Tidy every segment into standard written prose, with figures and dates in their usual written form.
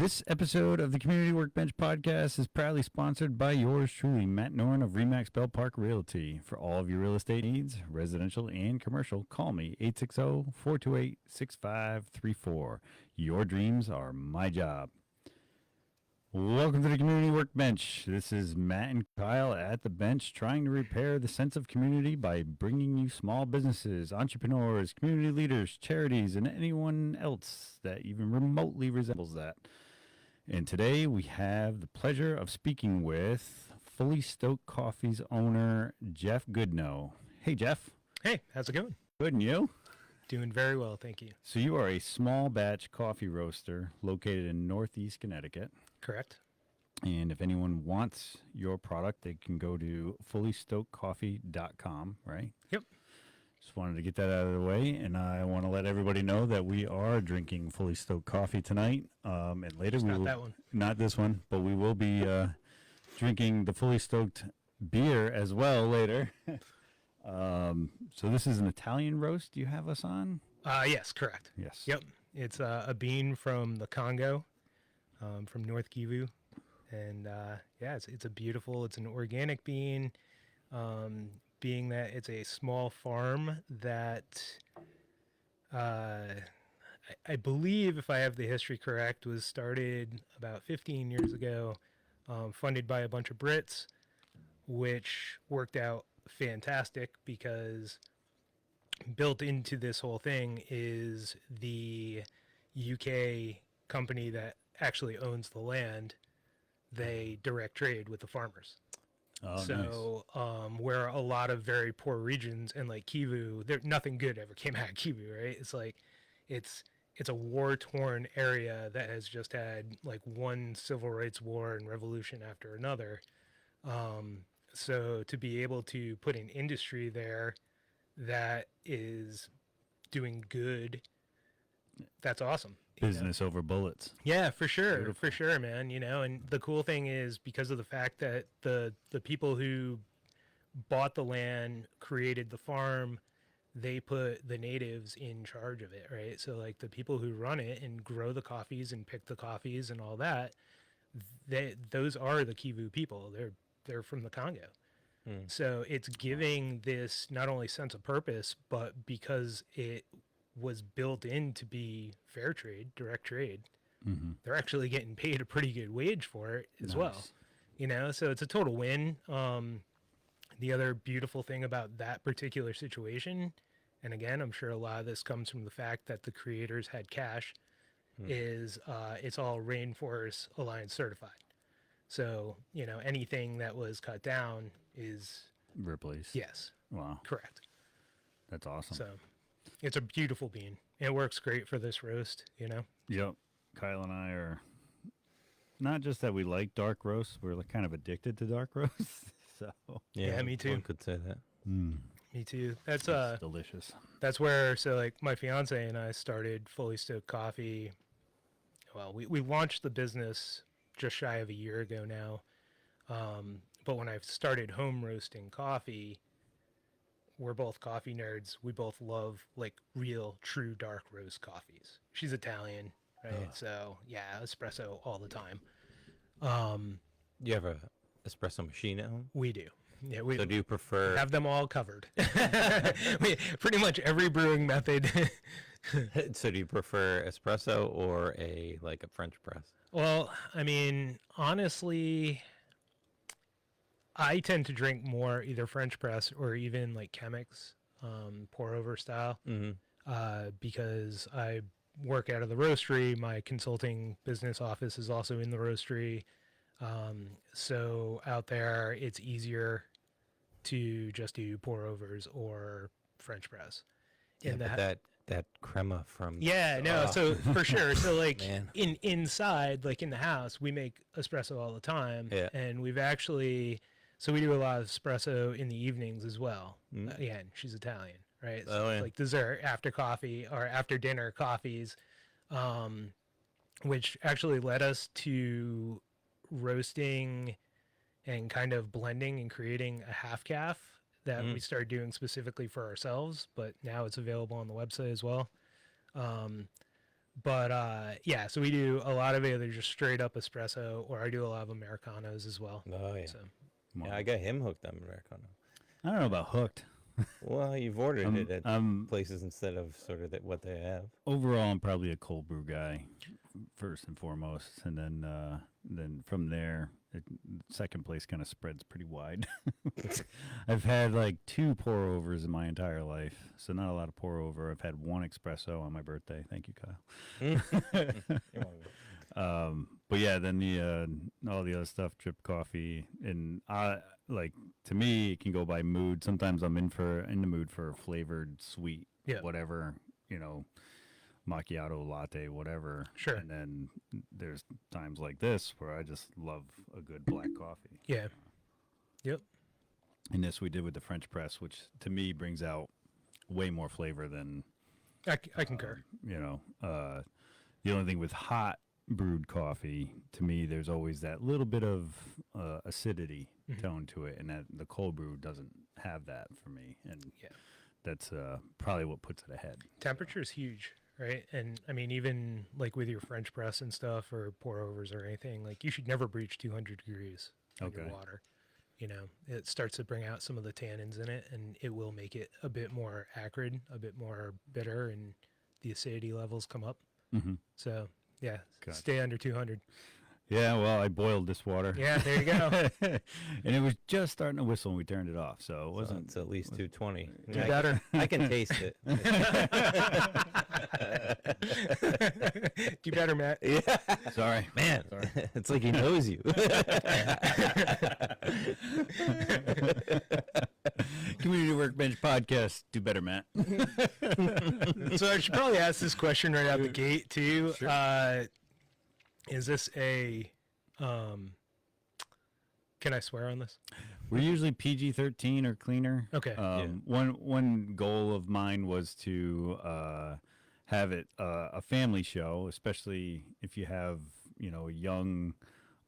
This episode of the Community Workbench podcast is proudly sponsored by yours truly, Matt Norn of Remax Bell Park Realty. For all of your real estate needs, residential and commercial, call me 860-428-6534. Your dreams are my job. Welcome to the Community Workbench. This is Matt and Kyle at the bench trying to repair the sense of community by bringing you small businesses, entrepreneurs, community leaders, charities, and anyone else that even remotely resembles that. And today we have the pleasure of speaking with Fully Stoked Coffee's owner, Jeff Goodno. Hey, Jeff. Hey, how's it going? Good, and you? Doing very well, thank you. So you are a small batch coffee roaster located in Northeast Connecticut. Correct. And if anyone wants your product, they can go to fullystokedcoffee.com, right? Yep. Just wanted to get that out of the way, and I want to let everybody know that we are drinking Fully Stoked coffee tonight. And later It's we not will, that one. not this one, but we will be drinking the Fully Stoked beer as well later. So this is an Italian roast you have us on? Yes, correct. Yes. Yep. It's a bean from the Congo, from North Kivu. And yeah, it's a beautiful, it's an organic bean, being that it's a small farm that I believe, if I have the history correct, was started about 15 years ago, funded by a bunch of Brits, which worked out fantastic because built into this whole thing is the UK company that actually owns the land. They direct trade with the farmers. Oh, So where a lot of very poor regions and like Kivu, nothing good ever came out of Kivu, right? It's like it's a war-torn area that has just had like one civil rights war and revolution after another. So to be able to put an industry there that is doing good, that's awesome. Business over bullets. Yeah, for sure. Beautiful. For sure, man. And the cool thing is because of the fact that the people who bought the land, created the farm, they put the natives in charge of it, right? So like the people who run it and grow the coffees and pick the coffees and all that, those are the Kivu people. They're from the Congo. So it's giving this not only sense of purpose, but because it was built in to be fair trade, direct trade, they're actually getting paid a pretty good wage for it as well. So it's a total win. The other beautiful thing about that particular situation, and again, I'm sure a lot of this comes from the fact that the creators had cash, is it's all Rainforest Alliance certified. So, anything that was cut down is Replaced. yes. Wow. Correct. That's awesome. So it's a beautiful bean. It works great for this roast, Yep. Kyle and I are not just that we like dark roasts, we're like kind of addicted to dark roasts. So Yeah, me too. One could say that. Me too. That's it's delicious. that's where like my fiance and I started Fully Stoked Coffee. Well, we launched the business just shy of a year ago now. But when I started home roasting coffee, we're both coffee nerds. We both love like real, true dark roast coffees. She's Italian, right? So yeah, espresso all the time. You have a espresso machine at home? We do. Yeah, we So do you prefer? have them all covered. Pretty much every brewing method. So do you prefer espresso or a French press? Well, I mean, honestly, I tend to drink more either French press or even like Chemex, pour over style, because I work out of the roastery. My consulting business office is also in the roastery. So out there, it's easier to just do pour overs or French press. Yeah, but that crema from So for sure. So like Man. inside, like in the house, we make espresso all the time. Yeah. And we've actually, so we do a lot of espresso in the evenings as well. Again, she's Italian, right? So it's like dessert after coffee or after dinner coffees, which actually led us to roasting and kind of blending and creating a half calf that we started doing specifically for ourselves, but now it's available on the website as well. But yeah, so we do a lot of either just straight up espresso, or I do a lot of Americanos as well. Oh yeah. So Yeah, I got him hooked on Americano. I don't know about hooked. Well, you've ordered it at I'm places instead of sort of what they have. overall, I'm probably a cold brew guy, first and foremost, and then from there, second place kind of spreads pretty wide. I've had like 2 pour overs in my entire life, so not a lot of pour over. I've had 1 espresso on my birthday. Thank you, Kyle. You're welcome. But yeah, then the all the other stuff, drip coffee, and like to me, it can go by mood. Sometimes I'm in the mood for flavored, sweet, Yeah. whatever, macchiato, latte, whatever. Sure. And then there's times like this where I just love a good black coffee. yeah, yep, And this we did with the French press, which to me brings out way more flavor than I concur. the only thing with hot brewed coffee, to me, there's always that little bit of acidity tone to it, and that the cold brew doesn't have that for me, and Yeah. that's probably what puts it ahead. Temperature is huge, right? And I mean, even like with your French press and stuff, or pour overs or anything, like you should never breach 200 degrees on your Okay. water. It starts to bring out some of the tannins in it, and it will make it a bit more acrid, a bit more bitter, and the acidity levels come up. Mm-hmm. So yeah, Gotcha. stay under 200. Yeah, well, I boiled this water. Yeah, there you go. And it was just starting to whistle when we turned it off, so it So wasn't. it's at least 220. Do I better. I can taste it. Do better, Matt. Yeah. Sorry. Man, it's like he knows you. Community Workbench podcast. Do better, Matt. So I should probably ask this question right out the gate too. Sure. Is this a can I swear on this? We're usually PG-13 or cleaner. Okay. One goal of mine was to have it a family show, especially if you have a young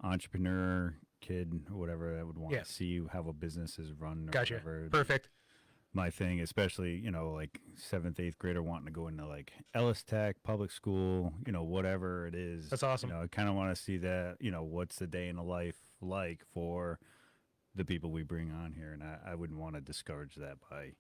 entrepreneur kid or whatever that would want Yeah. to see how a business is run or Gotcha. whatever. Perfect. My thing, especially like 7th, 8th grader wanting to go into like Ellis Tech, public school, whatever it is. That's awesome. I kind of want to see that. What's the day in the life like for the people we bring on here, and I wouldn't want to discourage that by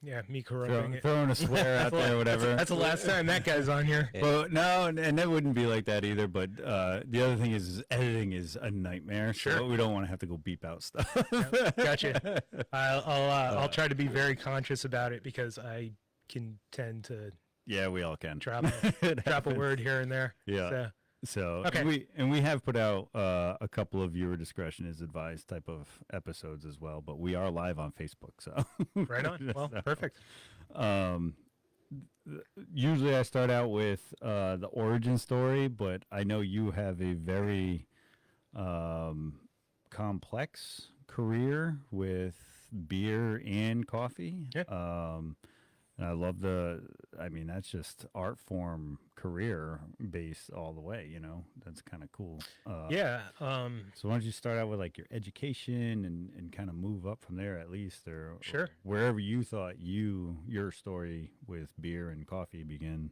Yeah, me corrupting it. throwing a swear out there, whatever. That's the last time that guy's on here. But no, and that wouldn't be like that either. But the other thing is editing is a nightmare. Sure. So we don't want to have to go beep out stuff. Gotcha. I'll try to be very conscious about it, because I can tend to Yeah, we all can. drop It a happens. word here and there. Yeah. So Okay. we have put out a couple of viewer discretion is advised type of episodes as well, but we are live on Facebook. So Right on. Well, So, perfect. Usually I start out with the origin story, but I know you have a very complex career with beer and coffee. Yeah. And I love that's just art form career based all the way, that's kind of cool. Yeah. So why don't you start out with like your education and kind of move up from there at least, or Sure. wherever you thought your story with beer and coffee began.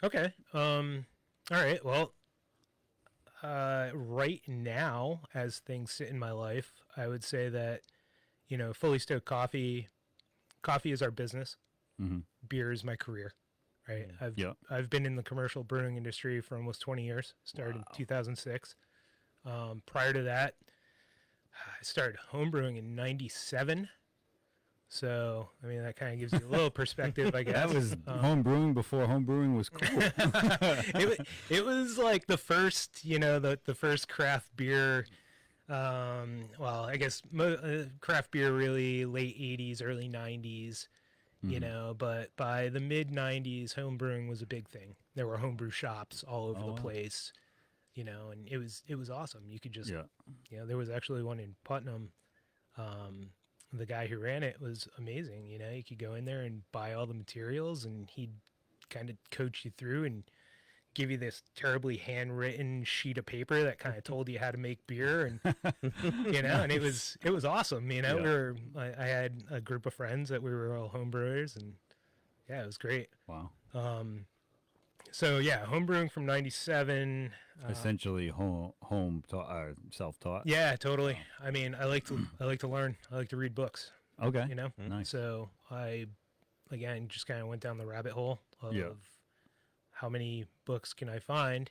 Okay. All right. Well, right now, as things sit in my life, I would say that, Fully Stoked Coffee is our business. Mm-hmm. Beer is my career, right? Yep. I've been in the commercial brewing industry for almost 20 years. Started in 2006. Prior to that, I started homebrewing in 97. So, I mean, that kind of gives you a little perspective, I guess. That was home brewing before home brewing was cool. it was like the first, the first craft beer. Well, I guess craft beer really late 80s, early 90s. But by the mid 90s, home brewing was a big thing. There were homebrew shops all over the place, and it was awesome. You could just, there was actually one in Putnam. The guy who ran it was amazing. You could go in there and buy all the materials, and he'd kind of coach you through and give you this terribly handwritten sheet of paper that kind of told you how to make beer, and and it was awesome. I had a group of friends that we were all home brewers, and yeah, it was great. Wow. So yeah, homebrewing from '97. Essentially self-taught. Yeah, totally. I mean, I like to learn. I like to read books. Okay. You know, Nice. so I again just kind of went down the rabbit hole of Yeah. how many books can I find.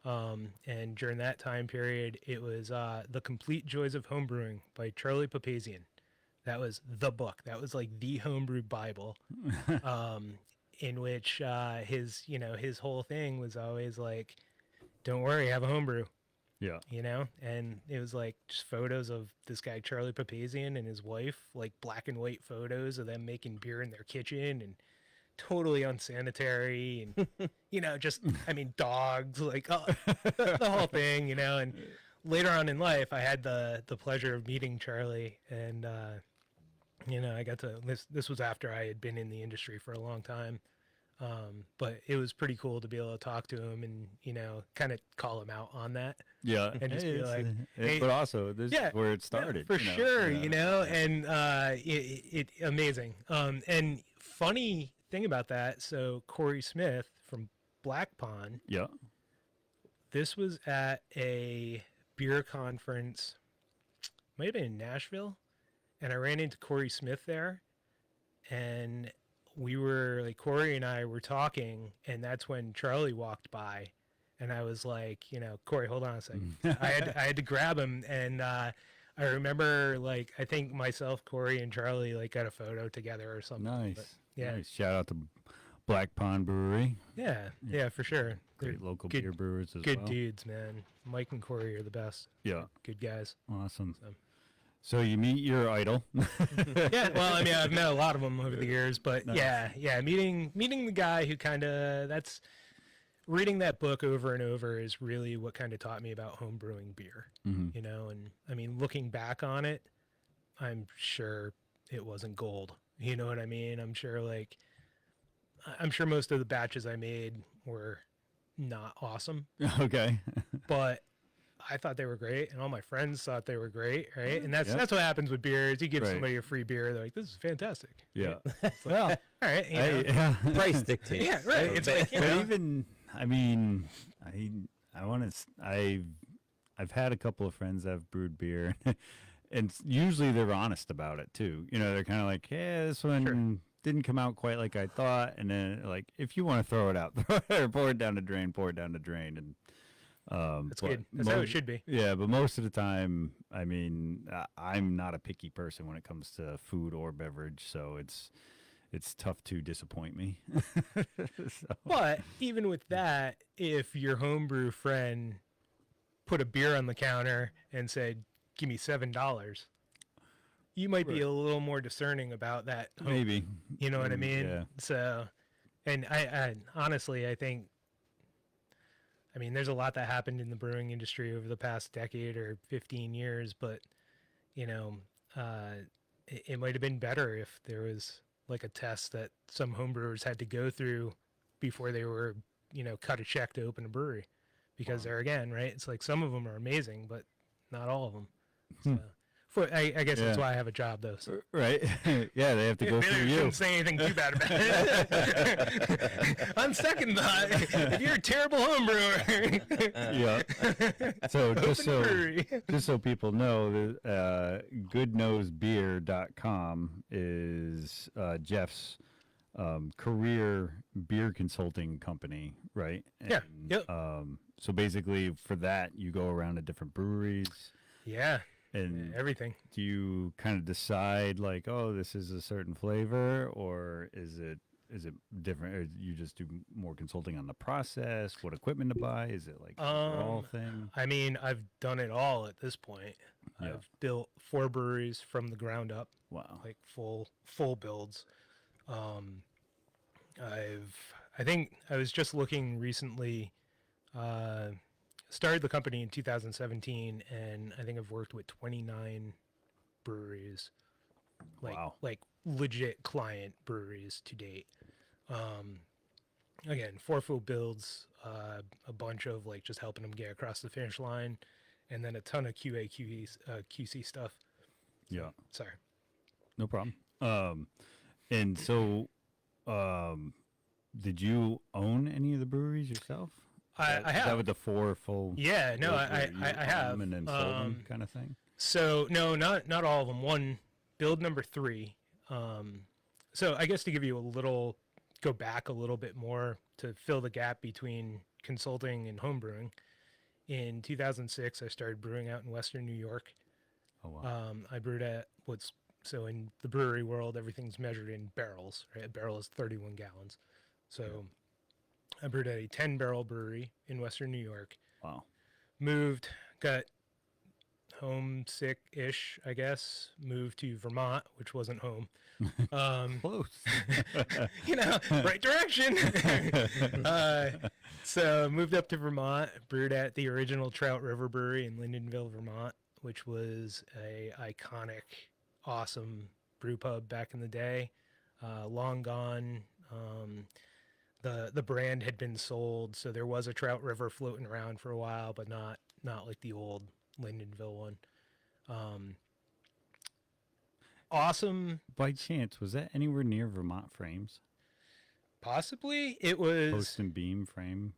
And during that time period, it was The Complete Joys of Homebrewing by Charlie Papazian. That was the book. That was like the homebrew Bible, in which his whole thing was always like, "Don't worry, have a homebrew." Yeah. And it was like just photos of this guy Charlie Papazian and his wife, like black and white photos of them making beer in their kitchen and totally unsanitary and just I mean dogs, like the whole thing, and later on in life I had the pleasure of meeting Charlie, and I got to this was after I had been in the industry for a long time. But it was pretty cool to be able to talk to him and kind of call him out on that. Yeah. And just be like, hey, but also this is where it started. for sure, and it amazing. And funny thing about that, so Corey Smith from Black Pond, Yeah. this was at a beer conference, might have been in Nashville, and I ran into Corey Smith there, and we were like, Corey and I were talking, and that's when Charlie walked by, and I was like, Corey, hold on a second. I had to grab him, and I remember, like, I think myself, Corey, and Charlie like got a photo together or something. Nice. But, yeah. Nice. Shout out to Black Pond Brewery. Yeah, for sure. Great They're local good- beer brewers as Good well. dudes, man. Mike and Corey are the best. Yeah. Good guys. Awesome. So. So you meet your idol. Yeah, well, I mean, I've met a lot of them over the years, but Nice. yeah, meeting the guy who that's reading that book over and over is really what kind of taught me about home brewing beer, Mhm. and I mean, looking back on it, I'm sure it wasn't gold. You know what I mean? I'm sure most of the batches I made were not awesome, Okay. but I thought they were great, and all my friends thought they were great, right? And that's Yeah. that's what happens with beers. You give Right. somebody a free beer, they're like, "This is fantastic." Yeah. Well, All right, yeah. Price dictates. Yeah, right. It's like, But even, I mean, I want to. I've had a couple of friends that have brewed beer, and usually they're honest about it too. They're kind of like, "Yeah, this one didn't come out quite like I thought," and then like, if you want to throw it out, throw it or pour it down the drain, and. that's but good. That's how it should be. Yeah, but most of the time, I mean, I'm not a picky person when it comes to food or beverage, so it's tough to disappoint me. So, But even with that, if your homebrew friend put a beer on the counter and said, "Give me $7," you might be a little more discerning about that. maybe. You know what I mean? Yeah. So, and I honestly, I think, I mean, there's a lot that happened in the brewing industry over the past decade or 15 years, but, it might have been better if there was like a test that some homebrewers had to go through before they were, cut a check to open a brewery. Because they're, again, right? It's like some of them are amazing, but not all of them. So, I guess that's Yeah. why I have a job, though. So. Right? Yeah, they have to go Maybe through I you. shouldn't say anything too bad about it. On second thought, if you're a terrible home brewer, Yeah. So open a brewery. just so people know, goodnosbeer.com is Jeff's career beer consulting company, right? Yeah, yep. So basically, for that, you go around to different breweries, Yeah, and everything. do you kind of decide like, oh, this is a certain flavor, or is it different, or you just do more consulting on the process, what equipment to buy? Is it like an overall thing? I mean, I've done it all at this point. Yeah. I've built 4 breweries from the ground up, Wow. like full builds. I think I was just looking recently. Started the company in 2017, and I think I've worked with 29 breweries, Wow. like legit client breweries to date. Again, 4 full builds, a bunch of like just helping them get across the finish line, and then a ton of QC stuff. Yeah. Sorry. No problem. And so, did you own any of the breweries yourself? I Is that have. with the 4 full? Yeah, no, where you I own have. them and then sold them kind of thing. So no, not all of them. One, build number 3. So I guess to give you go back a little bit more to fill the gap between consulting and home brewing. In 2006, I started brewing out in Western New York. Oh wow. I brewed at so in the brewery world, everything's measured in barrels. Right, a barrel is 31 gallons. So I brewed at a 10-barrel brewery in Western New York. Wow. Moved, got homesick-ish, I guess. Moved to Vermont, which wasn't home. Close. Right direction. So moved up to Vermont, brewed at the original Trout River Brewery in Lyndonville, Vermont, which was a iconic, awesome brew pub back in the day. Long gone. The brand had been sold, so there was a Trout River floating around for a while, but not like the old Lyndonville one. Awesome. By chance, was that anywhere near Vermont Frames? Possibly it was Post and Beam Frame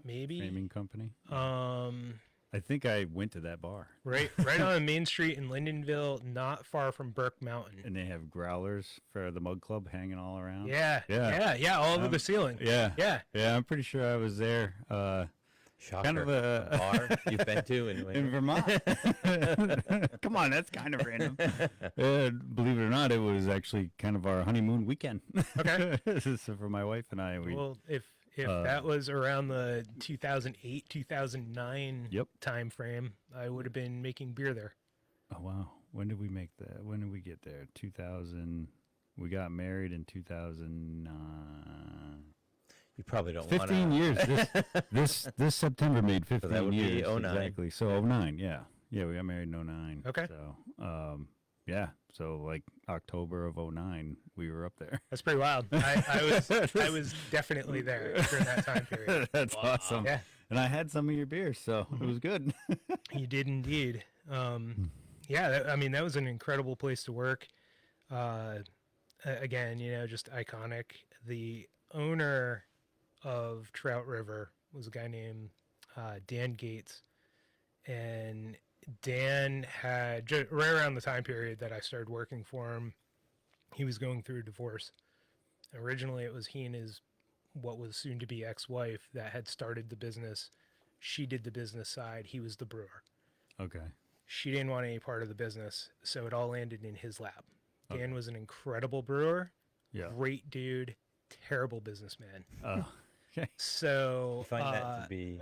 maybe. Framing Company? I think I went to that bar. Right on Main Street in Lyndonville, not far from Burke Mountain. And they have growlers for the Mug Club hanging all around. Yeah, Yeah. all over the ceiling. Yeah. Yeah. Yeah, I'm pretty sure I was there. Shocker. Kind of a bar you've been to in Vermont. Come on, that's kind of random. Believe it or not, it was actually kind of our honeymoon weekend. Okay. So for my wife and I, Well, if that was around the 2008, 2009 time frame, I would have been making beer there. Oh wow, when did we make that? When did we get there? 2000. We got married in 2009. You probably don't want 15 years. This September made 15 that would be years. 09. Exactly. So 09, yeah. Yeah, we got married in 09. Okay. So, yeah. So like October of 09, we were up there. That's pretty wild. I was definitely there during that time period. That's awesome. Yeah. And I had some of your beers, so it was good. You did indeed. That was an incredible place to work. Again, just iconic. The owner of Trout River was a guy named Dan Gates, and Dan had right around the time period that I started working for him, he was going through a divorce. Originally, it was he and his what was soon to be ex-wife that had started the business. She did the business side. He was the brewer. Okay. She didn't want any part of the business, so it all landed in his lap. Dan was an incredible brewer, great dude, terrible businessman. Okay. So I find that to be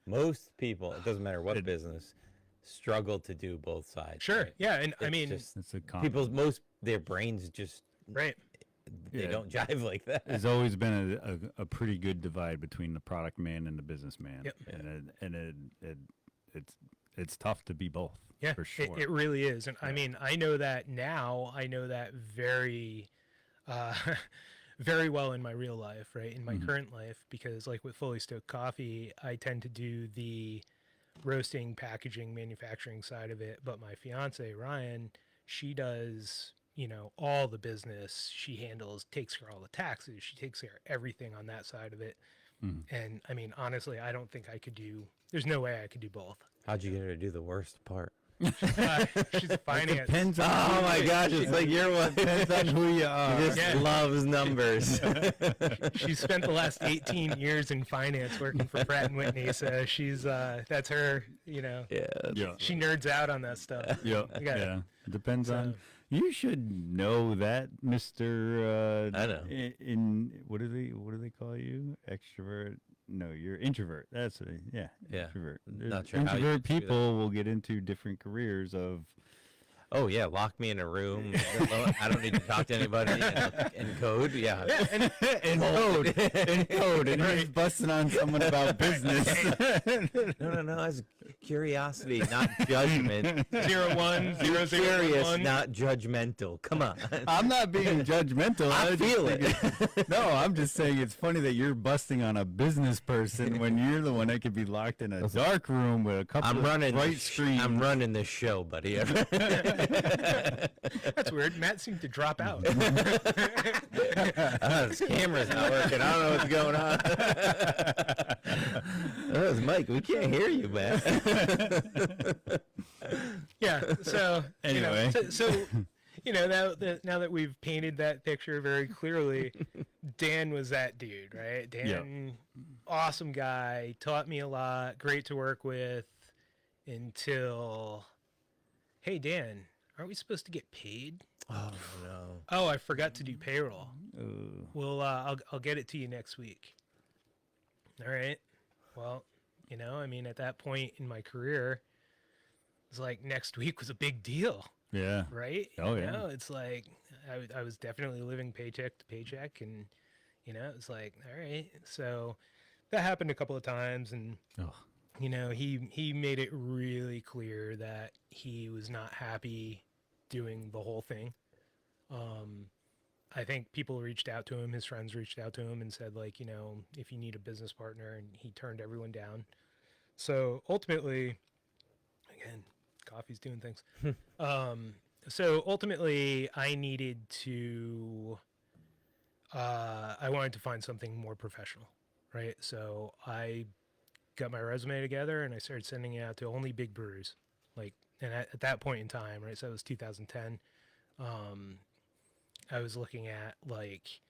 most people, it doesn't matter what business, struggle to do both sides. Sure. Right? Yeah. And I mean, It's a their brains just, right. they don't jive like that. There's always been a pretty good divide between the product man and the businessman. Yep. And it's tough to be both. Yeah, for sure. It really is. And I mean, I know that now. I know that very, very well in my real life, right? In my current life, because like with Fully Stoked Coffee, I tend to do the roasting, packaging, manufacturing side of it. But my fiance, Ryan, she does, all the business. She takes care of all the taxes. She takes care of everything on that side of it. And I mean, honestly, I don't think there's no way I could do both. How'd you get her to do the worst part? She's a finance. Depends on Oh my gosh, it's like your wife. depends on who you are. She just loves numbers. She spent the last 18 years in finance working for Pratt and Whitney, so she's that's her. Yeah. She nerds out on that stuff. Yeah. Depends on. You should know that, Mr. I know. In what do they call you? Extrovert? No, you're introvert. That's Yeah. introvert. Not sure how you Introvert do that. people will get into different careers of. Oh yeah, lock me in a room. I don't need to talk to anybody and code. Yeah. in code, and he's busting on someone about business. No. It's curiosity, not judgment. 01 00 Curious, 01. not judgmental. Come on. I'm not being judgmental. I feel it. No, I'm just saying it's funny that you're busting on a business person when you're the one that could be locked in a dark room with a couple of bright screens. I'm running this show, buddy. That's weird. Matt seemed to drop out. This camera's not working. I don't know what's going on. That was Mike. We can't hear you, man. Yeah. So Anyway. now that we've painted that picture very clearly, Dan was that dude, right? Dan, awesome guy, taught me a lot, great to work with, until, hey Dan, aren't we supposed to get paid? Oh no. Oh, I forgot to do payroll. Ooh. Well, I'll get it to you next week. All right. Well, at that point in my career, it's like next week was a big deal, Yeah. right? Oh, yeah. It's like I was definitely living paycheck to paycheck, and it's like, all right. So that happened a couple of times, and Oh. he made it really clear that he was not happy doing the whole thing. I think people reached out to him, his friends reached out to him and said, like, if you need a business partner, and he turned everyone down. So ultimately, again, coffee's doing things. So ultimately I needed to, I wanted to find something more professional, right? So I got my resume together and I started sending it out to only big breweries. And at that point in time, right? So it was 2010. I was looking at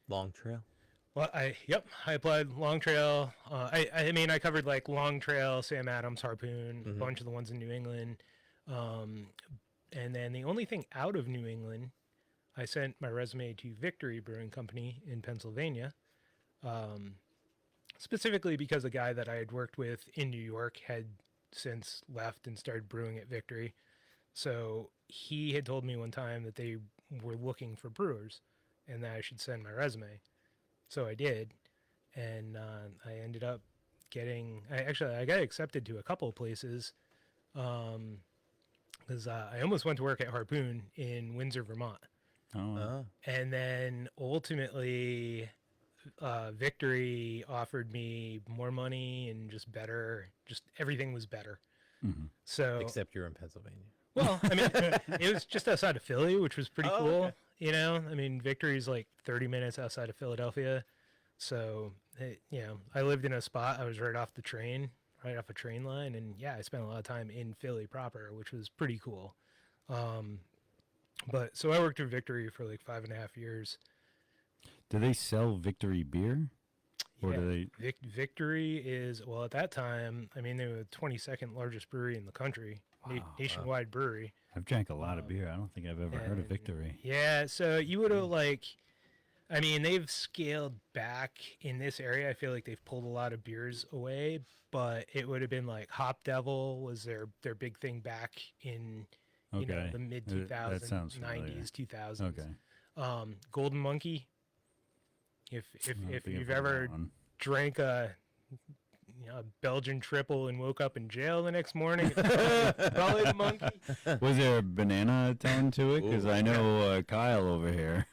Long Trail. Well, I applied Long Trail. I covered like Long Trail, Sam Adams, Harpoon, a bunch of the ones in New England. And then the only thing out of New England, I sent my resume to Victory Brewing Company in Pennsylvania, specifically because a guy that I had worked with in New York had since left and started brewing at Victory. So he had told me one time that they were looking for brewers and that I should send my resume. So I did, and I ended up I got accepted to a couple of places, because I almost went to work at Harpoon in Windsor, Vermont. Oh. And then ultimately, Victory offered me more money and just everything was better. Mhm. So Except you're in Pennsylvania. well, it was just outside of Philly, which was pretty cool. Okay. Victory's like 30 minutes outside of Philadelphia. So, I lived in a spot. I was right off a train line. And yeah, I spent a lot of time in Philly proper, which was pretty cool. But so I worked at Victory for like 5.5 years. Do they sell Victory beer? Or Yeah, do they? Victory is, well, at that time, they were the 22nd largest brewery in the country, nationwide brewery. I've drank a lot of beer. I don't think I've ever heard of Victory. Yeah, so you would have they've scaled back in this area. I feel like they've pulled a lot of beers away, but it would have been like Hop Devil was their big thing back in Okay. the mid That 2000s, sounds familiar. 90s, 2000s. Okay. Golden Monkey. If I don't think you've I've heard ever that one. drank a Belgian triple and woke up in jail the next morning, probably the Monkey. Was there a banana tone to it? Because I know Kyle over here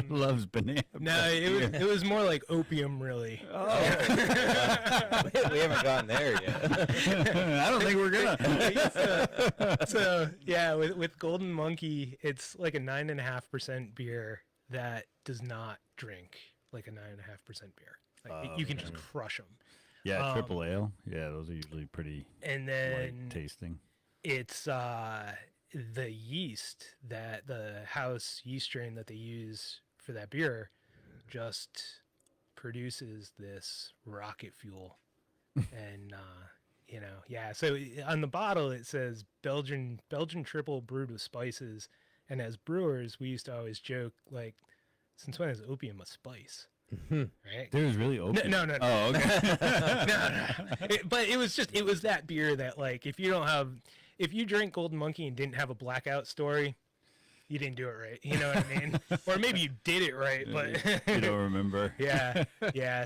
loves banana. No, it was more like opium, really. Oh. We haven't gotten there yet. I don't think we're gonna. So yeah, with Golden Monkey, it's like a 9.5% beer that does not drink like a 9.5% beer. Like you can just crush them. Yeah, triple ale. Yeah, those are usually pretty And then light tasting. it's the yeast, that the house yeast strain that they use for that beer just produces this rocket fuel. And so on the bottle it says Belgian triple brewed with spices, and as brewers we used to always joke, like, since when is opium a spice? Right? There's really opium. No. Oh, okay. No. But it was that beer that, like, if you drank Golden Monkey and didn't have a blackout story, you didn't do it right. You know what I mean? Or maybe you did it right, but You don't remember. yeah.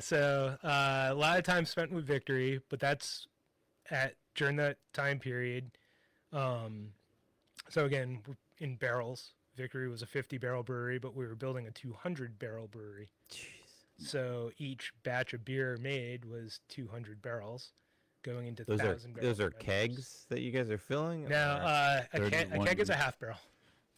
So a lot of time spent with Victory, but that's during that time period. So again, in barrels, Victory was a 50-barrel brewery, but we were building a 200-barrel brewery. Jeez. So each batch of beer made was 200 barrels, going into Those 1,000 barrel are fermenters. kegs that you guys are filling? No, a 31 keg is a half barrel.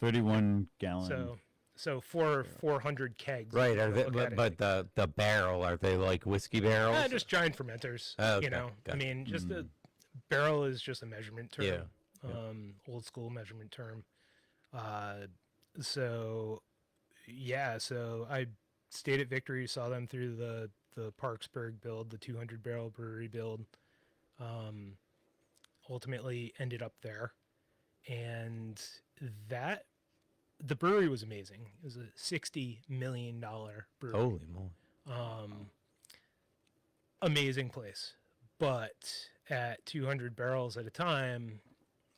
31 gallon. So 400 kegs. Right, if you are they, look at but it. the barrel, are they like whiskey barrels? Just giant fermenters. Oh, okay, You know, I gotcha. mean, just a barrel is just a measurement term. Yeah, Old school measurement term. So I stayed at Victory, saw them through the Parksburg build, the 200 barrel brewery build. Ultimately ended up there, and the brewery was amazing. It was a $60 million brewery. Holy moly. Amazing place, but at 200 barrels at a time,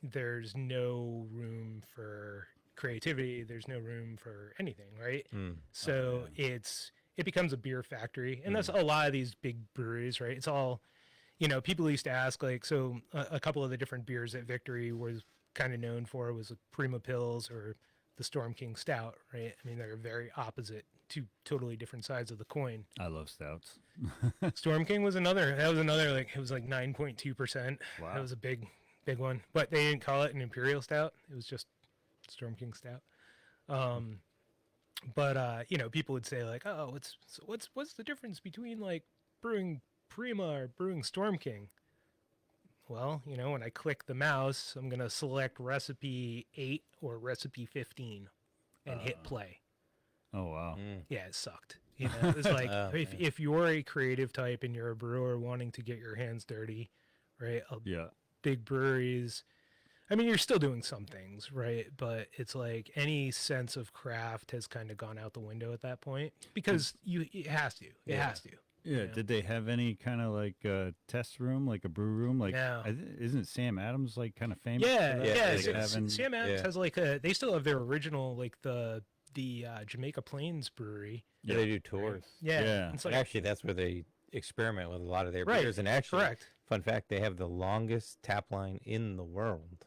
there's no room for creativity. There's no room for anything, right? So it becomes a beer factory, and that's a lot of these big breweries, right? It's all, people used to ask, like, so a couple of the different beers that Victory was kind of known for was a Prima Pils or the Storm King Stout, right? I mean, they're very opposite, two totally different sides of the coin. I love stouts. Storm King was another, like, it was like 9.2%. Wow. That was a big one, but they didn't call it an Imperial Stout. It was just Storm King Stout. But people would say, like, oh, what's the difference between, like, brewing Prima or brewing Storm King? Well, when I click the mouse, I'm going to select recipe 8 or recipe 15 and hit play. Oh, wow. Yeah, it sucked. It's like, if you're a creative type and you're a brewer wanting to get your hands dirty, right? Yeah. Big breweries, I mean, you're still doing some things, right? But it's like any sense of craft has kind of gone out the window at that point because it has to. It has to. Yeah. Did they have any kind of like test room, like a brew room? Like, No. Isn't Sam Adams like kind of famous? Yeah, for that? yeah. Like having- Sam Adams has like they still have their original, like the Jamaica Plains brewery. Yeah, they do tours. Yeah. Yeah. It's And like, actually, that's where they experiment with a lot of their Right, beers. And actually, correct. fun fact, they have the longest tap line in the world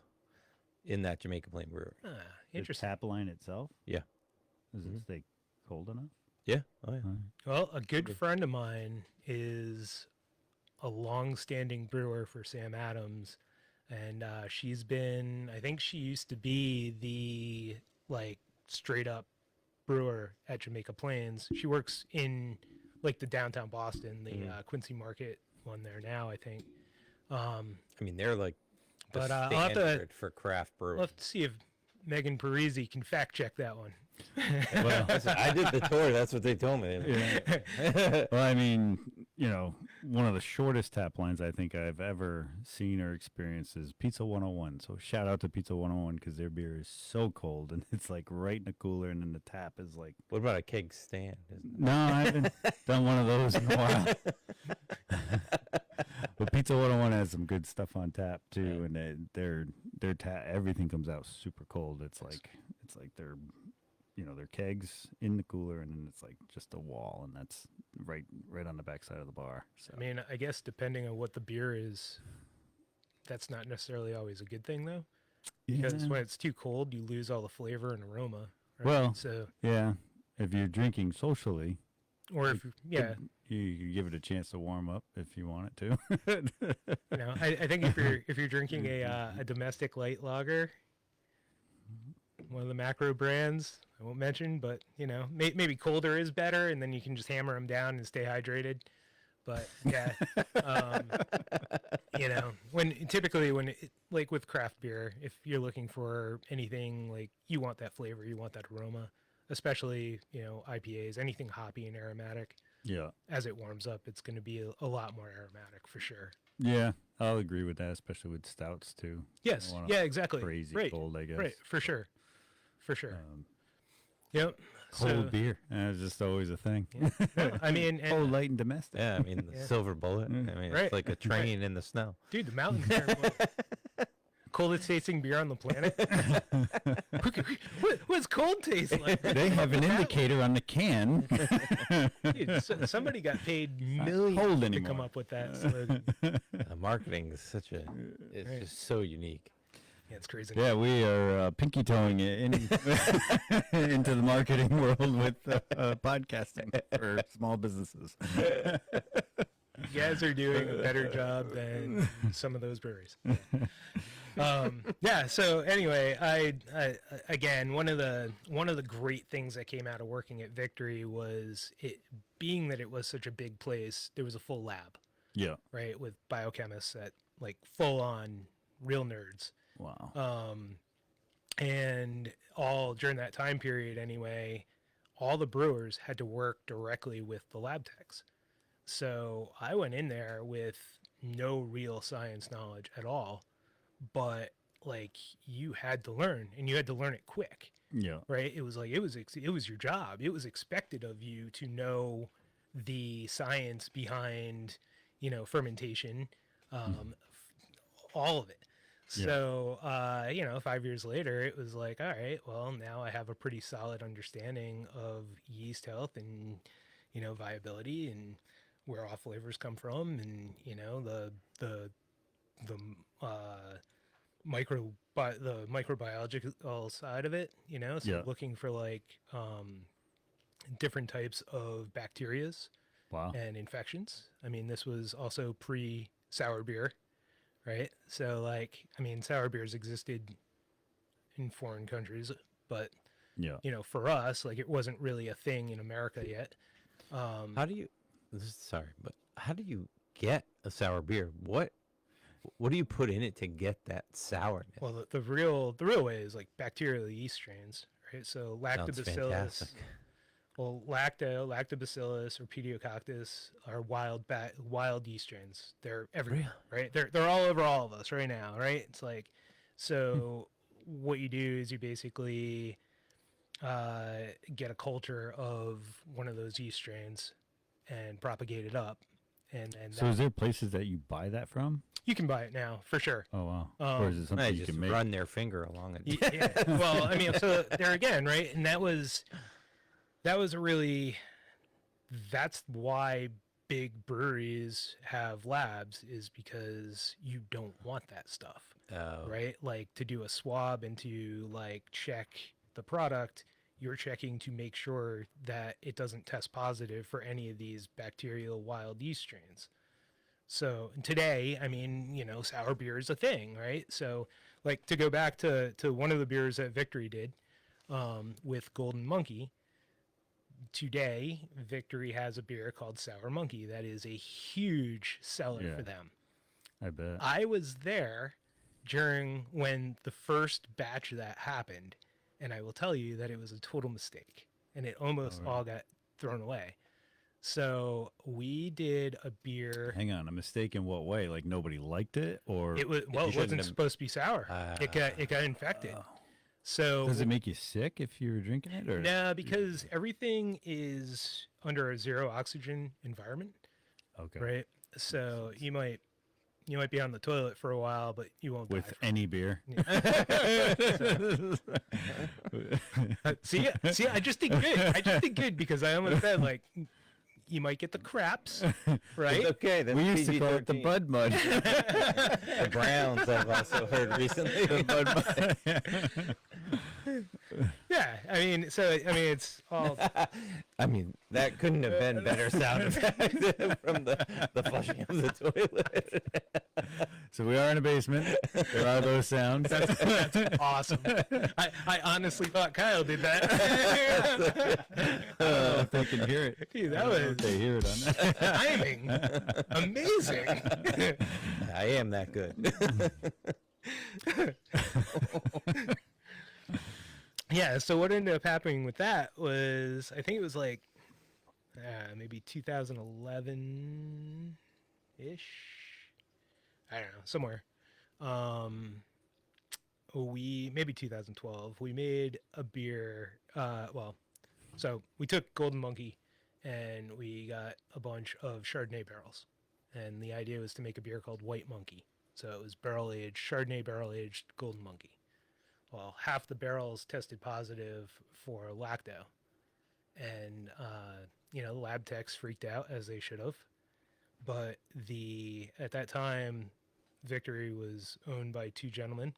in that Jamaica Plain Brewery. the Interesting. tap line itself? Yeah. Does it stay cold enough? Yeah. Oh, yeah. Well, a good friend of mine is a long-standing brewer for Sam Adams, and she's been, I think she used to be the, like, straight-up brewer at Jamaica Plains. She works in, like, the downtown Boston, the Quincy Market one there now, I think. I mean, they're like the But I'll have to standard for craft brewing. we'll have to see if Megan Parisi can fact-check that one. Well, I did the tour. That's what they told me. well, I mean, one of the shortest tap lines I think I've ever seen or experienced is Pizza 101. So shout out to Pizza 101 because their beer is so cold and it's like right in the cooler, and then the tap is like. What about a keg stand? No, I haven't done one of those in a while. But Pizza 101 has some good stuff on tap too, and their tap, everything comes out super cold. It's like they're their kegs in the cooler, and then it's like just a wall, and that's right on the backside of the bar. So I mean, I guess depending on what the beer is, that's not necessarily always a good thing, though. Because when it's too cold, you lose all the flavor and aroma. Right? Well, so yeah, if you're drinking socially, or if you give it a chance to warm up if you want it to. I think if you're drinking a domestic light lager, one of the macro brands I won't mention, but maybe colder is better, and then you can just hammer them down and stay hydrated. But yeah, when like with craft beer, if you're looking for anything, like you want that flavor, you want that aroma, especially IPAs, anything hoppy and aromatic. Yeah. As it warms up, it's going to be a lot more aromatic for sure. Yeah, I'll agree with that, especially with stouts too. Yes. I want Yeah. Exactly. Crazy right. cold, I guess. Right. For sure. For sure. Cold Yep. So, beer. That's just always a thing. no, I mean, Cold, light, and domestic. Yeah, I mean, the silver bullet. I mean, Right. it's like a train in the snow. dude, the mountains are coldest tasting beer on the planet. What's cold taste like? They have an indicator on the can. Dude, somebody got paid cold millions to anymore. come up with that slogan. Marketing is it's Right. just so unique. Yeah, it's crazy. Yeah, we are pinky toeing it into the marketing world with podcasting for small businesses. You guys are doing a better job than some of those breweries. Yeah. So anyway, I again, one of the great things that came out of working at Victory was it being that it was such a big place. There was a full lab, Yeah. right, with biochemists that like full on real nerds. Wow. And all during that time period anyway, all the brewers had to work directly with the lab techs. So I went in there with no real science knowledge at all, but like you had to learn, and you had to learn it quick, Yeah. right? It was like it was your job. It was expected of you to know the science behind, fermentation, all of it. Yeah. So, 5 years later, it was like, all right, well, now I have a pretty solid understanding of yeast health and, viability and where all flavors come from, and the the microbiological side of it. So Yeah. looking for like different types of bacterias Wow. and infections. I mean, this was also pre sour beer, right? So like, I mean, sour beers existed in foreign countries, but Yeah. for us, like it wasn't really a thing in America yet. How do you? Sorry, but how do you get a sour beer? What do you put in it to get that sourness? Well, the real way is like bacterial yeast strains, right? So Sounds lactobacillus, fantastic. well, lactobacillus or pediococcus are wild yeast strains. They're everywhere, right? They're all over all of us right now, right? It's like, so what you do is you basically get a culture of one of those yeast strains and propagate it up, and So is there places that you buy that from? you can buy it now for sure. Oh wow. Or is it something They you just can make? run their finger along it. Yeah. Well, I mean, so there again, right? And that was a really, that's why big breweries have labs, is because you don't want that stuff, Oh. right? Like to do a swab and to like check the product, you're checking to make sure that it doesn't test positive for any of these bacterial wild yeast strains. So today, I mean, sour beer is a thing, right? So like to go back to one of the beers that Victory did with Golden Monkey, today Victory has a beer called Sour Monkey that is a huge seller Yeah. for them. I bet. I was there during when the first batch of that happened, and I will tell you that it was a total mistake, and it almost All right. all got thrown away. So we did a beer. Hang on, a mistake in what way? Like nobody liked it, or It was You it shouldn't wasn't have- supposed to be sour. It got infected. So does it make you sick if you're drinking it? Or no, because everything is under a zero oxygen environment, okay, right? So you might be on the toilet for a while, but you won't with die any beer. See, I just did good because I almost said like you might get the craps, right? It's okay. That's We used to call it the PG-13. Bud Mud. The Browns, I've also heard recently. The Bud Mud. Yeah, it's all. I mean, that couldn't have been better sound effect from the flushing of the toilet. So we are in a basement. There are those sounds. That's awesome. I honestly thought Kyle did that. I don't know if they can hear it. Dude, I that don't know if was they hear it on that. timing. Amazing. I am that good. Yeah, so what ended up happening with that was, I think it was like maybe 2011-ish. I don't know, somewhere. Maybe 2012. We made a beer. So we took Golden Monkey and we got a bunch of Chardonnay barrels, and the idea was to make a beer called White Monkey. So it was barrel aged Chardonnay, barrel aged Golden Monkey. Well, half the barrels tested positive for lacto, and the lab techs freaked out, as they should have. But at that time, Victory was owned by two gentlemen.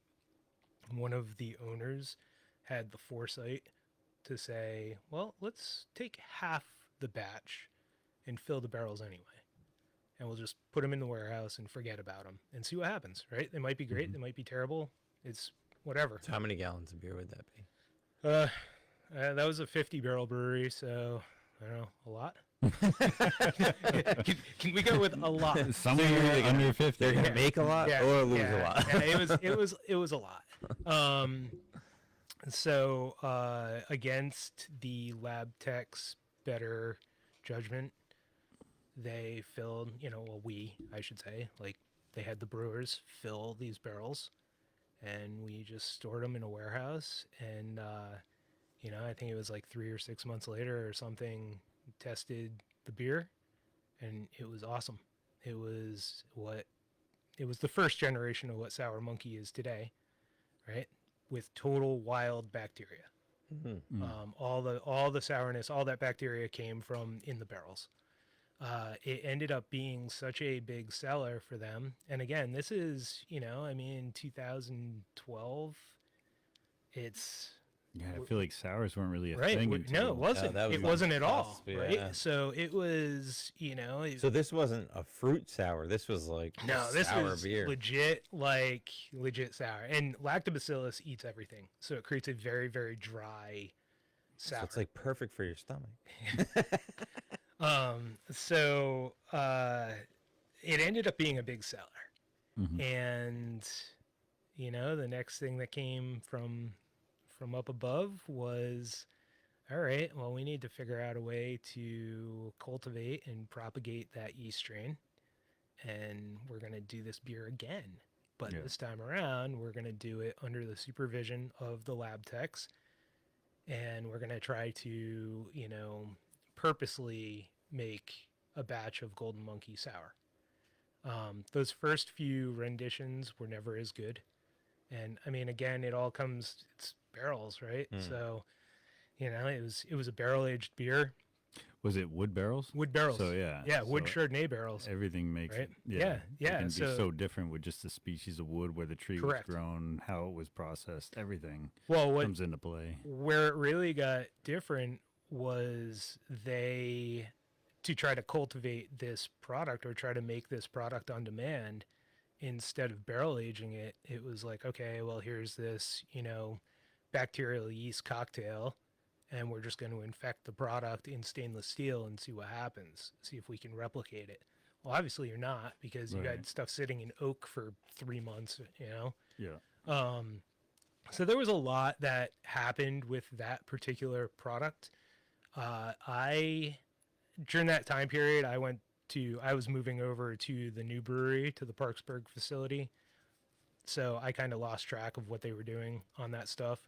One of the owners had the foresight to say, well, let's take half the batch and fill the barrels anyway. and we'll just put them in the warehouse and forget about them and see what happens, right? They might be great, they might be terrible. It's whatever. So how many gallons of beer would that be? That was a 50-barrel brewery, so I don't know, a lot. Can we go with a lot? Somewhere under 50. They're gonna Yeah. make a lot or lose a lot. Yeah, it was a lot. So against the lab tech's better judgment, they filled, I should say, like they had the brewers fill these barrels, and we just stored them in a warehouse. And I think it was like 3 or 6 months later or something, tested the beer, and it was awesome. It was the first generation of what Sour Monkey is today, right? With total wild bacteria. Mm-hmm. All the sourness, all that bacteria came from in the barrels. It ended up being such a big seller for them. And again, this is, 2012. It's Yeah, I feel like sours weren't really a right. thing. No, until- it wasn't. that was It on wasn't the at all. cusp, yeah. Right. So it was, So this wasn't a fruit sour. This was like no, this sour was beer. legit sour. And lactobacillus eats everything, so it creates a very, very dry sour. So it's like perfect for your stomach. It ended up being a big seller. Mhm. And the next thing that came from up above was, all right, well, we need to figure out a way to cultivate and propagate that yeast strain, and we're going to do this beer again. But Yeah. this time around, we're going to do it under the supervision of the lab techs, and we're going to try to purposely make a batch of Golden Monkey sour. Those first few renditions were never as good. And I mean, again, it's barrels, right? Mm. So, it was a barrel aged beer, Was it wood barrels? wood barrels. So yeah. Yeah, wood so Chardonnay barrels. Everything makes Right? yeah. Yeah, It can so- be so different with just the species of wood, where the tree Correct. was grown, how it was processed, everything Well, comes into play. where it really got different was to try to cultivate this product or try to make this product on demand, instead of barrel aging it, it was like, okay, well, here's this, bacterial yeast cocktail, and we're just going to infect the product in stainless steel and see what happens, see if we can replicate it. Well, obviously you're not, because you had Right. stuff sitting in oak for 3 months, Yeah. So there was a lot that happened with that particular product. During that time period, I was moving over to the new brewery, to the Parksburg facility. So I kind of lost track of what they were doing on that stuff.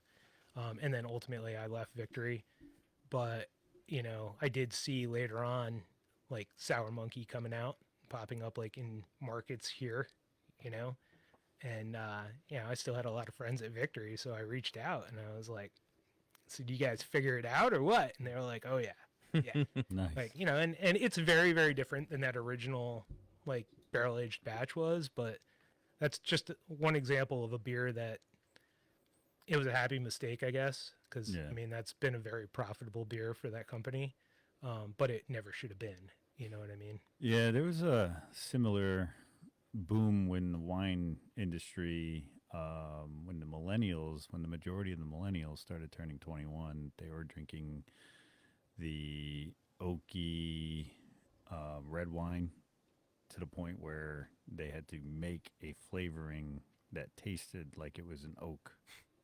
And then ultimately I left Victory. But, I did see later on, like, Sour Monkey coming out, popping up, like, in markets here, and, I still had a lot of friends at Victory. So I reached out and I was like, so do you guys figure it out or what? And they were like, oh, yeah. Yeah. Nice. Like, and it's very, very different than that original, like, barrel aged batch was, but that's just one example of a beer that it was a happy mistake, I guess, because Yeah. I mean, that's been a very profitable beer for that company, but it never should have been. You know what I mean? Yeah, there was a similar boom when the wine industry, when the majority of the millennials started turning 21, they were drinking the oaky red wine to the point where they had to make a flavoring that tasted like it was an oak,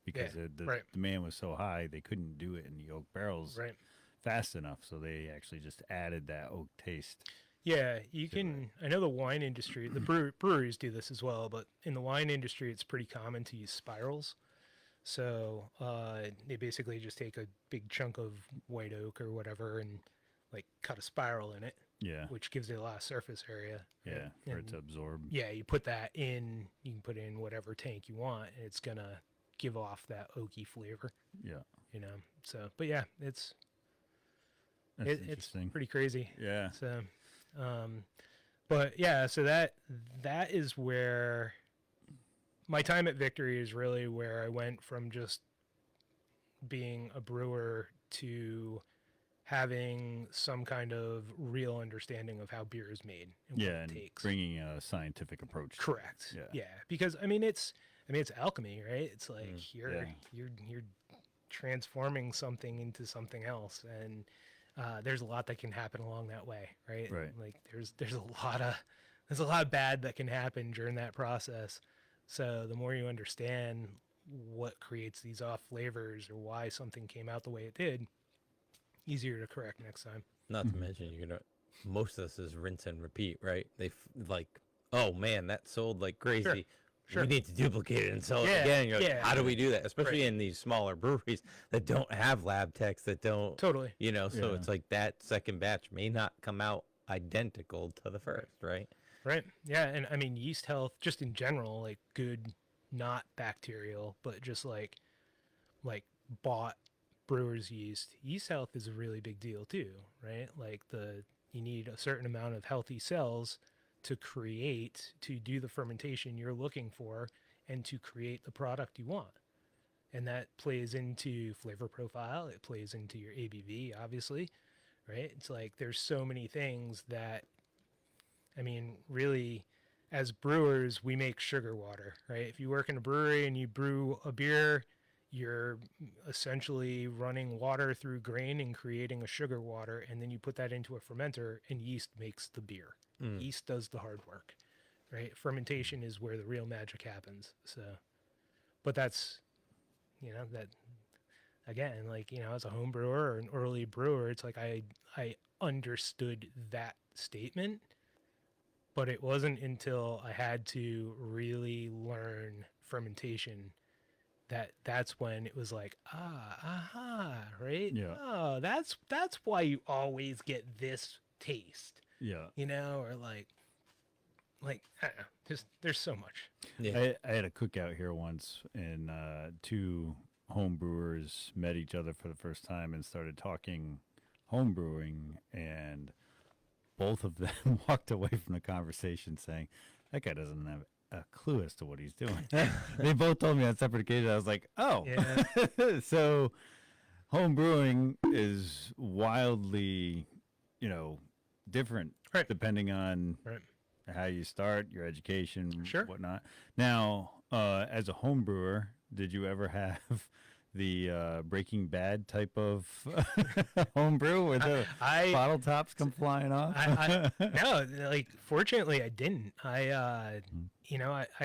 because Yeah, the right. demand was so high they couldn't do it in the oak barrels Right. fast enough, so they actually just added that oak taste. Yeah, you can. I know the wine industry, the breweries do this as well, but in the wine industry, it's pretty common to use spirals. So they basically just take a big chunk of white oak or whatever and like cut a spiral in it, Yeah, which gives it a lot of surface area. yeah, for it And to absorb. yeah, you put that in. You can put it in whatever tank you want, and it's gonna give off that oaky flavor. Yeah, So, but yeah, it's that's it's interesting. pretty crazy. Yeah, So, but yeah, so that is where my time at Victory is really where I went from just being a brewer to having some kind of real understanding of how beer is made and Yeah, what it and takes. bringing a scientific approach. to it. Correct. Yeah. Yeah, because it's alchemy, right? It's like Yeah. you're transforming something into something else, and there's a lot that can happen along that way, right? Right. Like there's a lot of bad that can happen during that process. So the more you understand what creates these off flavors or why something came out the way it did, easier to correct next time. Not to mention, you're gonna most of this is rinse and repeat, right? Like, oh man, that sold like crazy. Sure. We need to duplicate it and sell it Yeah, again. You're like, yeah. how do we do that? Especially Right. in these smaller breweries that don't have lab techs, that don't, Totally. so Yeah. it's like that second batch may not come out identical to the first, right? Right. Yeah, and I mean yeast health just in general, like good, not bacterial, but just like bought brewer's yeast. Yeast health is a really big deal too, right? Like you need a certain amount of healthy cells to do the fermentation you're looking for and to create the product you want. And that plays into flavor profile, it plays into your ABV, obviously, right? It's like there's so many things that, I mean, really, as brewers, we make sugar water, right? If you work in a brewery and you brew a beer, you're essentially running water through grain and creating a sugar water, and then you put that into a fermenter, and yeast makes the beer. Yeast does the hard work, right? Fermentation is where the real magic happens. So, but that's, that again, like, as a home brewer or an early brewer, it's like I understood that statement, but it wasn't until I had to really learn fermentation that's when it was like, right? Yeah. Oh, that's why you always get this taste, Yeah. or like I don't know, just there's so much. Yeah. I had a cookout here once, and two home brewers met each other for the first time and started talking home brewing, and both of them walked away from the conversation saying, "That guy doesn't have a clue as to what he's doing." They both told me on separate occasions. I was like, "Oh, Yeah. so home brewing is wildly, different Right. depending on Right. how you start, your education, Sure. whatnot." Now, as a home brewer, did you ever have the Breaking Bad type of home brew where the I bottle tops come flying off? no, like fortunately I didn't. I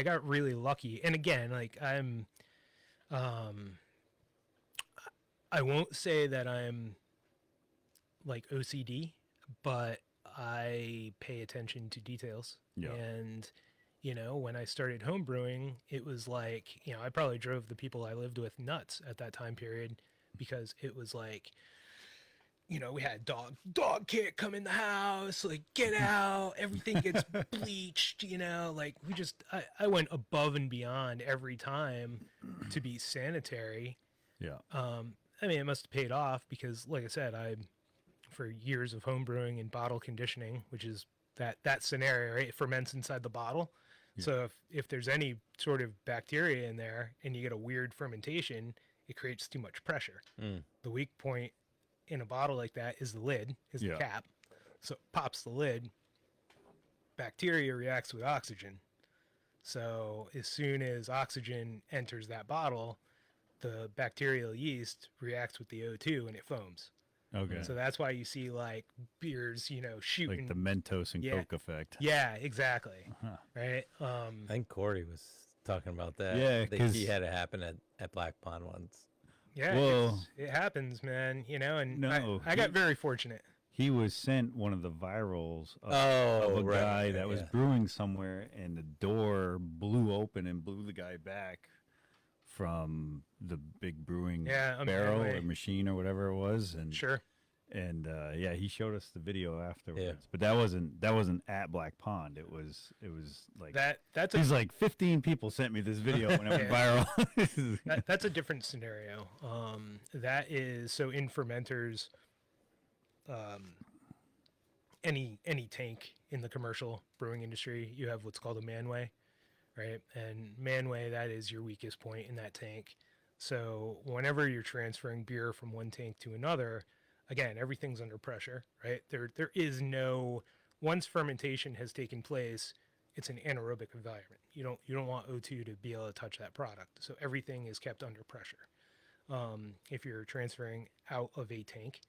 got really lucky. And again, like I won't say that I'm like OCD, but I pay attention to details. Yeah. And when I started home brewing, it was like, I probably drove the people I lived with nuts at that time period, because it was like, we had dog can't come in the house, like get out, everything gets bleached, like I went above and beyond every time to be sanitary. Yeah. I mean, it must have paid off because, like I said, for years of home brewing and bottle conditioning, which is that scenario, right? It ferments inside the bottle. Yeah. So if there's any sort of bacteria in there and you get a weird fermentation, it creates too much pressure. The weak point in a bottle like that is the lid, is Yeah. the cap. So it pops the lid. Bacteria reacts with oxygen. So as soon as oxygen enters that bottle, the bacterial yeast reacts with the O2 and it foams. Okay. So that's why you see like beers, shooting. Like the Mentos and Yeah. Coke effect. Yeah, exactly. Huh. Right. I think Corey was talking about that. Yeah, that 'cause- he had it happen at Black Pond once. Yeah. Well- it happens, man. And No, I got very fortunate. He was sent one of the virals of Oh, a right, guy right, that was yeah. brewing somewhere, and the door blew open and blew the guy back from the big brewing Yeah, barrel anyway. or machine or whatever it was, and Sure. yeah, he showed us the video afterwards. Yeah. But that wasn't at Black Pond. It was like That's he's like 15 people sent me this video when it went viral. that's a different scenario. That is so in fermenters. Any tank in the commercial brewing industry, you have what's called a manway, right? And manway, that is your weakest point in that tank. So whenever you're transferring beer from one tank to another, again, everything's under pressure, right? There is no, once fermentation has taken place, it's an anaerobic environment. You don't want O2 to be able to touch that product. So everything is kept under pressure. If you're transferring out of a tank,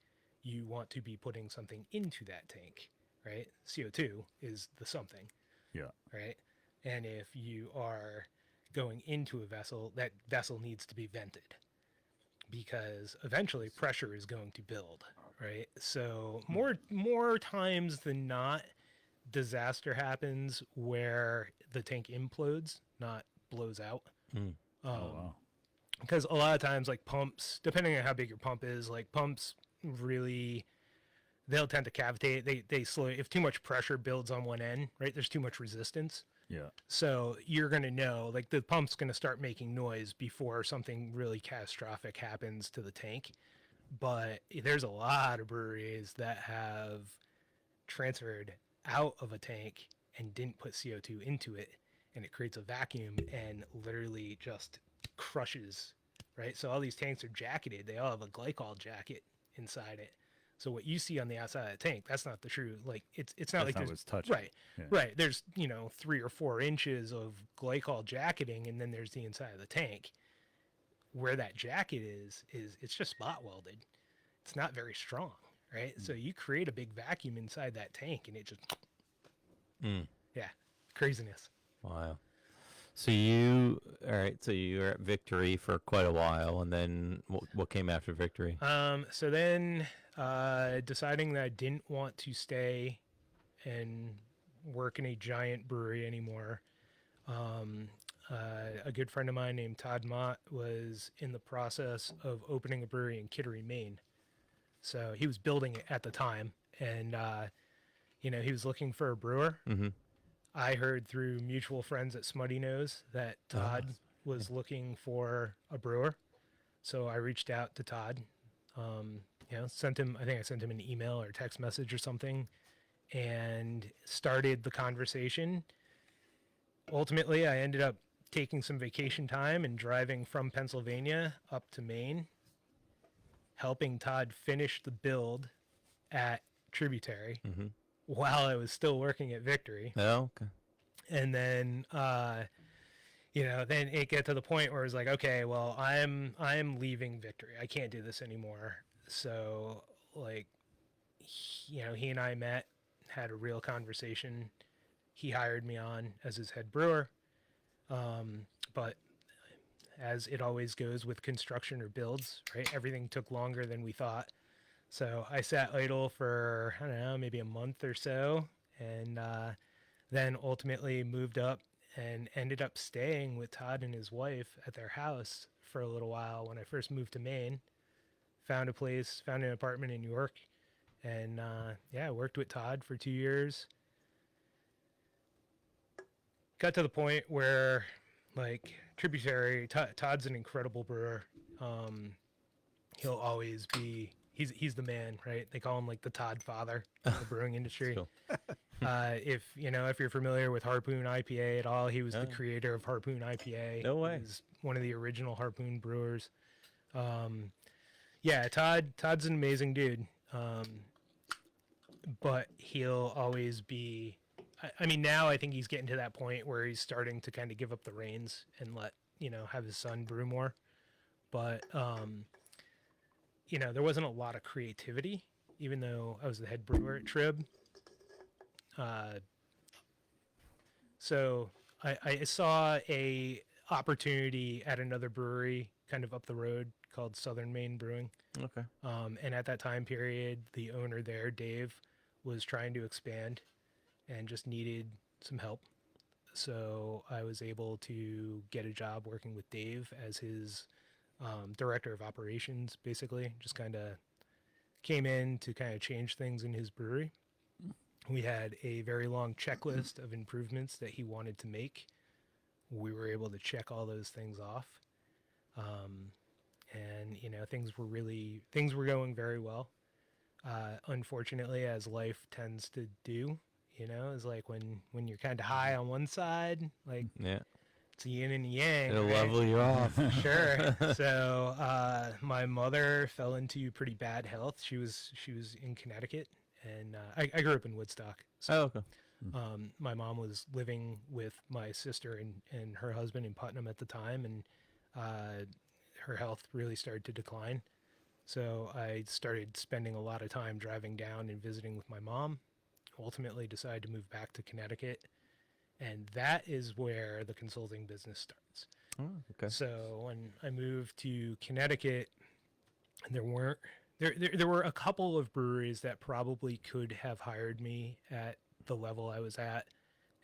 you want to be putting something into that tank, right? CO2 is the something, Yeah. right? And if you are going into a vessel, that vessel needs to be vented because eventually pressure is going to build, right? So more times than not, disaster happens where the tank implodes, not blows out. Mm. Oh wow. Because a lot of times, like pumps, depending on how big your pump is, like pumps really, they'll tend to cavitate. They slow, if too much pressure builds on one end, right? There's too much resistance. Yeah. So you're going to know, like the pump's going to start making noise before something really catastrophic happens to the tank. But there's a lot of breweries that have transferred out of a tank and didn't put CO2 into it, and it creates a vacuum and literally just crushes, right? So all these tanks are jacketed. They all have a glycol jacket inside it. So what you see on the outside of the tank, that's not the true, like it's not That's like not there's what's touching. right. Yeah. Right. There's, 3 or 4 inches of glycol jacketing, and then there's the inside of the tank. Where that jacket is it's just spot welded. It's not very strong, right? So you create a big vacuum inside that tank, and it just, Mm. yeah, craziness. Wow. So all right. So you were at Victory for quite a while, and then what came after Victory? So then, deciding that I didn't want to stay and work in a giant brewery anymore, a good friend of mine named Todd Mott was in the process of opening a brewery in Kittery, Maine. So he was building it at the time, and he was looking for a brewer. Mm-hmm. I heard through mutual friends at Smutty Nose that Todd was looking for a brewer. So I reached out to Todd, sent him an email or text message or something, and started the conversation. Ultimately, I ended up taking some vacation time and driving from Pennsylvania up to Maine, helping Todd finish the build at Tributary Mm-hmm. while I was still working at Victory. Oh, okay. And then then it get to the point where it's like, okay, well, I'm leaving Victory. I can't do this anymore. So like, he and I met, had a real conversation. He hired me on as his head brewer. But as it always goes with construction or builds, right? Everything took longer than we thought. So I sat idle for, I don't know, maybe a month or so, and then ultimately moved up and ended up staying with Todd and his wife at their house for a little while when I first moved to Maine. Found an apartment in York, and worked with Todd for 2 years. Got to the point where, like, Tributary, Todd's an incredible brewer. He'll always be, he's the man, right? They call him like the Todd father of the brewing industry. Cool. If you're familiar with Harpoon IPA at all, he was the creator of Harpoon IPA. No way. He was one of the original Harpoon brewers. Todd's an amazing dude. But he'll always be, I mean, now I think he's getting to that point where he's starting to kind of give up the reins and let, have his son brew more. But, there wasn't a lot of creativity, even though I was the head brewer at Trib. So I saw a opportunity at another brewery kind of up the road called Southern Maine Brewing. Okay. And at that time period, the owner there, Dave, was trying to expand and just needed some help. So I was able to get a job working with Dave as his director of operations, basically. Just kind of came in to kind of change things in his brewery. We had a very long checklist of improvements that he wanted to make. We were able to check all those things off. And things were going very well. Unfortunately, as life tends to do, is like when you're kind of high on one side, like Yeah. It's a yin and yang. It'll right? level you off. Sure. So my mother fell into pretty bad health. She was in Connecticut, and I grew up in Woodstock. So Oh, okay. my mom was living with my sister and her husband in Putnam at the time, and her health really started to decline. So I started spending a lot of time driving down and visiting with my mom. Ultimately, decided to move back to Connecticut, and that is where the consulting business starts. Oh, okay. So when I moved to Connecticut, there weren't there were a couple of breweries that probably could have hired me at the level I was at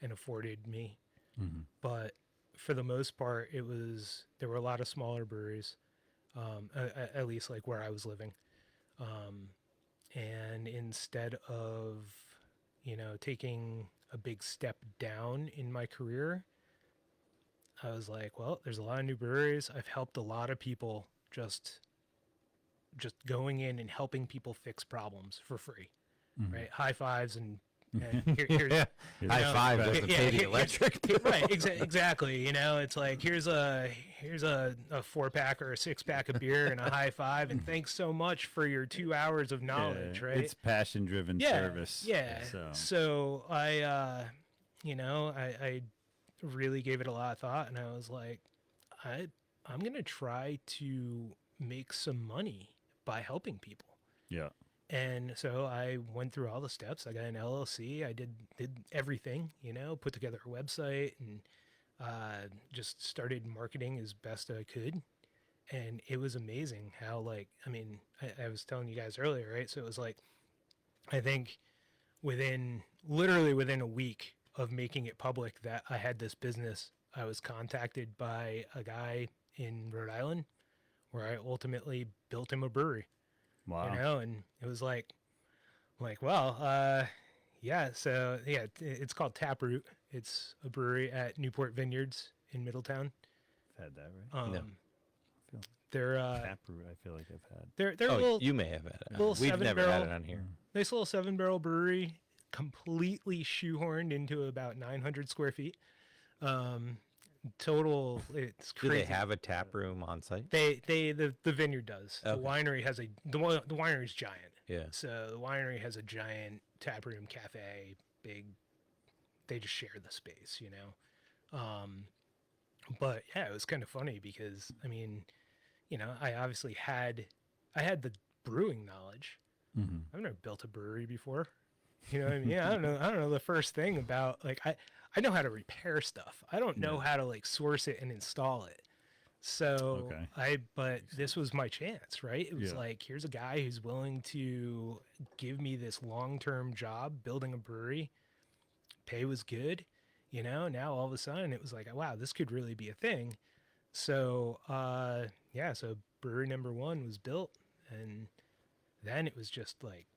and afforded me, Mhm. but for the most part, there were a lot of smaller breweries, at least like where I was living, um, and instead of taking a big step down in my career, I was like, well, there's a lot of new breweries. I've helped a lot of people just going in and helping people fix problems for free, right? High fives and here's Yeah. Yeah. High know, five yeah, doesn't yeah, pay the yeah, electric. right, exactly. It's like here's a 4-pack or a 6-pack of beer and a high five, and thanks so much for your 2 hours of knowledge, Yeah, right? It's passion driven service. Yeah. So So I really gave it a lot of thought, and I was like, I'm gonna try to make some money by helping people. yeah. And so I went through all the steps. I got an LLC. I did everything, put together a website and just started marketing as best I could. And it was amazing how, like, I was telling you guys earlier, right? So it was like, I think literally within a week of making it public that I had this business, I was contacted by a guy in Rhode Island where I ultimately built him a brewery, Wow. and it was like, well, yeah, so yeah, it's called Taproot. It's a brewery at Newport Vineyards in Middletown. I've had that, right? Um, No. feel they're Taproot, I feel like I've had. they're a Oh, little you may have had it. little We've never had 7-barrel it on here. nice little 7-barrel brewery, completely shoehorned into about 900 square feet. Total, it's Do crazy. they have a tap room on site? The vineyard does. Okay. The winery has the winery's giant. Yeah. So the winery has a giant tap room, cafe, big. They just share the space, But yeah, it was kind of funny because I obviously I had the brewing knowledge. Mm-hmm. I've never built a brewery before. You know what I mean? Yeah, I don't know the first thing about, like, I know how to repair stuff. I don't know how to, like, source it and install it. So Okay. but this was my chance, right? It was Yeah. like, here's a guy who's willing to give me this long-term job building a brewery. Pay was good, Now all of a sudden it was like, wow, this could really be a thing. So yeah, so brewery number 1 was built, and then it was just like,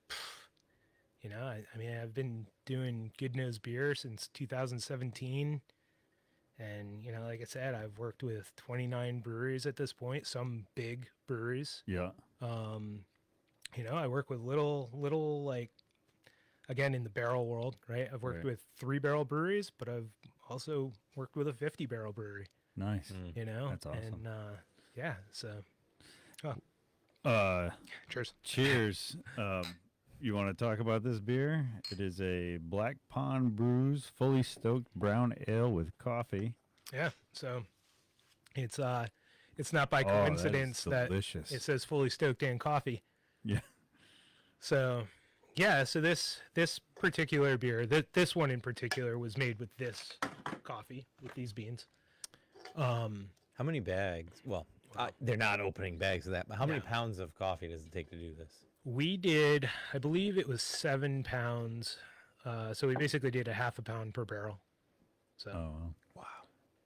I've been doing Goodno's beer since 2017. And, like I said, I've worked with 29 breweries at this point, some big breweries. Yeah. I work with little, like, again, in the barrel world, right? I've worked with 3-barrel breweries, but I've also worked with a 50-barrel brewery, Nice. That's awesome. And, yeah, so. Cheers. Cheers. You want to talk about this beer? It is a Black Pond Brews fully stoked brown ale with coffee. Yeah, so it's not by Oh, that is coincidence that delicious. it says fully stoked and coffee. Yeah. So, yeah, so this particular beer, this one in particular, was made with this coffee, with these beans. How many bags? Well, they're not opening bags of that, but how many No. pounds of coffee does it take to do this? We did, I believe it was 7 pounds. So we basically did a half a pound per barrel. So, Oh, Wow.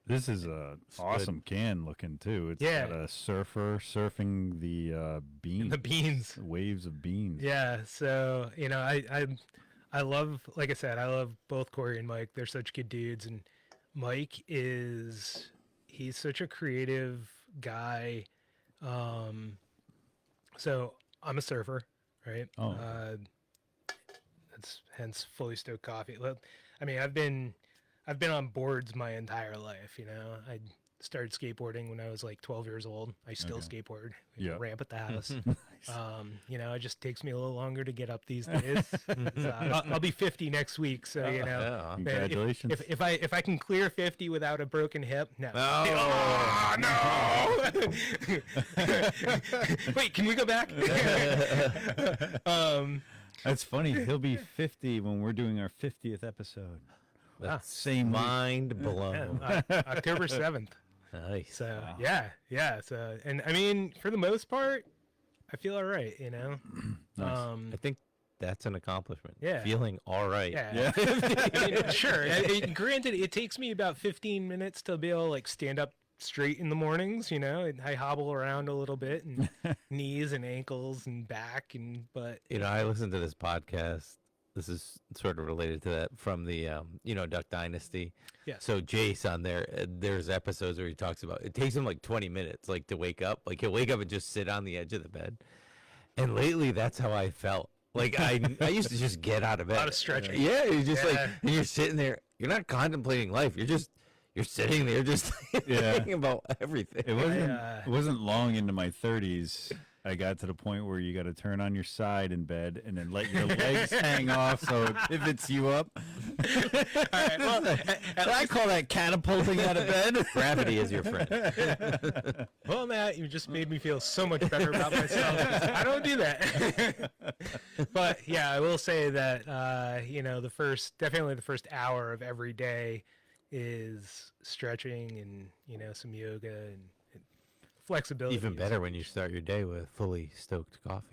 this is a awesome can looking too. It's Yeah. got a surfer surfing the beans, the beans. waves of beans. Yeah, so I love, like I said, I love both Corey and Mike. They're such good dudes, and Mike he's such a creative guy. So I'm a surfer, right? Oh. That's hence fully stoked coffee. Well, I've been I've been on boards my entire life. I started skateboarding when I was like 12 years old. I still skateboard. We have a Yeah. ramp at the house. It just takes me a little longer to get up these days. I'll be 50 next week, so Yeah. Congratulations. If I can clear 50 without a broken hip, no. Oh, no! Wait, can we go back? That's funny. He'll be 50 when we're doing our 50th episode. That's Same week. mind blown. October 7th. Nice. So yeah. So, and I mean, for the most part, I feel all right. Nice. I think that's an accomplishment. Yeah. Feeling all right. Yeah. I mean, sure. Granted, it takes me about 15 minutes to be able to like stand up straight in the mornings. And I hobble around a little bit, and knees and ankles and back, but I listened to this podcast. This is sort of related to that from the, Duck Dynasty. Yes. So Jace on there, there's episodes where he talks about, it takes him like 20 minutes, like to wake up. Like he'll wake up and just sit on the edge of the bed. And lately that's how I felt. Like I used to just get out of bed. A lot of stretching. Yeah. You're just like, and you're sitting there, you're not contemplating life. You're sitting there just thinking about everything. It wasn't long into my 30s. I got to the point where you got to turn on your side in bed and then let your legs hang off so it pivots you up. All right, well, I call that catapulting out of bed. Gravity is your friend. Well, Matt, you just made me feel so much better about myself. I don't do that. But yeah, I will say that definitely the first hour of every day is stretching and some yoga and flexibility. Even better when you start your day with fully stoked coffee.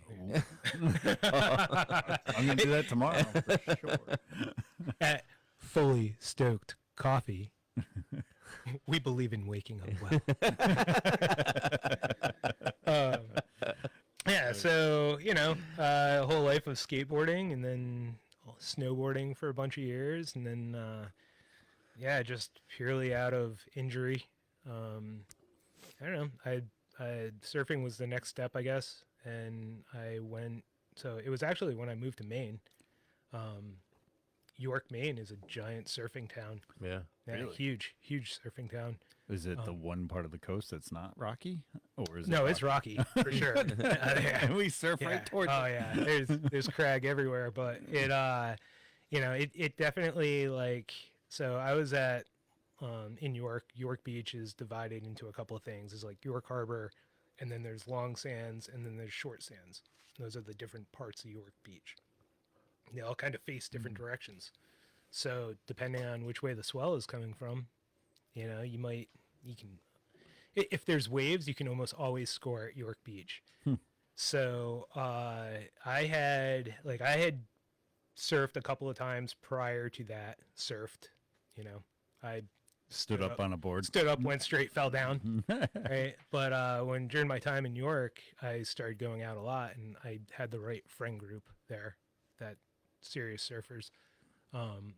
I'm going to do that tomorrow for sure. At Fully Stoked Coffee, we believe in waking up well. So, a whole life of skateboarding and then snowboarding for a bunch of years. And then, just purely out of injury. I don't know. Surfing was the next step, I guess. And so it was actually when I moved to Maine. York, Maine is a giant surfing town. Yeah. Really? Huge surfing town. Is it the one part of the coast that's not rocky? Or is No, it it's rocky for sure. And we surf right towards Oh yeah, there's crag everywhere, but it definitely so I was at in York Beach is divided into a couple of things. There's like York Harbor, and then there's long sands, and then there's short sands. Those are the different parts of York Beach. They all kind of face different directions. So depending on which way the swell is coming from, if there's waves, you can almost always score at York Beach. So I had surfed a couple of times prior to that. I stood up on a board. Stood up, went straight, fell down. Right. But when during my time in York, I started going out a lot, and I had the right friend group there, that serious surfers,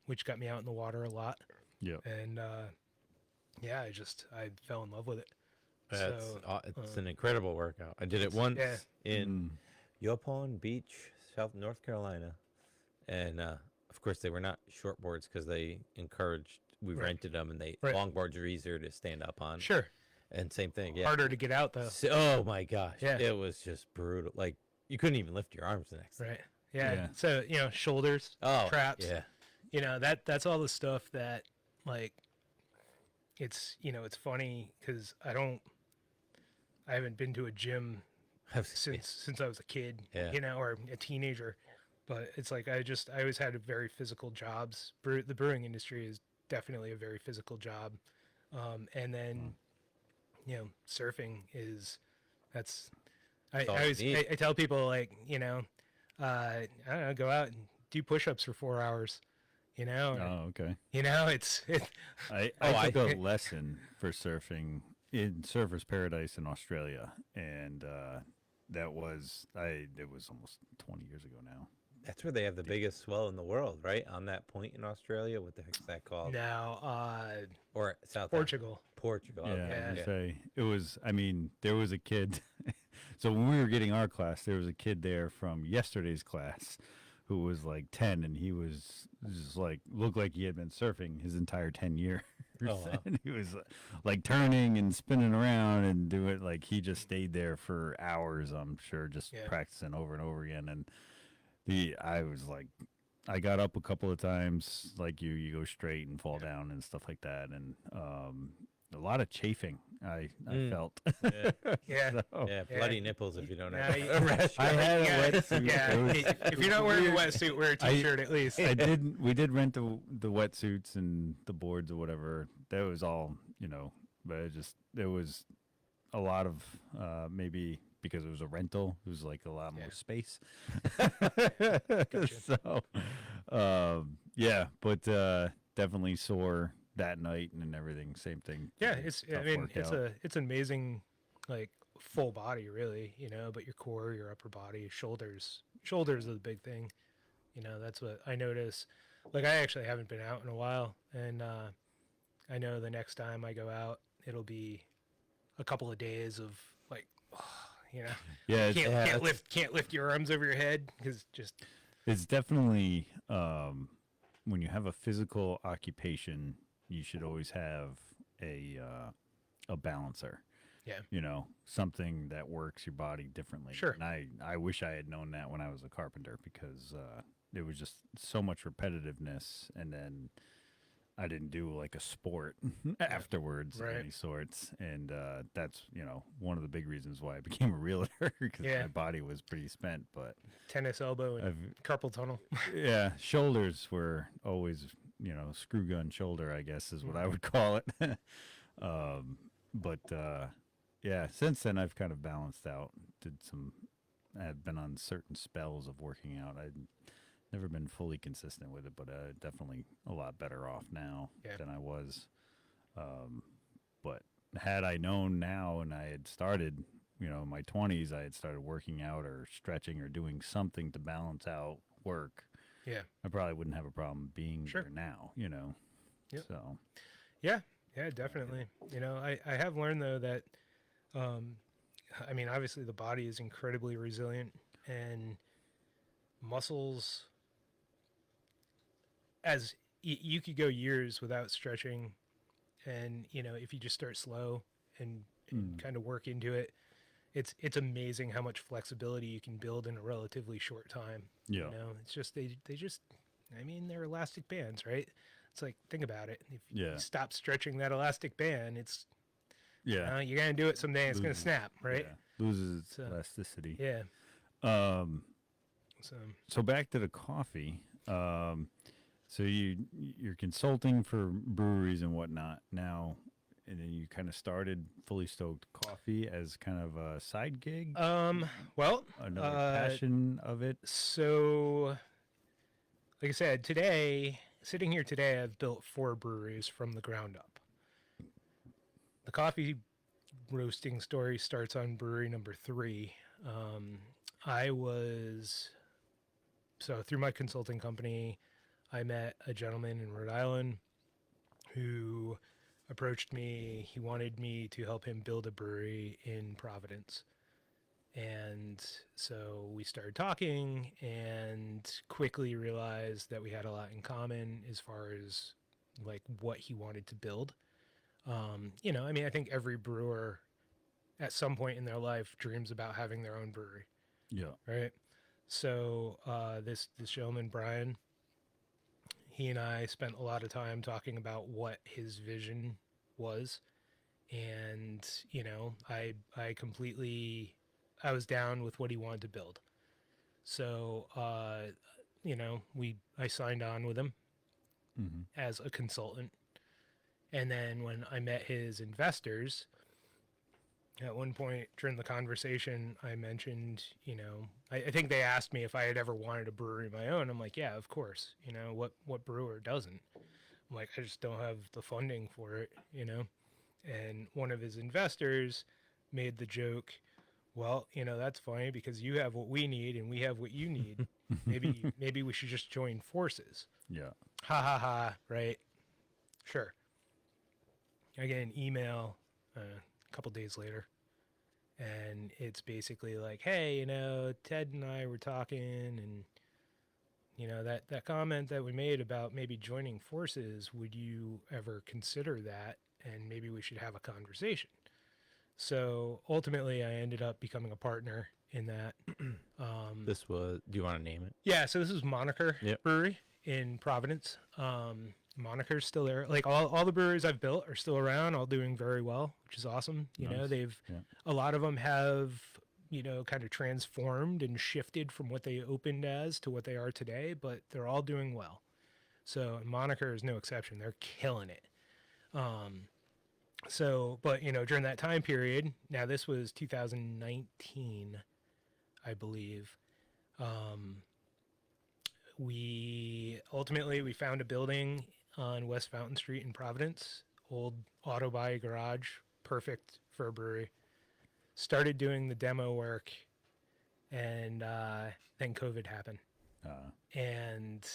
which got me out in the water a lot. Yeah. And I fell in love with it. It's an incredible workout. I did it once in Yopon Beach, North Carolina, and of course they were not short boards because they encouraged. We rented them, and longboards are easier to stand up on. Sure. And same thing. Yeah. Harder to get out though. Oh my gosh. Yeah. It was just brutal. Like you couldn't even lift your arms the next day. Right. Yeah. So shoulders, traps. Yeah. That's all the stuff that it's funny because I haven't been to a gym since I was a kid, or a teenager, but it's like I always had a very physical jobs. The brewing industry is definitely a very physical job, and then surfing is I tell people I don't know, go out and do push-ups for 4 hours. Oh, okay. I took a lesson for surfing in Surfer's Paradise in Australia, and it was almost 20 years ago now. That's where they have the biggest swell in the world, right? On that point in Australia. What the heck's that called? Now, or South Portugal. Portugal. Yeah, say it was. I mean, there was a kid. So when we were getting our class, there was a kid there from yesterday's class who was like 10, and he was just like looked like he had been surfing his entire 10 years. Oh, wow. And he was like turning and spinning around and do it like he just stayed there for hours, I'm sure, just practicing over and over again. And I was like, I got up a couple of times, like you go straight and fall down and stuff like that, and a lot of chafing. I felt. Yeah. Yeah. So, Yeah, bloody nipples if you don't Yeah, have you- a rash. I had a wetsuit. Yeah, It was- if you're not wearing a wetsuit, wear a t-shirt at least. We did rent the wetsuits and the boards or whatever. That was all, but it was a lot of maybe because it was a rental, it was like a lot more space. So, but definitely sore that night and everything. Same thing. Yeah, Pretty it's tough workout. it's amazing, like full body really, but your core, your upper body, shoulders are the big thing. That's what I notice. Like I actually haven't been out in a while, and I know the next time I go out, it'll be a couple of days of like, Yeah, can't lift your arms over your head because just it's definitely when you have a physical occupation, you should always have a balancer. Yeah. Something that works your body differently. Sure. And I wish I had known that when I was a carpenter, because it was just so much repetitiveness, and then I didn't do like a sport afterwards of Right. any sorts. And that's, one of the big reasons why I became a realtor, because my body was pretty spent. But tennis elbow and carpal tunnel. yeah, shoulders were always, screw gun shoulder, I guess is what I would call it. Yeah, since then I've kind of balanced out. I've been on certain spells of working out. I've never been fully consistent with it, but definitely a lot better off now than I was. But had I known now, and I had started, in my 20s, I had started working out or stretching or doing something to balance out work. Yeah. I probably wouldn't have a problem being there now, Yep. So. Yeah, definitely. I have learned though that, obviously the body is incredibly resilient, and muscles, as you could go years without stretching, and if you just start slow and kind of work into it, it's amazing how much flexibility you can build in a relatively short time. Yeah. It's just they're elastic bands, right? It's like, think about it. If you stop stretching that elastic band, it's you're gonna do it someday. It's gonna snap, right? Yeah. Loses its elasticity. Yeah. So back to the coffee. So you're consulting for breweries and whatnot now, and then you kind of started Fully Stoked Coffee as kind of a side gig. Well, another passion of it. So, like I said, sitting here today, I've built 4 breweries from the ground up. The coffee roasting story starts on brewery number 3. Through my consulting company, I met a gentleman in Rhode Island who approached me. He wanted me to help him build a brewery in Providence. And so we started talking and quickly realized that we had a lot in common as far as like what he wanted to build. I think every brewer at some point in their life dreams about having their own brewery. Yeah. Right. So this gentleman, Brian, he and I spent a lot of time talking about what his vision was. And, I was down with what he wanted to build. So, I signed on with him as a consultant. And then when I met his investors, at one point during the conversation, I mentioned, I think they asked me if I had ever wanted a brewery of my own. I'm like, yeah, of course. What brewer doesn't? I'm like, I just don't have the funding for it, And one of his investors made the joke, well, that's funny because you have what we need and we have what you need. Maybe we should just join forces. Yeah. Ha ha ha, right? Sure. I get an email a couple days later, and it's basically like, hey, Ted and I were talking, and that comment that we made about maybe joining forces, would you ever consider that? And maybe we should have a conversation. So ultimately, I ended up becoming a partner in that. This was. Do you want to name it? Yeah, so this is Moniker Yep. Brewery in Providence. Moniker's still there. Like all the breweries I've built are still around, all doing very well, which is awesome. Nice. A lot of them have, kind of transformed and shifted from what they opened as to what they are today, but they're all doing well. So Moniker is no exception. They're killing it. But during that time period, now this was 2019, I believe. We found a building on West Fountain Street in Providence, old auto body garage, perfect for a brewery. Started doing the demo work, and then COVID happened. And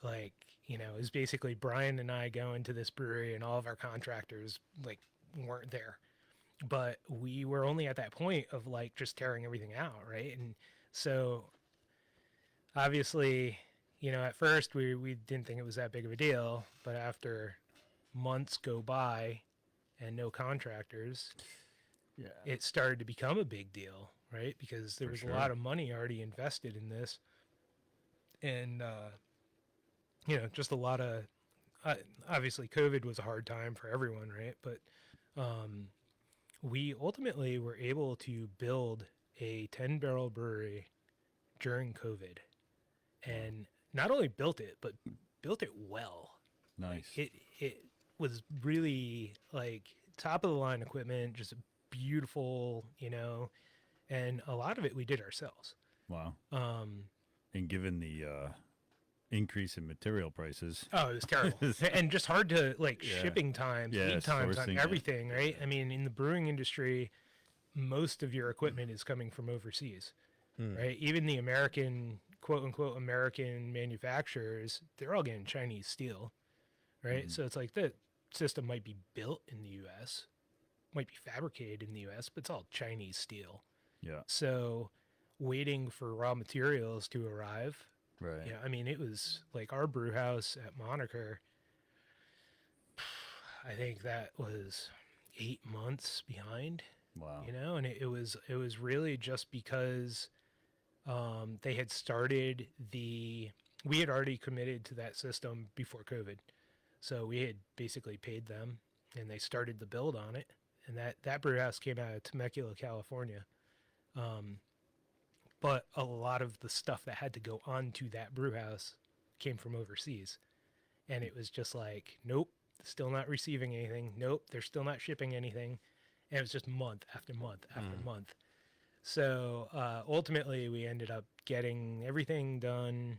it was basically Brian and I going to this brewery, and all of our contractors weren't there. But we were only at that point of just tearing everything out, right? And so obviously, at first we didn't think it was that big of a deal, but after months go by and no contractors, it started to become a big deal, right? Because there was a lot of money already invested in this. And, just a lot of, obviously COVID was a hard time for everyone, right? But we ultimately were able to build a 10-barrel brewery during COVID, and not only built it, but built it well. Nice. It was really top of the line equipment, just beautiful, and a lot of it we did ourselves. Wow. And given the increase in material prices. Oh, it was terrible. And just hard to shipping times, lead times on everything, right? I mean, in the brewing industry, most of your equipment is coming from overseas, right? Even the American, quote unquote, American manufacturers, they're all getting Chinese steel, right? So it's the system might be built in the U.S., might be fabricated in the U.S., but it's all Chinese steel. Yeah. So waiting for raw materials to arrive. Right. I mean, it was our brew house at Moniker, I think that was 8 months behind. Wow. And it was really just because they had started we had already committed to that system before COVID. So we had basically paid them, and they started the build on it. And that brew house came out of Temecula, California. But a lot of the stuff that had to go onto that brew house came from overseas. And it was just nope, still not receiving anything. Nope, they're still not shipping anything. And it was just month after month after month. So ultimately, we ended up getting everything done,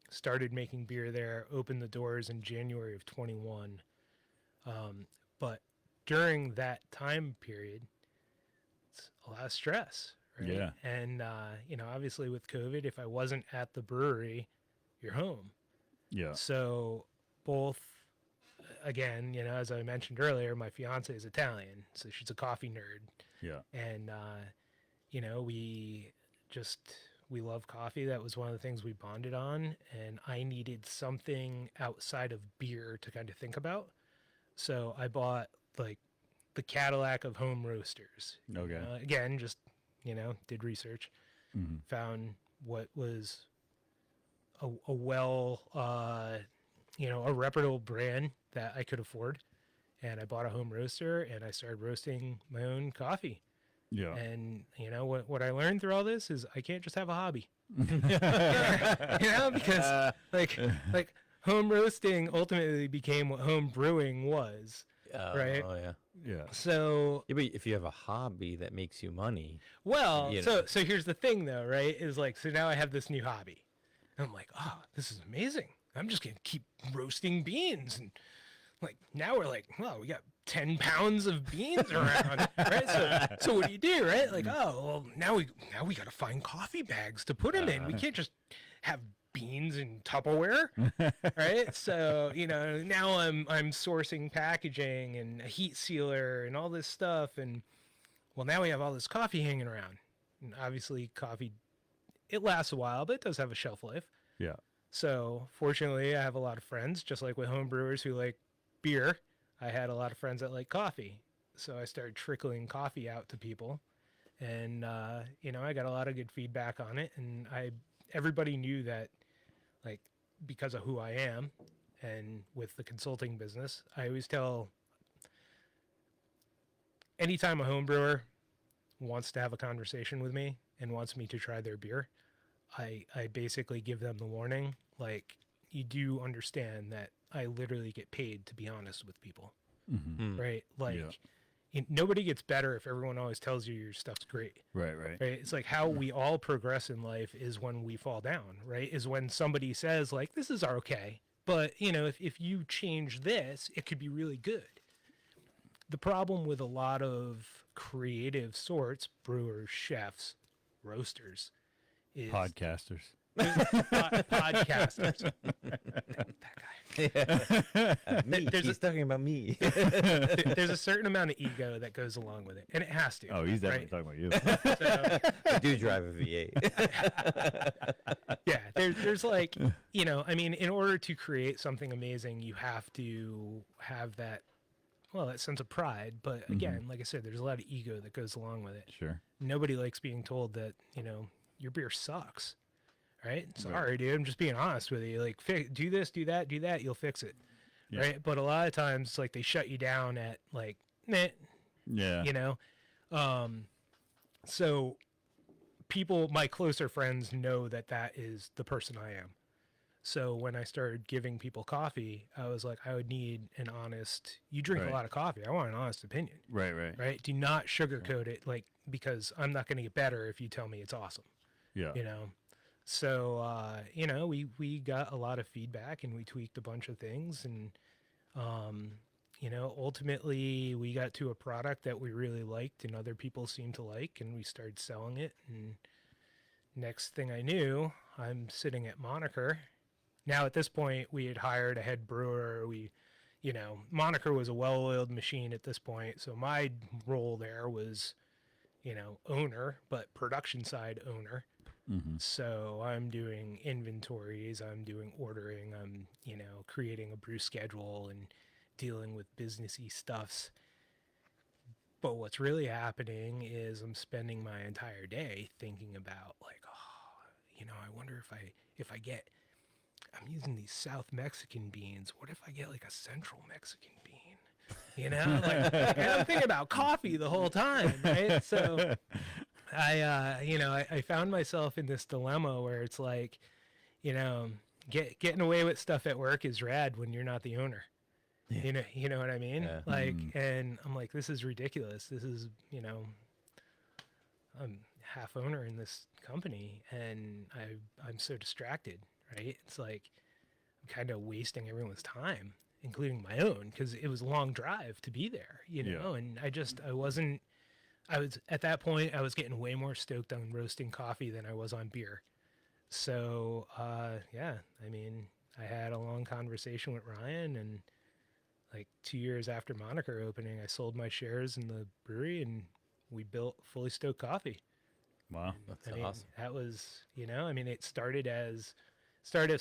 started making beer there, opened the doors in January of 21. But during that time period, it's a lot of stress. Right? Yeah. And, obviously with COVID, if I wasn't at the brewery, you're home. Yeah. So both, again, as I mentioned earlier, my fiance is Italian, so she's a coffee nerd. Yeah. And, we love coffee. That was one of the things we bonded on. And I needed something outside of beer to kind of think about. So I bought the Cadillac of home roasters. Okay. Again, just, did research, found what was a reputable brand that I could afford. And I bought a home roaster, and I started roasting my own coffee. Yeah. And, what I learned through all this is I can't just have a hobby. Because home roasting ultimately became what home brewing was. Right? Oh, yeah. Yeah. So Yeah, but if you have a hobby that makes you money. Well, so here's the thing though, right? Is so now I have this new hobby. And I'm oh, this is amazing. I'm just gonna keep roasting beans. And now we're well, we got 10 pounds of beans around, right? So what do, right? Oh, well, now we gotta find coffee bags to put them in. We can't just have beans in Tupperware, right? So, now I'm sourcing packaging and a heat sealer and all this stuff. And well, now we have all this coffee hanging around. And obviously coffee, it lasts a while, but it does have a shelf life. Yeah. So fortunately, I have a lot of friends, just like with home brewers who like beer. I had a lot of friends that like coffee. So I started trickling coffee out to people. And, I got a lot of good feedback on it. And everybody knew that, like, because of who I am and with the consulting business, I always tell anytime a home brewer wants to have a conversation with me and wants me to try their beer, I basically give them the warning, like, you do understand that I literally get paid to be honest with people, right? Like, nobody gets better if everyone always tells you your stuff's great. Right. It's like how we all progress in life is when we fall down, right? Is when somebody says, like, this is okay, but, if you change this, it could be really good. The problem with a lot of creative sorts, brewers, chefs, roasters, is Podcasters. podcasters. that guy. Me. He's talking about me. There's a certain amount of ego that goes along with it, and it has to. Oh, he's definitely right? talking about you. So, I do drive a V8. yeah, there's like, in order to create something amazing, you have to have that sense of pride. But again, like I said, there's a lot of ego that goes along with it. Sure. Nobody likes being told that, your beer sucks, right? Sorry, dude. I'm just being honest with you. Like, do this, do that, you'll fix it, right? But a lot of times, like, they shut you down at, like, meh, Yeah. So people, my closer friends, know that is the person I am. So when I started giving people coffee, I was like, I would need an honest, you drink a lot of coffee. I want an honest opinion. Right. Do not sugarcoat it, like, because I'm not going to get better if you tell me it's awesome. Yeah. So, we got a lot of feedback and we tweaked a bunch of things. And, ultimately we got to a product that we really liked and other people seemed to like, and we started selling it. And next thing I knew, I'm sitting at Moniker. Now, at this point, we had hired a head brewer. Moniker was a well-oiled machine at this point. So my role there was, owner, but production side owner. So I'm doing inventories, I'm doing ordering, I'm, creating a brew schedule and dealing with businessy stuffs. But what's really happening is I'm spending my entire day thinking about, like, I wonder if I get, I'm using these South Mexican beans. What if I get like a Central Mexican bean? And I'm thinking about coffee the whole time, right? So I found myself in this dilemma where it's like, getting away with stuff at work is rad when you're not the owner. Yeah. You know what I mean? Yeah. Like, and I'm like, this is ridiculous. This is, I'm half owner in this company and I'm so distracted, right? It's like, I'm kind of wasting everyone's time, including my own, because it was a long drive to be there, and I was at that point, I was getting way more stoked on roasting coffee than I was on beer. So, I had a long conversation with Ryan, and like 2 years after Moniker opening, I sold my shares in the brewery and we built Fully Stoked Coffee. Wow. That's I mean, awesome. that was, it started as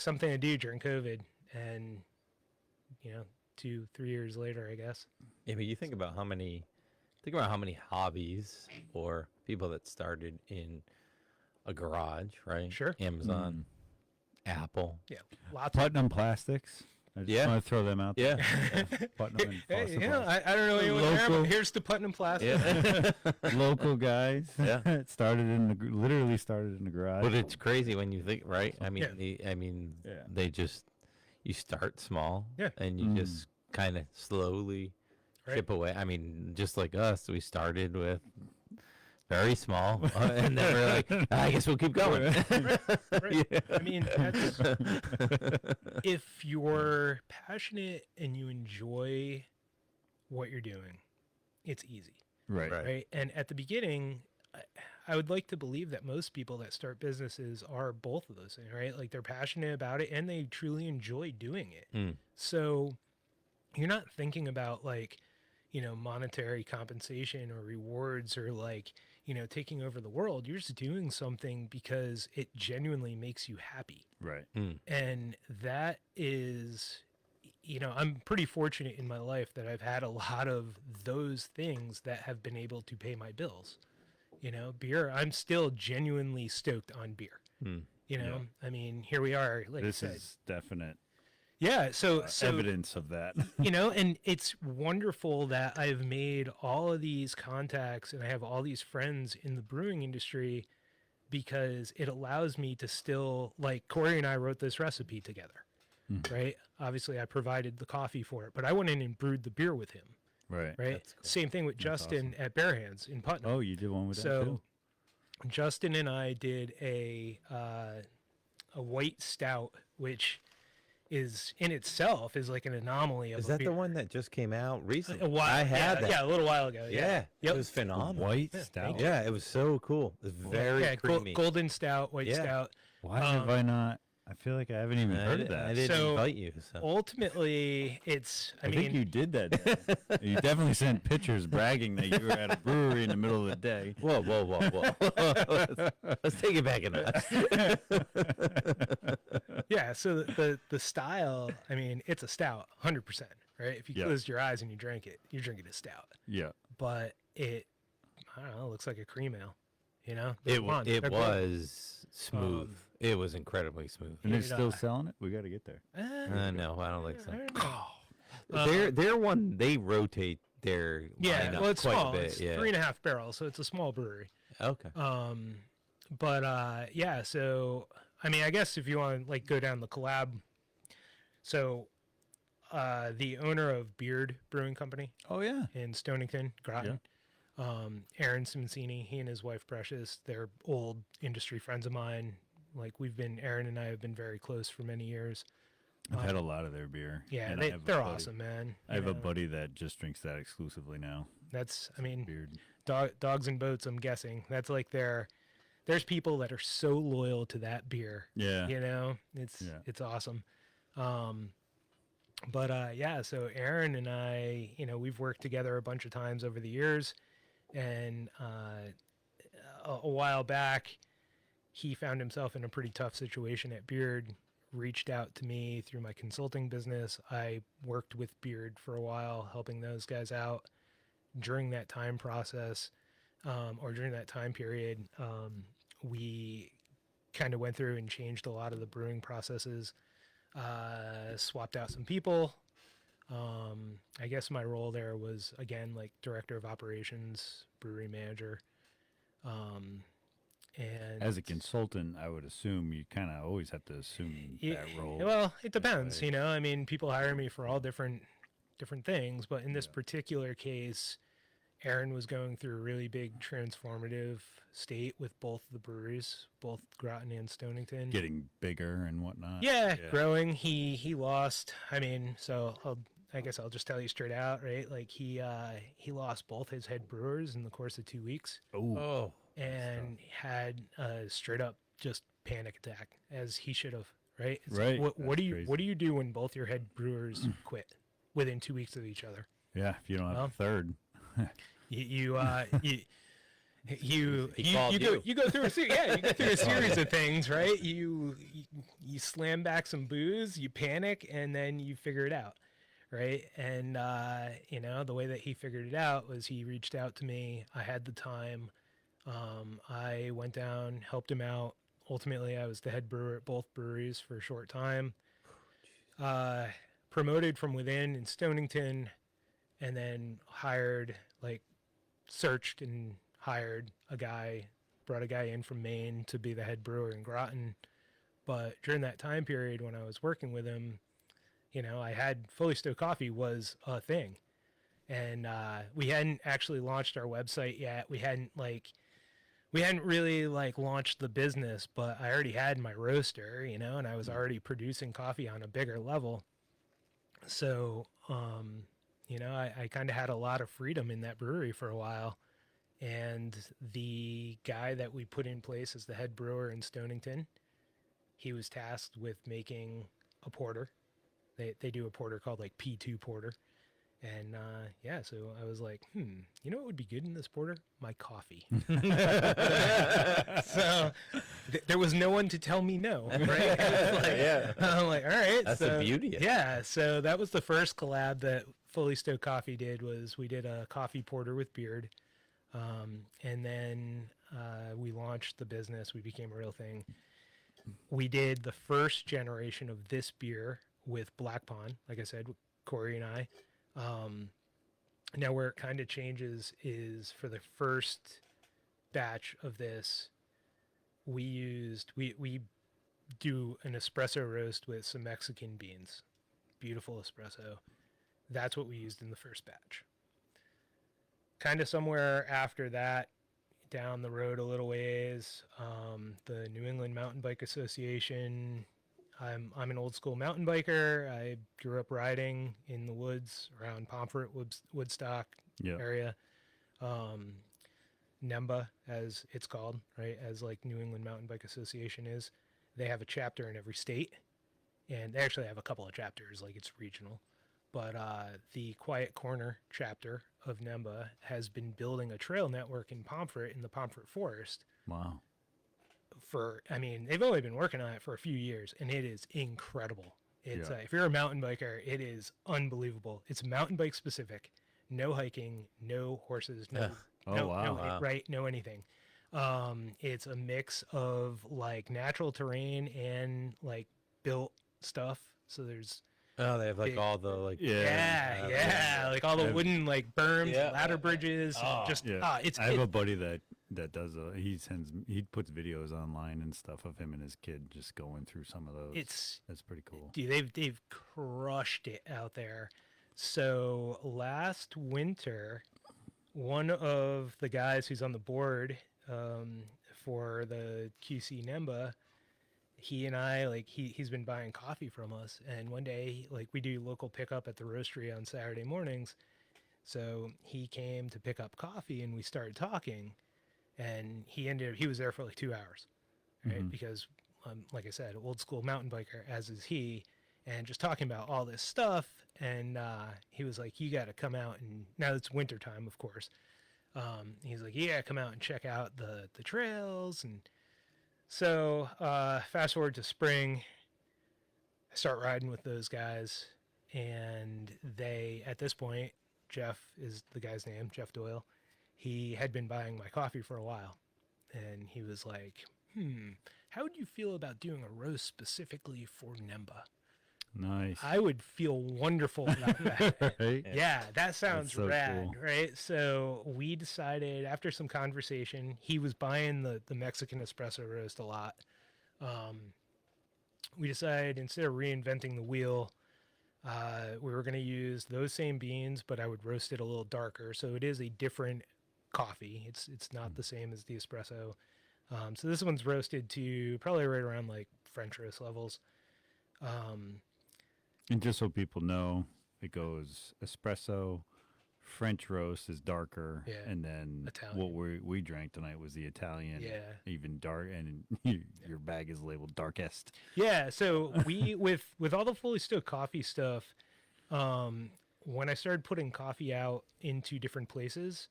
something to do during COVID, and, 2-3 years later, I guess. Yeah, but you think about how many hobbies or people that started in a garage, right? Sure. Amazon, Apple. Yeah. Lots of Putnam Plastics. I just want to throw them out there. Yeah. Putnam and Hey, Foster I Plastics. don't know anyone there, Local. but here's to Putnam Plastic. Yeah. Local guys. Yeah. It literally started in the garage. But it's crazy when you think, right? I mean, Yeah. they just, you start small, Yeah. and you just kind of slowly chip away. I mean, just like us, we started with very small, and then we're like, I guess we'll keep going. Right. I mean, if you're passionate and you enjoy what you're doing, it's easy, Right. right? And at the beginning, I would like to believe that most people that start businesses are both of those things, right? Like, they're passionate about it and they truly enjoy doing it. So you're not thinking about, like, monetary compensation or rewards or like, taking over the world. You're just doing something because it genuinely makes you happy. Right. And that is, I'm pretty fortunate in my life that I've had a lot of those things that have been able to pay my bills. Beer, I'm still genuinely stoked on beer. I mean, here we are, like This I said. is definite Yeah, so evidence of that. and it's wonderful that I've made all of these contacts and I have all these friends in the brewing industry because it allows me to still, like, Corey and I wrote this recipe together, right? Obviously, I provided the coffee for it, but I went in and brewed the beer with him, Right. right? That's cool. Same thing with Justin at Bare Hands in Putnam. Oh, you did one with that So too? Justin and I did a white stout, which is in itself is like an anomaly of Is a that beer. the one that just came out recently? A while, I had that. Yeah, a little while ago. Yeah, Yep. it was phenomenal. White thank stout. you. Yeah, it was so cool. It was very creamy. Golden stout, white Yeah. stout. Why have I not? I feel like I haven't even heard of I that. didn't So- invite you. So. Ultimately, it's. I I mean, think you did that day. You definitely sent pictures bragging that you were at a brewery in the middle of the day. Whoa, whoa, whoa, whoa. Let's take it back a notch. yeah. So the style. I mean, it's a stout, 100%. Right. If you Yeah. closed your eyes and you drink it, you're drinking a stout. Yeah. But it, I don't know, looks like a cream ale. It They're blonde. it They're blonde. was smooth. It was incredibly smooth. And they're It, still selling it? We got to get there. No, I don't think so. I don't know. Their one, they rotate their Yeah, lineup well, it's quite small. a bit. It's Yeah. 3.5 barrels, so it's a small brewery. Okay. But yeah. So I mean, I guess if you want to like go down the collab, so the owner of Beard Brewing Company Oh, yeah. in Stonington, Groton, Aaron Simoncini, he and his wife Precious, they're old industry friends of mine. Like Aaron and I have been very close for many years. I've had a lot of their beer. Yeah, and I have a they're buddy- awesome, man. I have You a know, buddy that just drinks that exclusively now. That's, I mean, Beard. dogs and boats. I'm guessing that's like there's people that are so loyal to that beer. Yeah. It's awesome. But yeah, so Aaron and I, we've worked together a bunch of times over the years, and a while back, he found himself in a pretty tough situation at Beard, reached out to me through my consulting business. I worked with Beard for a while, helping those guys out. During that time process, or during that time period, we kind of went through and changed a lot of the brewing processes, swapped out some people. I guess my role there was, again, like director of operations, brewery manager. And As a consultant, I would assume you kind of always have to assume that role. well, it depends, way. I mean, people hire me for all different things, but in this particular case, Aaron was going through a really big transformative state with both the breweries, both Groton and Stonington. Getting bigger and whatnot. Yeah, growing. He lost. I mean, so I guess I'll just tell you straight out, right? Like he lost both his head brewers in the course of 2 weeks, Oh. and had a straight up just panic attack, as he should have. Right. It's Right. Like, what That's do you crazy. what do you do when both your head brewers quit within 2 weeks of each other? Yeah, if you don't have Well, a third. You called you. go through a series of things, right? You slam back some booze, you panic, and then you figure it out, right? And the way that he figured it out was he reached out to me. I had the time. I went down, helped him out. Ultimately, I was the head brewer at both breweries for a short time. Promoted from within in Stonington, and then searched and hired a guy, brought a guy in from Maine to be the head brewer in Groton. But during that time period when I was working with him, I had Fully Stoked Coffee was a thing. And we hadn't actually launched our website yet. We hadn't really launched the business, but I already had my roaster, and I was already producing coffee on a bigger level. So, I kind of had a lot of freedom in that brewery for a while. And the guy that we put in place as the head brewer in Stonington, he was tasked with making a porter. They do a porter called P2 porter. And yeah, so I was like, you know what would be good in this porter? My coffee. So there was no one to tell me no, right? Yeah. I'm like, all right. That's so, the beauty of it. Yeah, so that was the first collab that Fully Stoked Coffee did. Was we did a coffee porter with Beard, and then we launched the business. We became a real thing. We did the first generation of this beer with Black Pond, like I said, Corey and I. Now where it kind of changes is for the first batch of this, we do an espresso roast with some Mexican beans, beautiful espresso. That's what we used in the first batch. Kind of somewhere after that, down the road a little ways, the New England Mountain Bike Association. I'm an old school mountain biker. I grew up riding in the woods around Pomfret, Woodstock area. NEMBA, as it's called, right? As like New England Mountain Bike Association is. They have a chapter in every state, and they actually have a couple of chapters, like it's regional. But the Quiet Corner chapter of NEMBA has been building a trail network in Pomfret, in the Pomfret Forest. Wow. They've only been working on it for a few years, and it is incredible. It's if you're a mountain biker, it is unbelievable. It's mountain bike specific, no hiking, no horses, no anything. It's a mix of like natural terrain and like built stuff. So there's they have like all the like like all the wooden like berms, ladder bridges. It's. I have a buddy that does he puts videos online and stuff of him and his kid just going through some of those. That's pretty cool. Dude, they've crushed it out there. So last winter, one of the guys who's on the board for the QC NEMBA, he and I, like, he's been buying coffee from us. And one day, like, we do local pickup at the roastery on Saturday mornings. So he came to pick up coffee and we started talking. And he was there for like 2 hours, right? Because, like I said, old school mountain biker, as is he, and just talking about all this stuff. And he was like, you got to come out. And now it's wintertime, of course. He's like, yeah, come out and check out the trails. And so fast forward to spring, I start riding with those guys. And they, at this point, Jeff is the guy's name, Jeff Doyle. He had been buying my coffee for a while. And he was like, how would you feel about doing a roast specifically for NEMBA? Nice. I would feel wonderful about that. Right? Yeah, that sounds so rad, cool. right? So we decided after some conversation, he was buying the Mexican espresso roast a lot. We decided instead of reinventing the wheel, we were going to use those same beans, but I would roast it a little darker. So it is a different coffee. It's not the same as the espresso. So this one's roasted to probably right around like French roast levels. And just so people know, it goes espresso, French roast is darker, and then Italian. what we drank tonight was the Italian, even dark, and your bag is labeled darkest. Yeah, so we with all the Fully Stoked coffee stuff, when I started putting coffee out into different places,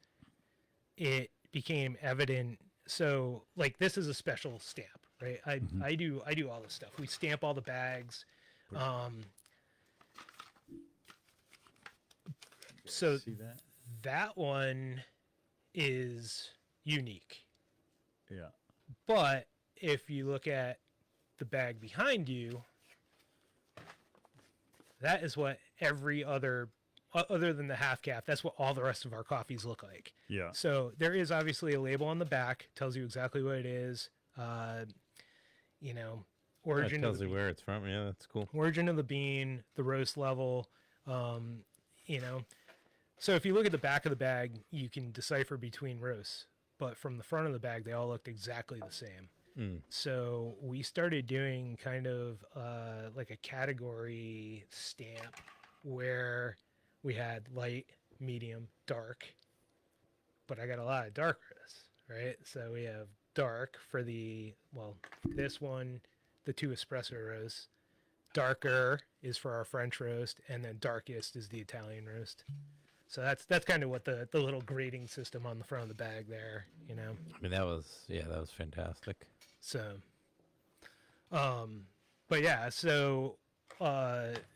it became evident. So like this is a special stamp, right? I do all this stuff. We stamp all the bags. So that one is unique. Yeah. But if you look at the bag behind you, that is what every other than the half cap, that's what all the rest of our coffees look like. Yeah. So there is obviously a label on the back, tells you exactly what it is. Origin. It tells you where it's from. Yeah, that's cool. Origin of the bean, the roast level. So if you look at the back of the bag, you can decipher between roasts. But from the front of the bag, they all looked exactly the same. So we started doing kind of like a category stamp where we had light, medium, dark. But I got a lot of dark roasts, right? So we have dark for this one, the 2 espresso roasts. darker is for our French roast, and then darkest is the Italian roast. So that's kind of what the little grading system on the front of the bag there, you know. I mean, that was fantastic. So, but yeah, so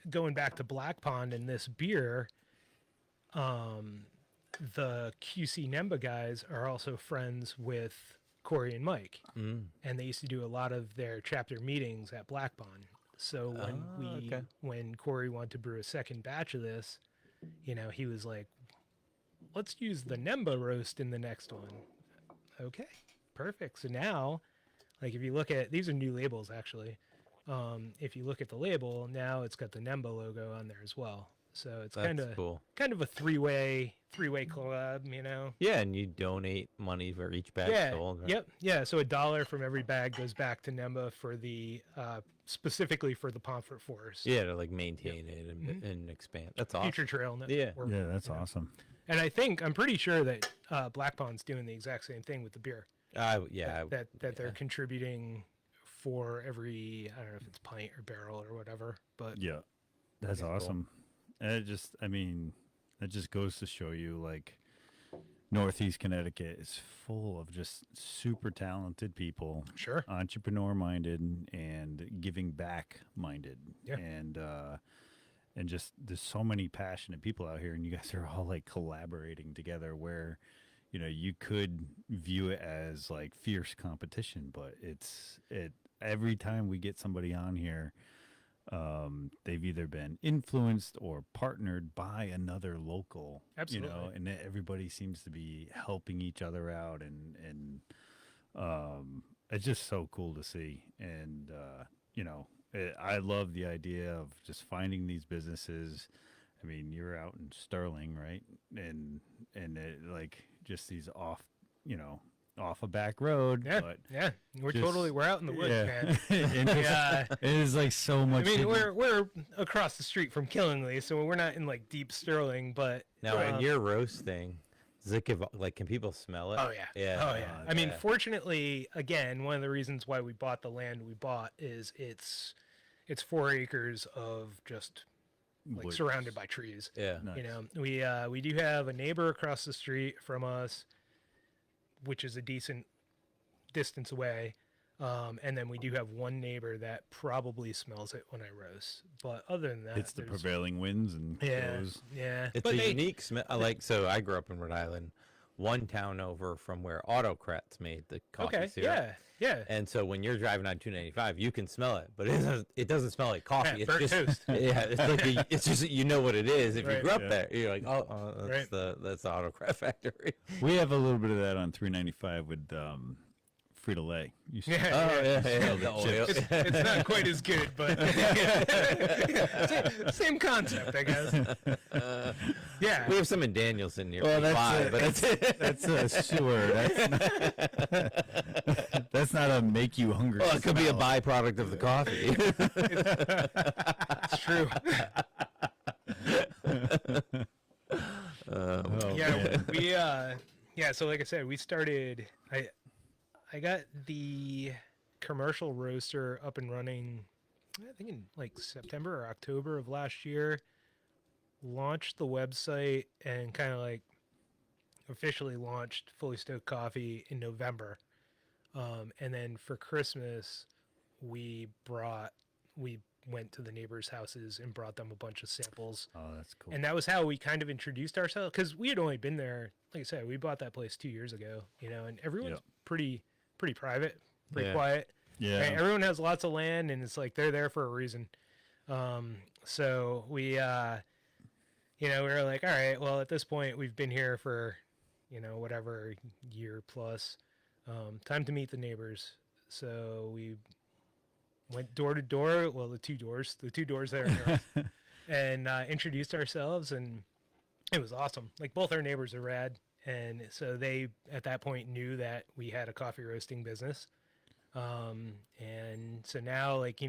going back to Black Pond and this beer, the QC Nemba guys are also friends with Corey and Mike, and they used to do a lot of their chapter meetings at Black Pond. So when Corey wanted to brew a second batch of this, you know, he was like, let's use the Nemba roast in the next one. Okay, perfect. So now, like, if you look at, these are new labels actually. If you look at the label, now it's got the Nemba logo on there as well. So it's kind of cool. Kind of a three-way collab, you know. Yeah, and you donate money for each bag sold. Right? Yep. Yeah. So $1 from every bag goes back to Nemba for the specifically for the Pomfret Forest. Yeah, to like maintain it and expand. That's awesome. Future Trail. Yeah, that's awesome. And I'm pretty sure that Black Pond's doing the exact same thing with the beer. That they're contributing for every, I don't know if it's pint or barrel or whatever, but yeah, that's awesome. Cool. And it just goes to show you, like, Northeast Connecticut is full of just super talented people, sure, entrepreneur minded and giving back minded, and just there's so many passionate people out here, and you guys are all like collaborating together where, you know, you could view it as like fierce competition, but every time we get somebody on here, they've either been influenced or partnered by another local. Absolutely. You know, and everybody seems to be helping each other out, and it's just so cool to see. And you know, I love the idea of just finding these businesses. I mean, you're out in Sterling, right? And like just these off a back road. Yeah, but we're out in the woods, man. It is like so much. I mean, we're across the street from Killingly, so we're not in like deep Sterling. But now, when you're roasting, does it give, like, can people smell it? Oh yeah, oh yeah. I mean, fortunately, again, one of the reasons why we bought the land we bought is it's 4 acres of just like woods, surrounded by trees. Yeah, nice. You know, we do have a neighbor across the street from us, which is a decent distance away. And then we do have one neighbor that probably smells it when I roast. But other than that, it's the prevailing winds and those. Yeah. It's a unique smell. So I grew up in Rhode Island, one town over from where Autocrats made the coffee syrup. Yeah. And so when you're driving on 295, you can smell it, but it doesn't smell like coffee. Yeah, it's burnt just toast. Yeah, it's like it's just, you know what it is if you grew up there. You're like, that's right. that's the Autocrat factory. We have a little bit of that on 395 with Frito-Lay. The oil. It's not quite as good, but same concept, I guess. Yeah, we have some in Danielson here. Well, that's a sewer. That's not a make you hungry. Well, it could be a byproduct of the coffee. It's true. So like I said, we started. I got the commercial roaster up and running, I think in like September or October of last year. Launched the website and kind of like officially launched Fully Stoked Coffee in November. And then for Christmas, we went to the neighbors' houses and brought them a bunch of samples. Oh, that's cool. And that was how we kind of introduced ourselves, because we had only been there, like I said, we bought that place 2 years ago, you know, and everyone's pretty private, pretty quiet. Yeah. Right? Everyone has lots of land, and it's like they're there for a reason. So we, we were like, all right, well, at this point, we've been here for, whatever, year plus. Time to meet the neighbors. So we went door to door, well, the two doors there, and introduced ourselves, and it was awesome. Like, both our neighbors are rad, and so they, at that point, knew that we had a coffee roasting business. And so now, like,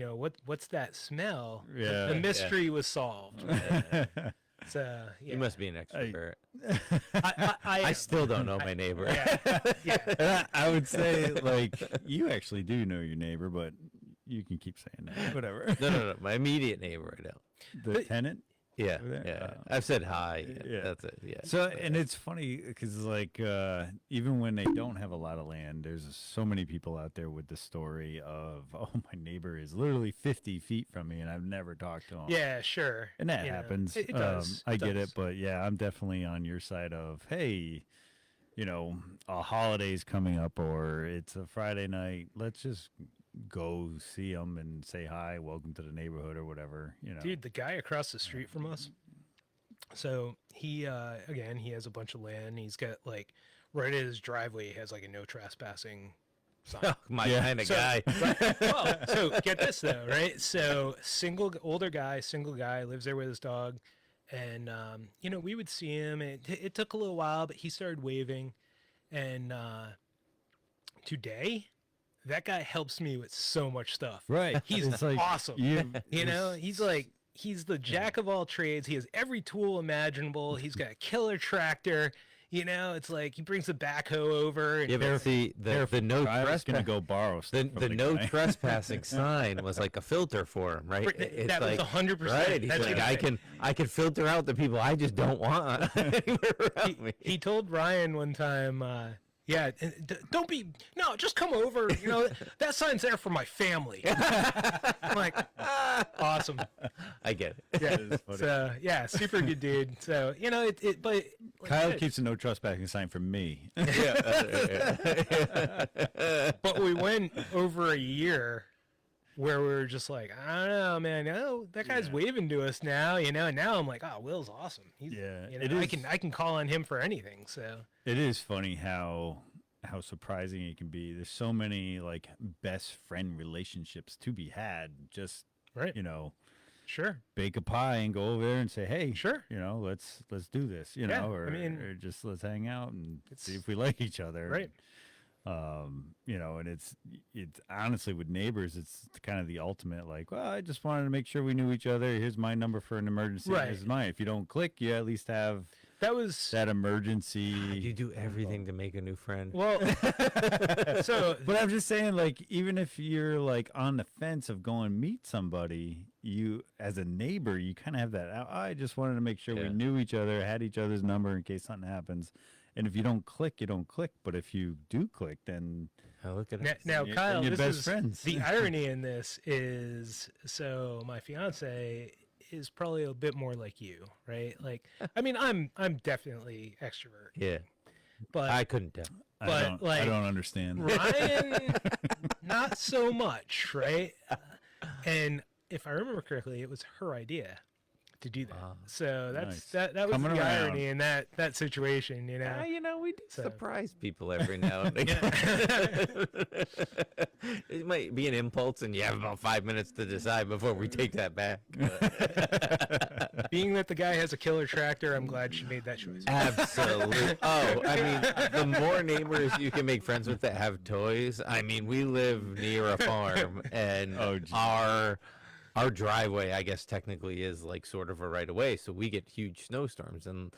what's that smell? Yeah. The mystery was solved. So You must be an extrovert. I still don't know my neighbor. Yeah. I would say, like, you actually do know your neighbor, but You can keep saying that. Whatever. No. My immediate neighbor right now. The tenant. Yeah, over there? yeah. I've said hi. Yeah. That's it. Yeah. So, and it's funny because, like, even when they don't have a lot of land, there's so many people out there with the story of, oh, my neighbor is literally 50 feet from me, and I've never talked to him. Yeah, sure. And that You know, happens. it does. I get it, but yeah, I'm definitely on your side of, hey, you know, a holiday's coming up or it's a Friday night. Let's just go see them and say hi, welcome to the neighborhood or whatever, you know. Dude, the guy across the street from us, so he again, he has a bunch of land. He's got like right at his driveway, he has like a no trespassing sign. My Yeah. kind of So- guy. Well, so get this though, right? So older guy, single guy, lives there with his dog, and you know, we would see him. And it took a little while, but he started waving, and today, that guy helps me with so much stuff. Right. He's It's like awesome. You know, it's- he's the jack of all trades. He has every tool imaginable. He's got a killer tractor. You know, it's like he brings the backhoe over. And Yeah, but see, the no I was going to trespass. go borrow stuff The from no guy. trespassing sign was like a filter for him, right? It's that was like 100%. right. He's That's like, it. I can filter out the people I just don't want anywhere around me. He told Ryan one time, yeah, don't be, no, just come over. You know, that sign's there for my family. I'm like, awesome. I get it. Yeah. That is funny. So, yeah, super good dude. So, you know, but like I Kyle said, keeps a no trespassing sign for me. but we went over a year where we were just like, I don't know, man. Oh, that guy's Yeah. waving to us now, you know. And now I'm like, oh, Will's awesome. He's, Yeah, you it know, is- I can call on him for anything. So It is funny how surprising it can be. There's so many like best friend relationships to be had. Just right, you know, sure, bake a pie and go over there and say, hey, sure. you know, let's do this, you Yeah, know, I or, mean, or just let's hang out and see it's- if we like each other. Right. You know, and it's honestly with neighbors, it's kind of the ultimate. Like, well, I just wanted to make sure we knew each other. Here's my number for an emergency. Right. Here's mine. If you don't click, you at least have That was that emergency. You do everything to make a new friend. well. So But I'm just saying, like, even if you're like on the fence of going meet somebody, you as a neighbor, you kind of have that. I just wanted to make sure we Yeah. knew each other, had each other's number in case something happens. And if you don't click, you don't click. But if you do click, then Oh, look at now, it. now you're- Kyle, you're this best is friends. the irony in this is so my fiance is probably a bit more like you, right? Like, I mean, I'm definitely extrovert, Yeah, but I couldn't tell. I But, don't, I like, don't understand. Ryan, not so much, right? And if I remember correctly, it was her idea to do that. Ah. So that's Nice. that was Coming the around. irony in that situation, you know. You know, we do So- surprise people every now and again. It might be an impulse, and you have about 5 minutes to decide before we take that back. Being that the guy has a killer tractor, I'm glad she made that choice. Absolutely. Oh, I mean, the more neighbors you can make friends with that have toys. I mean, we live near a farm, and Oh, geez. our driveway, I guess, technically is like sort of a right of way, so we get huge snowstorms. And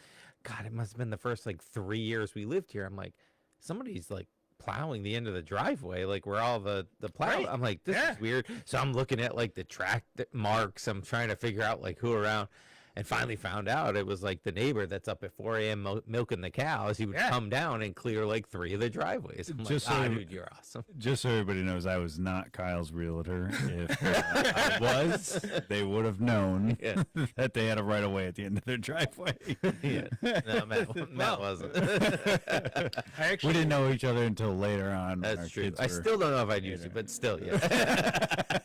God, it must have been the first like 3 years we lived here. I'm like, somebody's like plowing the end of the driveway, like where all the plow. Right. I'm like, this Yeah. is weird. So I'm looking at like the track marks. I'm trying to figure out like who around. And finally found out it was like the neighbor that's up at 4 a.m. Milking the cows. He would Yeah. come down and clear like 3 of the driveways. I'm Just like, so- dude, you're awesome. Just so everybody knows, I was not Kyle's realtor. If I was, they would have known Yeah. that they had a right of way at the end of their driveway. Yeah. No, Matt wasn't. I We actually didn't know each other until later on. when our That's true. kids I were- still don't know if I'd use it, but still, yeah.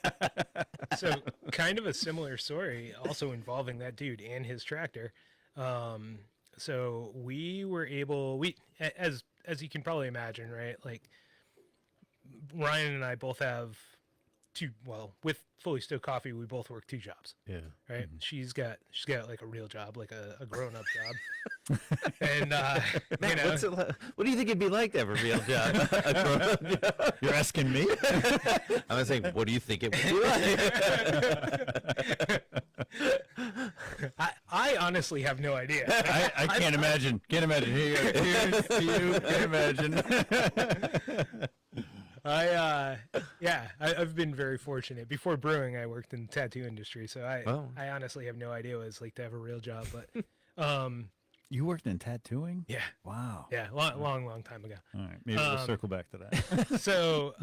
so kind of a similar story also involving that dude and his tractor. So we were able, as you can probably imagine, right? Like Ryan and I both have with Fully Stoked Coffee, we both work 2 jobs, Yeah. right? She's got like a real job, like a grown up job. And Matt, you know, what do you think it'd be like to have a real job? A grown-up job? You're asking me? I'm gonna say, what do you think it would be like? I honestly have no idea. I can't imagine. Can't imagine. Here you go. Here's to you. Can't imagine. I I've been very fortunate. Before brewing, I worked in the tattoo industry, so I honestly have no idea what it's like to have a real job. But You worked in tattooing? yeah, Wow. yeah, long time ago. All right. Maybe we'll circle back to that. So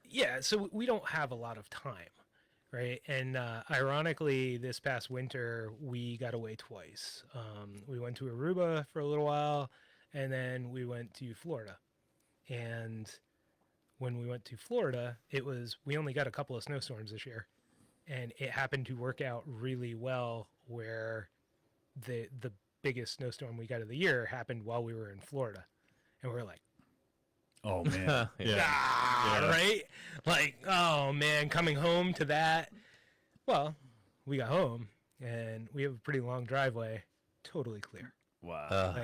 yeah, so we don't have a lot of time, right? And ironically, this past winter we got away twice. We went to Aruba for a little while, and then we went to Florida. And when we went to Florida, we only got a couple of snowstorms this year, and it happened to work out really well where the biggest snowstorm we got of the year happened while we were in Florida, and we're like, Oh man. Yeah. right? Like, oh man, coming home to that. Well, we got home and we have a pretty long driveway, totally clear. Wow.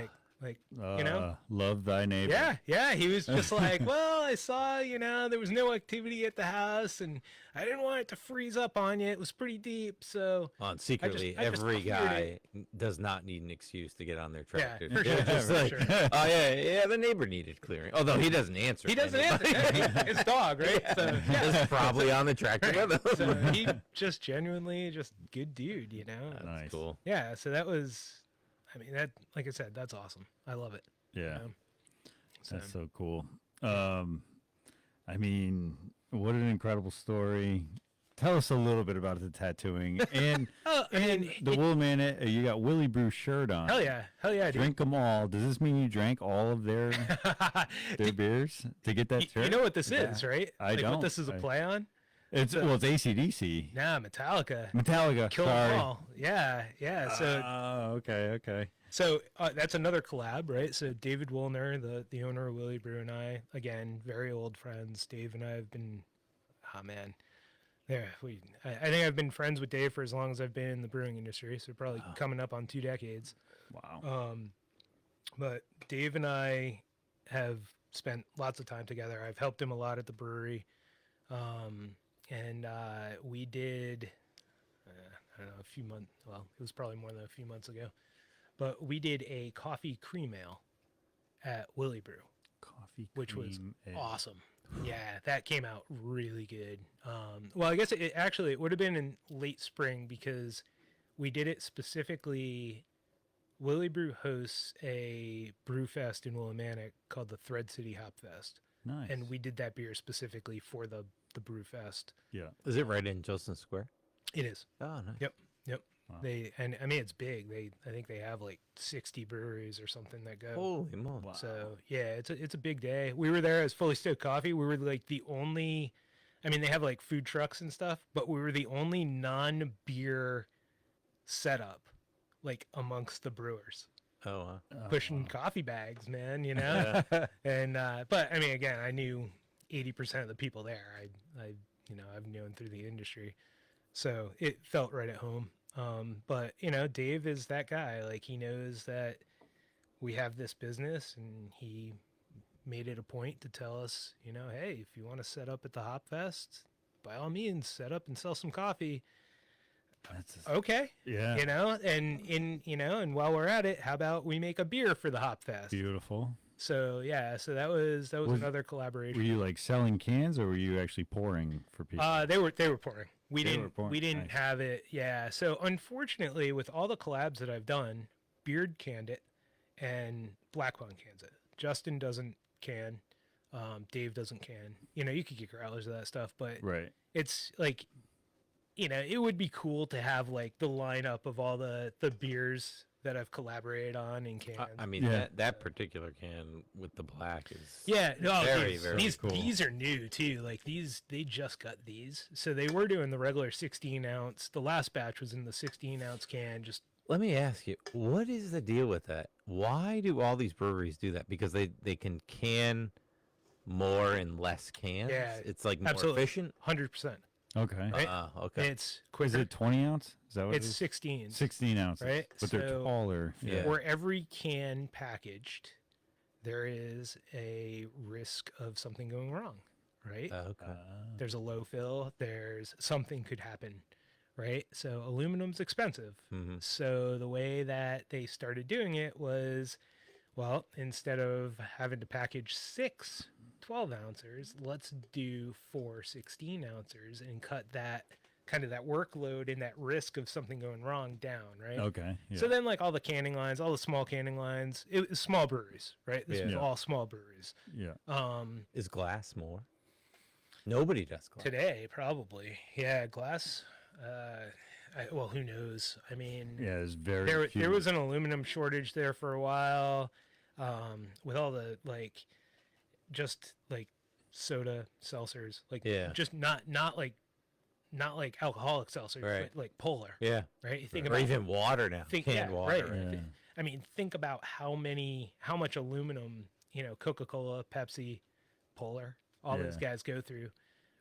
Like you know, love thy neighbor. yeah. He was just like, well, I saw, there was no activity at the house, and I didn't want it to freeze up on you. It was pretty deep, so. Secretly, I just every cleared guy does not need an excuse to get on their tractor. for They're sure, just for like, sure. oh yeah, the neighbor needed clearing. Although he doesn't answer. He doesn't anybody. answer. His dog, right? So, He's probably on the tractor with him. so he just genuinely just good dude, That's Nice. cool. Yeah, so that was, I mean, that, like I said, that's awesome. I love it. Yeah. So, That's so cool. I mean, what an incredible story. Tell us a little bit about the tattooing and the Woolman. You got Willie Brew shirt on. hell yeah, dude. Drink them all. Does this mean you drank all of their beers to get that shirt? You know what this is, right? I Like don't. what this is a play on? It's AC/DC. Nah, Metallica. Sorry. Kill 'em all. Yeah. So, okay. so that's another collab, right? So David Woolner, the owner of Willie Brew, and I, again, very old friends. Dave and I have been, I think I've been friends with Dave for as long as I've been in the brewing industry. So probably coming up on 2 decades. Wow. But Dave and I have spent lots of time together. I've helped him a lot at the brewery. And we did, I don't know, a few months, well, it was probably more than a few months ago, but we did a coffee cream ale at Willie Brew, Coffee which was cream ale. awesome. Yeah, that came out really good. Well, I guess it would have been in late spring because we did it specifically. Willie Brew hosts a brew fest in Willimantic called the Thread City Hop Fest. Nice. And we did that beer specifically for the brew fest. Yeah. Is it right in Joseph Square? It is. Oh, nice. Yep. Wow. I mean it's big. I think they have like 60 breweries or something that go. Holy moly! Wow. So yeah, it's a big day. We were there as Fully Stoked Coffee. We were like the only. I mean, they have like food trucks and stuff, but we were the only non-beer setup, like amongst the brewers. Oh, wow. Pushing coffee bags, man. And but I mean, again, I knew 80% of the people there. I've known through the industry, so it felt right at home. But Dave is that guy. Like he knows that we have this business, and he made it a point to tell us, hey, if you want to set up at the Hop Fest, by all means, set up and sell some coffee. Okay. Yeah. And while we're at it, how about we make a beer for the Hop Fest? Beautiful. So yeah, so that was another collaboration. Were you like selling cans, or were you actually pouring for people? They were pouring. We They were pouring. we didn't Nice. have it. Yeah. So unfortunately, with all the collabs that I've done, Beard canned it, and Black Pond cans it. Justin doesn't can. Dave doesn't can. You could get growlers of that stuff, but Right. it's like, it would be cool to have like the lineup of all the beers that I've collaborated on in cans. I mean, Yeah. that particular can with the black is Yeah, no, very, very these cool. these are new too. Like they just got these, so they were doing the regular 16 ounce. The last batch was in the 16 ounce can. Just Let me ask you, what is the deal with that? Why do all these breweries do that? Because they can more in less cans? Yeah, It's like more absolutely. efficient? 100%. Okay. Right? Okay. It's Is quicker. it 20 ounce? Is that what It's it is? 16. 16 ounces. Right? But they're So- taller. Yeah. For every can packaged, there is a risk of something going wrong. Right? Okay. There's a low fill. There's something could happen. Right? So aluminum's expensive. Mm-hmm. So the way that they started doing it was, well, instead of having to package 6 12 ounces. Let's do 4 16 ounces and cut that kind of that workload and that risk of something going wrong down, right? Okay. Yeah. So then, like all the canning lines, all the small canning lines, it was small breweries, right? This was all small breweries. Yeah. Is glass more? Nobody does glass Today, probably, yeah. Glass. Well, who knows? I mean, Yeah. There's very few. there was an aluminum shortage there for a while, with all the just like soda seltzers, like just not like alcoholic seltzers, Right. but like polar. Yeah. Right. You think Or about even water now. Canned water. Right. Yeah. I mean, think about how much aluminum, Coca-Cola, Pepsi, Polar, all those guys go through,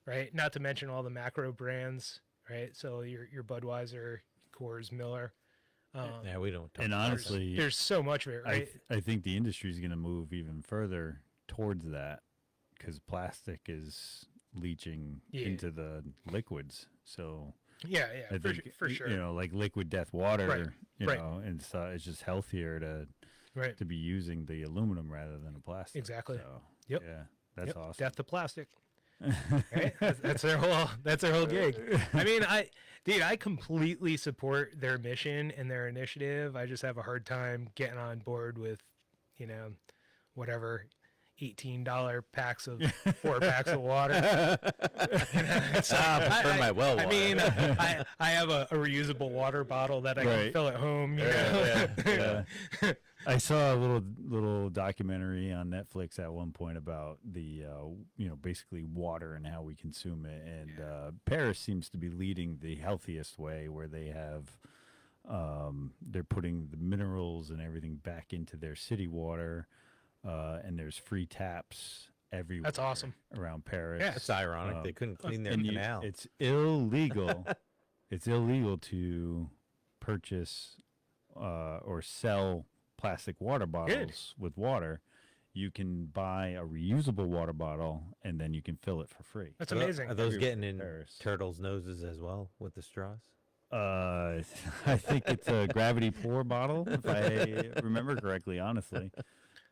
right? Not to mention all the macro brands, right? So your Budweiser, Coors, Miller. Yeah, we don't talk And about honestly, There's so much of it, right? I think the industry is going to move even further towards that because plastic is leaching into the liquids. So Yeah, I for, think, for sure. like liquid death water, Right, right. And so it's just healthier Right. to be using the aluminum rather than a plastic. Exactly. So, Yep. Yeah, that's Yep. awesome. Death to plastic. Right? That's their whole gig. I mean, I completely support their mission and their initiative. I just have a hard time getting on board with, whatever $18 packs of 4 packs of water. for my well water. I mean, I have a reusable water bottle that I can Right. fill at home. Yeah. I saw a little documentary on Netflix at one point about the basically water and how we consume it, and Paris seems to be leading the healthiest way, where they have they're putting the minerals and everything back into their city water, and there's free taps everywhere. That's awesome. Around Paris. Yeah. It's ironic they couldn't clean their And canal. it's illegal. It's illegal to purchase or sell plastic water bottles with water. You can buy a reusable water bottle and then you can fill it for free. That's amazing. Are those getting in Paris. turtles' noses as well with the straws? I think it's a gravity pour bottle, if I remember correctly, honestly.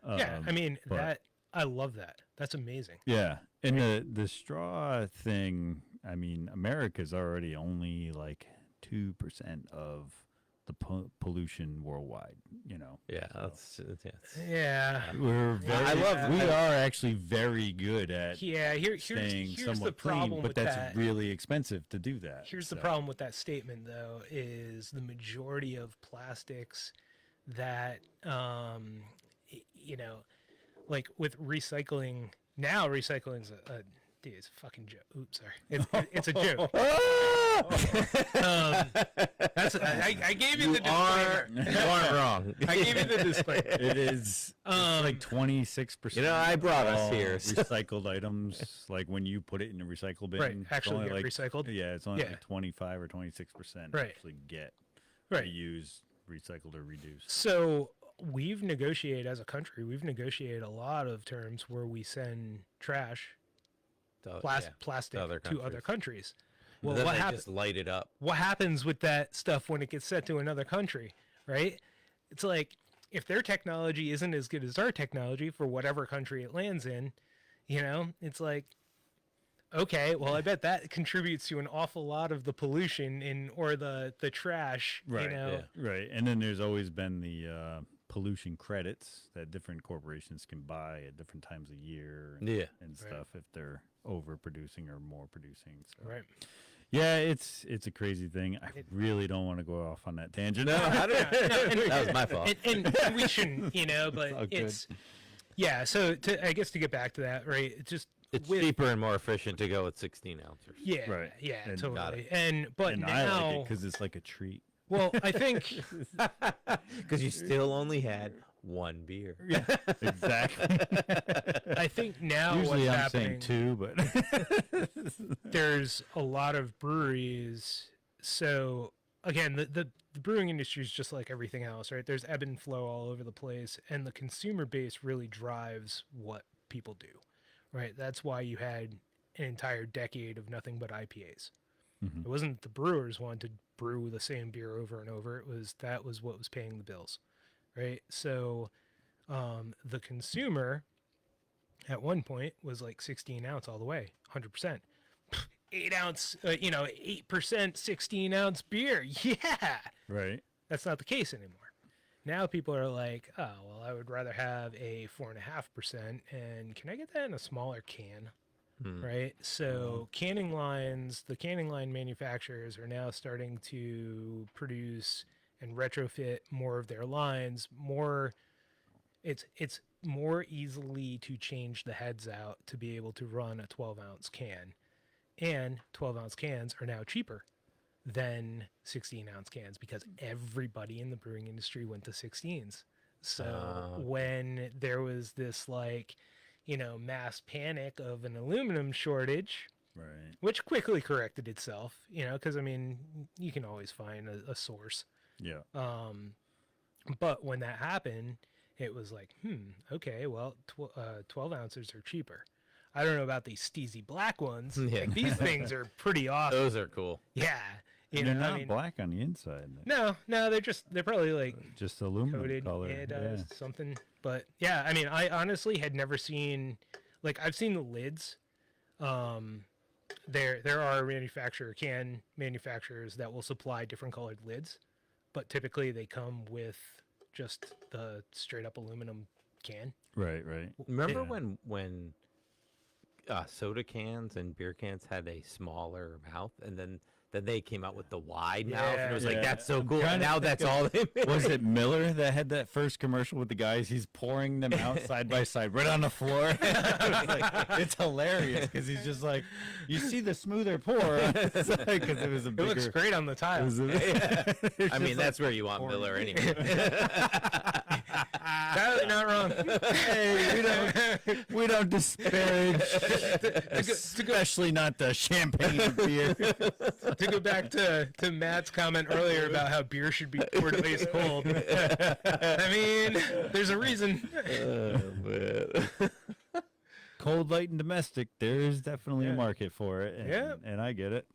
Yeah, I mean, but- I love that. That's amazing. Yeah, and the straw thing, I mean, America's already only like 2% of the pollution worldwide, Yeah, Yeah. We're very, we are actually very good at Here's staying the somewhat problem clean, with but that's that. really expensive to do that. Here's the problem with that statement, though, is the majority of plastics that, like with recycling, now recycling's dude, it's a fucking joke. Oops, sorry. It's a joke. I gave you the disclaimer. You aren't wrong. I gave you the disclaimer. It is it's like 26%. I brought us all here. recycled items. Like when you put it in the recycle bin, Right, it's actually only get like recycled. Yeah, it's only Yeah. like 25 or 26% Right. actually get Right. reused, recycled, or reduced. So we've negotiated as a country. We've negotiated a lot of terms where we send trash, plastic to other to other countries. Well, Then what they happens? just light it up. What happens with that stuff when it gets sent to another country? Right? It's like if their technology isn't as good as our technology for whatever country it lands in, it's like, okay, well, I bet that contributes to an awful lot of the pollution or the trash. Right. Yeah. Right. And then there's always been the pollution credits that different corporations can buy at different times a year and stuff if they're overproducing or more producing. So. Right. Yeah, it's a crazy thing. I really don't want to go off on that tangent. That was my fault. And we shouldn't, but all good. it's so I guess to get back to that, right? It's just It's cheaper and more efficient to go with 16 ounces. yeah, Right. yeah, And totally. But and now, I like it because it's like a treat. well, I think Because you still only had one beer. Yeah, exactly. I think now Usually what's I'm happening, saying 2, but there's a lot of breweries. So again, the brewing industry is just like everything else, right? There's ebb and flow all over the place, and the consumer base really drives what people do, right? That's why you had an entire decade of nothing but IPAs. Mhm. It wasn't that the brewers wanted to brew the same beer over and over. That was what was paying the bills, right? So the consumer at one point was like 16 ounce all the way, 100%. 8 ounce, 8% 16 ounce beer. Yeah. Right. That's not the case anymore. Now people are like, oh, well, I would rather have a 4.5%. And can I get that in a smaller can? Right. So the canning line manufacturers are now starting to produce and retrofit more of their lines. It's more easily to change the heads out to be able to run a 12-ounce can. And 12-ounce cans are now cheaper than 16-ounce cans because everybody in the brewing industry went to 16s. So when there was this mass panic of an aluminum shortage, Right. which quickly corrected itself, because you can always find a source. Yeah. But when that happened, it was like, okay, well, 12 ounces are cheaper. I don't know about these steezy black ones. Yeah. Like, these things are pretty awesome. Those are cool. Yeah. They're not black on the inside. No, they're probably like Just aluminum coated color. something. But yeah, I honestly had never seen, I've seen the lids. There are can manufacturers that will supply different colored lids, but typically they come with just the straight up aluminum can. Right. Remember when soda cans and beer cans had a smaller mouth, and then they came out with the wide mouth, and it was like, that's so cool. And now that's all they make. Was it Miller that had that first commercial with the guys? He's pouring them out side by side, right on the floor. It's hilarious because he's just like, you see the smoother pour. It's like, 'cause it was a bigger. It looks great on the tile. I mean, that's where you want Miller anyway. Entirely not wrong. Hey, we don't disparage, especially not the champagne of beer. To go back to Matt's comment earlier about how beer should be poured ice cold. I mean, there's a reason. Cold, light, and domestic. There's definitely a market for it. And, and I get it.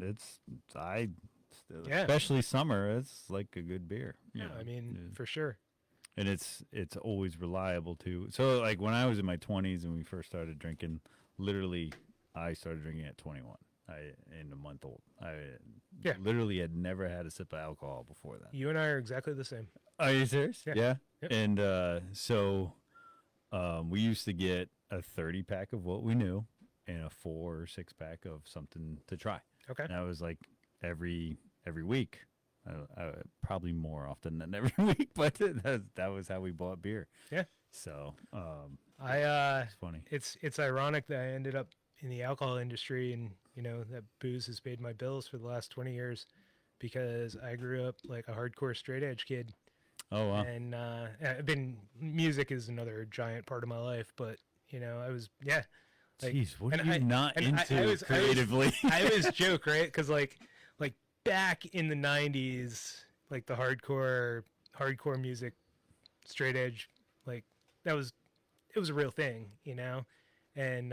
Especially summer. It's like a good beer. For sure. And it's always reliable too. So like when I was in my 20s and we first started drinking, literally I started drinking at 21. In a month old. I literally had never had a sip of alcohol before that. You and I are exactly the same. Are you serious? Yeah. Yep. And so we used to get a 30-pack of what we knew and a 4 or 6-pack of something to try. Okay. And that was like every week. Probably more often than every week, but that was how we bought beer. Yeah. So it's funny. It's ironic that I ended up in the alcohol industry, and that booze has paid my bills for the last 20 years because I grew up like a hardcore straight edge kid. Oh wow. And music is another giant part of my life, but I was Jeez, what are you not into creatively? I always joke, right? Because like back in the 90s, like the hardcore music, straight edge, like it was a real thing, and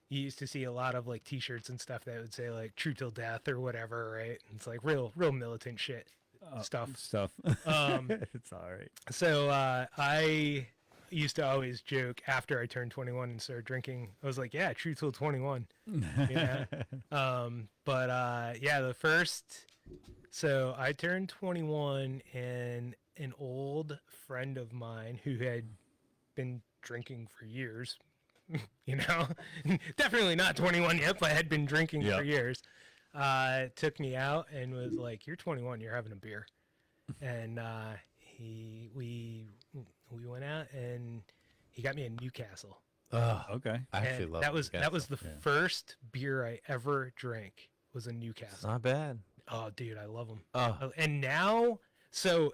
you used to see a lot of like t-shirts and stuff that would say like "True Till Death" or whatever, right? It's like real militant shit stuff. It's all right. So I used to always joke after I turned 21 and started drinking, I was like, yeah, true till 21. So I turned 21 and an old friend of mine who had been drinking for years, definitely not 21 yet, but had been drinking for years, took me out and was like, you're 21, you're having a beer. And we went out and he got me a Newcastle. Oh, okay. I actually love that Newcastle. was the first beer I ever drank was a Newcastle. It's not bad. Oh, dude, I love them. Oh. And now, so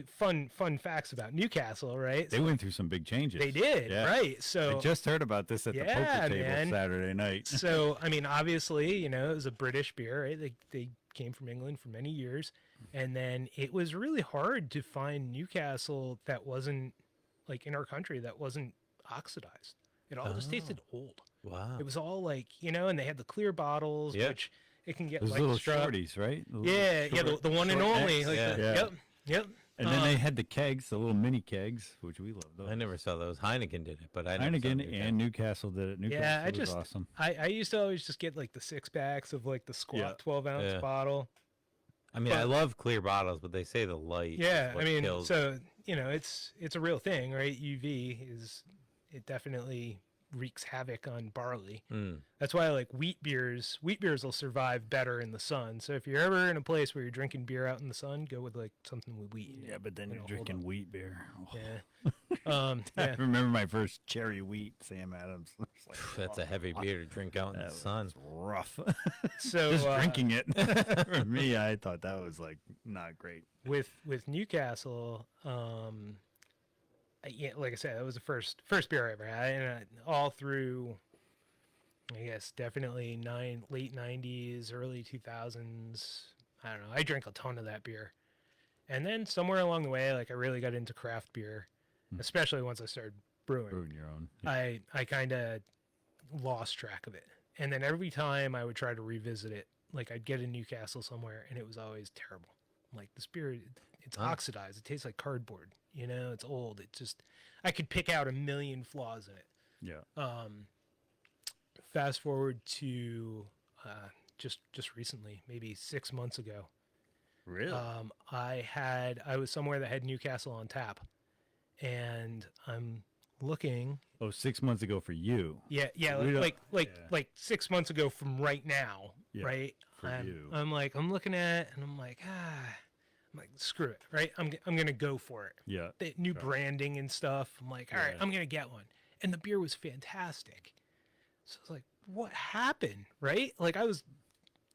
fun facts about Newcastle, right? They went through some big changes. They did, right? So I just heard about this at the poker table Saturday night. So, I mean, obviously, it was a British beer, right? They came from England for many years. And then it was really hard to find Newcastle that wasn't, like, in our country, that wasn't oxidized. It all just tasted old. Wow. It was all like, and they had the clear bottles, which it can get those like little struck. shorties, right? The one and only. Like yep. And then they had the kegs, the little mini kegs, which we love those. I never saw those. Heineken did it, but I never saw Heineken and Newcastle did it. Newcastle was awesome. I used to always just get like the 6-packs of like the squat 12-ounce bottle. I mean, I love clear bottles, but they say the light. Yeah, is what I mean, kills. so it's a real thing, right? It definitely wreaks havoc on barley. That's why like wheat beers will survive better in the sun. So if you're ever in a place where you're drinking beer out in the sun, go with like something with wheat. Yeah, but then you're drinking wheat beer. Oh. Yeah. I remember my first cherry wheat Sam Adams. Like, That's a heavy beer to drink out in the sun. Rough. So just drinking it for me, I thought that was like not great. With Newcastle, yeah, like I said, that was the first beer I ever had, and all through, I guess, definitely late 90s, early 2000s. I don't know. I drank a ton of that beer, and then somewhere along the way, like I really got into craft beer, especially once I started brewing your own. Yeah. I kind of lost track of it, and then every time I would try to revisit it, like I'd get in Newcastle somewhere, and it was always terrible. Like this beer, it's oxidized. It tastes like cardboard. It's old. It just, I could pick out a million flaws in it. Yeah. Fast forward to just recently, maybe 6 months ago. Really? I was somewhere that had Newcastle on tap, and I'm looking. Oh, 6 months ago for you. Yeah, like 6 months ago from right now, right? For you. I'm looking at it, and I'm like, I'm like, screw it, right? I'm gonna go for it. Yeah. The new branding and stuff. I'm like, all right, I'm gonna get one. And the beer was fantastic. So I was like, what happened, right? Like I was,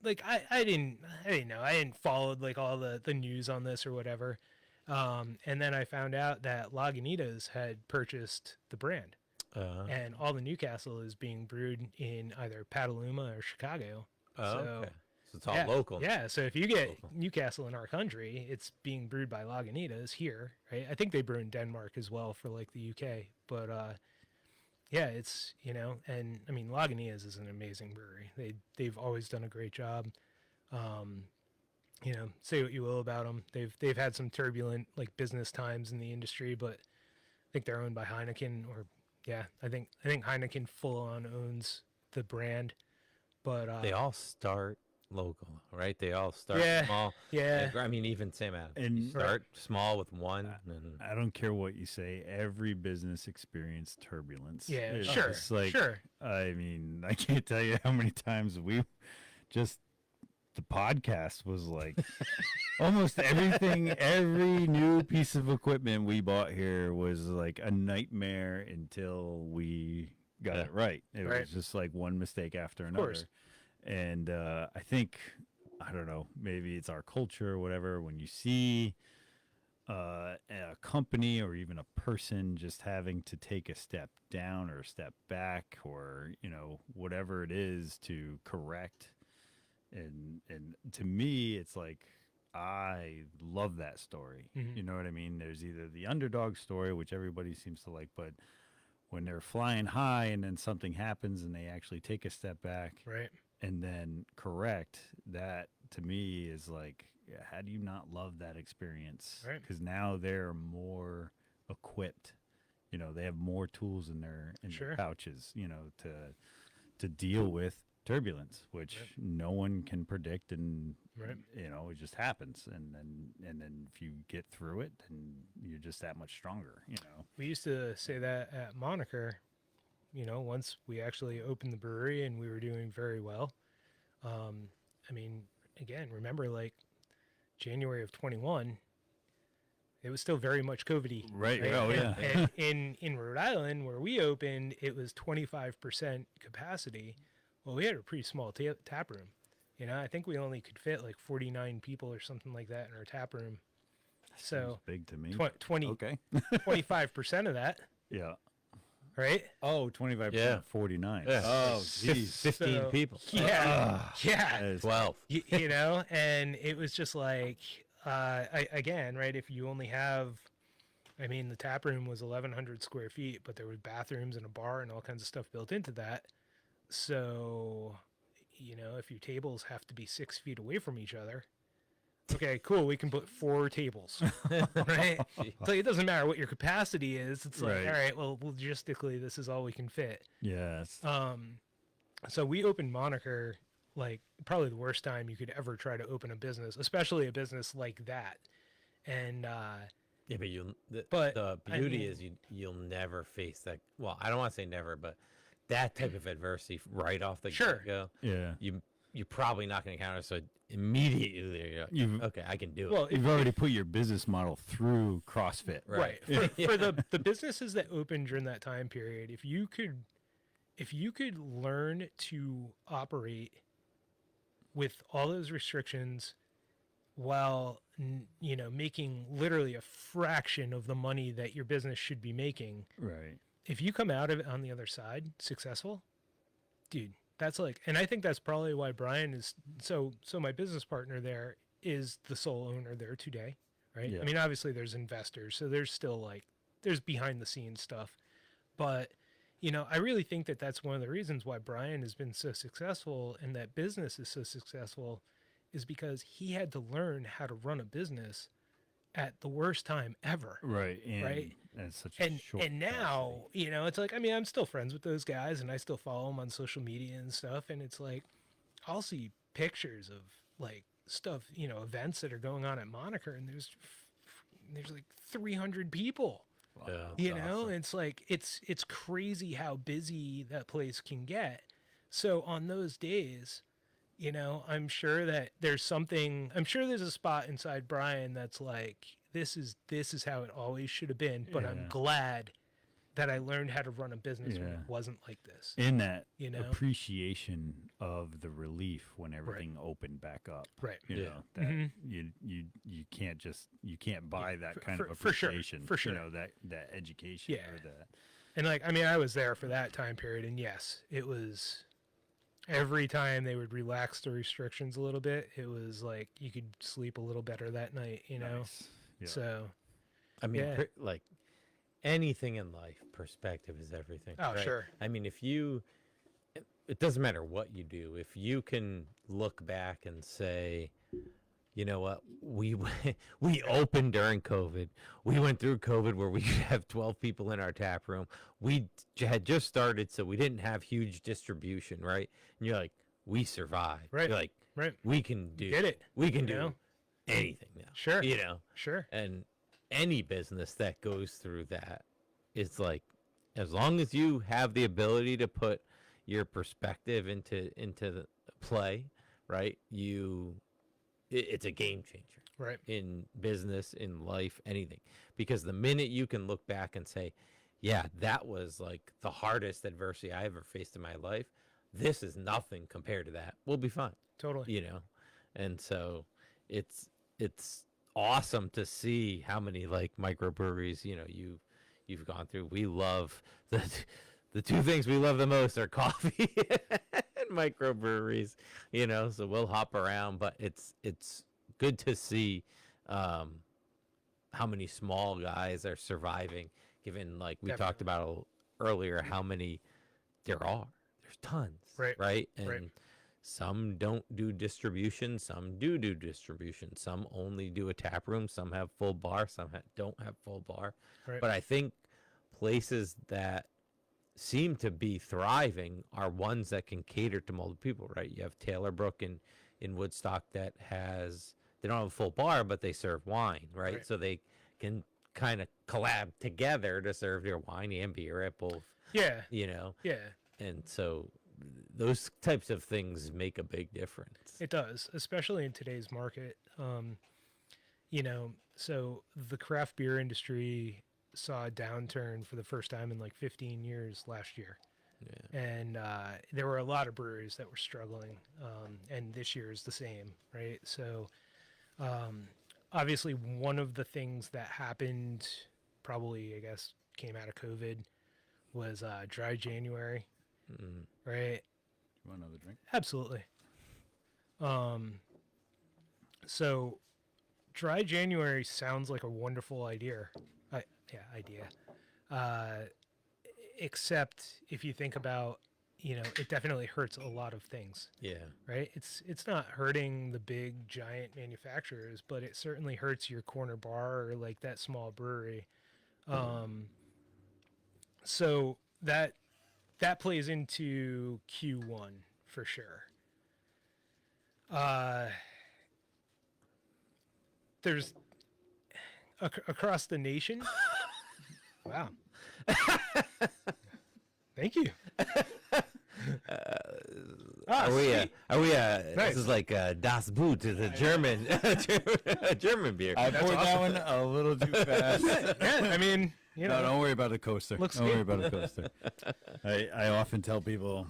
like I didn't know. I hadn't followed like all the news on this or whatever. And then I found out that Lagunitas had purchased the brand, and all the Newcastle is being brewed in either Petaluma or Chicago. Okay. So it's all local. Yeah, so if you get Newcastle in our country, it's being brewed by Lagunitas here, right? I think they brew in Denmark as well for like the UK. But yeah, it's, and I mean Lagunitas is an amazing brewery. They've always done a great job. Say what you will about them. They've had some turbulent like business times in the industry, but I think they're owned by Heineken I think Heineken full on owns the brand. But they all start local, right? They all start small. Yeah. I mean, even Sam Adams. And you start small with one. I don't care what you say. Every business experienced turbulence. Yeah, It's like, I mean, I can't tell you how many times the podcast was like almost everything. Every new piece of equipment we bought here was like a nightmare until we got it right. It was just like one mistake after another. And I think, I don't know, maybe it's our culture or whatever. When you see a company or even a person just having to take a step down or a step back or, whatever it is to correct. And to me, it's like, I love that story. Mm-hmm. You know what I mean? There's either the underdog story, which everybody seems to like, but when they're flying high and then something happens and they actually take a step back. Right. And then correct, that to me is like, how do you not love that experience? Right. Because now they're more equipped. They have more tools in their pouches, to deal with turbulence, which no one can predict, and it just happens. And then if you get through it, then you're just that much stronger. We used to say that at Moniker. Once we actually opened the brewery and we were doing very well. I mean, again, remember like January of 21, it was still very much COVID-y. Right. Oh, and in Rhode Island, where we opened, it was 25% capacity. Well, we had a pretty small tap room. I think we only could fit like 49 people or something like that in our tap room. So big to me. 25% of that. Yeah. Right? Oh, 25%, 49. Yeah. Oh, geez. 15 people. Yeah. Yeah. 12. And it was just like, again, right, if you only have, I mean, the tap room was 1,100 square feet, but there was bathrooms and a bar and all kinds of stuff built into that. So, if your tables have to be 6 feet away from each other, okay, cool, we can put 4 tables, right? So it doesn't matter what your capacity is. It's like, Right. all right, well, logistically, this is all we can fit. Yes. So we opened Moniker like probably the worst time you could ever try to open a business, especially a business like that. And Yeah, but But, the I beauty mean- is you'll never face that. Well, I don't want to say never, but that type of adversity right off the Sure. get-go, Yeah. you're probably not going to encounter. So immediately you're like, You've okay, I can do it. well, you've already put your business model through CrossFit. right. For the businesses that opened during that time period, if you could learn to operate with all those restrictions while making literally a fraction of the money that your business should be making, Right. if you come out of it on the other side successful, dude, that's like, and I think that's probably why Brian is so my business partner there is the sole owner there today, right? Yeah. I mean, obviously there's investors, so there's still like there's behind the scenes stuff, but I really think that that's one of the reasons why Brian has been so successful and that business is so successful is because he had to learn how to run a business at the worst time ever. Right. And Right. And such a short And now, it's like, I mean, I'm still friends with those guys and I still follow them on social media and stuff. And it's like, I'll see pictures of like stuff, events that are going on at Moniker and there's like 300 people. Yeah, Awesome. It's like it's crazy how busy that place can get. So on those days, I'm sure that there's a spot inside Brian that's like this is how it always should have been, but I'm Yeah. glad that I learned how to run a business when it Yeah. wasn't like this. in that appreciation of the relief when everything opened back up. Right. You Yeah. know, that Mhm. you can't buy that for- kind of for sure, appreciation. for sure. That education Yeah. or that. And like, I mean, I was there for that time period, and yes, it was every time they would relax the restrictions a little bit, it was like you could sleep a little better that night, Nice. Yeah. So, I mean, Yeah. like anything in life, perspective is everything. oh, right? sure. I mean, it doesn't matter what you do. If you can look back and say, you know what, we opened during COVID. We went through COVID where we could have 12 people in our tap room. We had just started, so we didn't have huge distribution, right? And you're like, we survived. Right. You're like, Right. we can do Get it. We can you do know? anything now. Sure. Sure. And any business that goes through that, it's like, as long as you have the ability to put your perspective into the play, right? It's a game changer Right. in business, in life, anything. Because the minute you can look back and say, yeah, that was like the hardest adversity I ever faced in my life. This is nothing compared to that. We'll be fine. Totally. And so it's awesome to see how many like microbreweries you've gone through. We love the two things we love the most are coffee and microbreweries, so we'll hop around, but it's good to see how many small guys are surviving, given like we Definitely. talked about earlier how many there are. There's tons, Right. And Right. some don't do distribution, some do distribution, some only do a tap room, some have full bar, some don't have full bar. Right. But I think places that seem to be thriving are ones that can cater to multiple people, right? You have Taylor Brook in Woodstock that they don't have a full bar, but they serve wine, right? So they can kind of collab together to serve their wine and beer at both, Yeah. Yeah. And so those types of things make a big difference. It does, especially in today's market. So the craft beer industry saw a downturn for the first time in like 15 years last year. Yeah. And there were a lot of breweries that were struggling. And this year is the same, right? So obviously one of the things that happened probably, I guess, came out of COVID was dry January, right? You want another drink? Absolutely. So dry January sounds like a wonderful idea. Idea. Except if you think about, it definitely hurts a lot of things, Yeah. right? It's not hurting the big giant manufacturers, but it certainly hurts your corner bar or like that small brewery. So that plays into Q1 for sure. There's across the nation. Wow. Thank you. Are we? Nice. This is like Das Boot, is a German, a German beer. I poured that one a little too fast. Yeah, I mean, No, don't worry about the coaster. Looks Don't worry good. about the coaster. I often tell people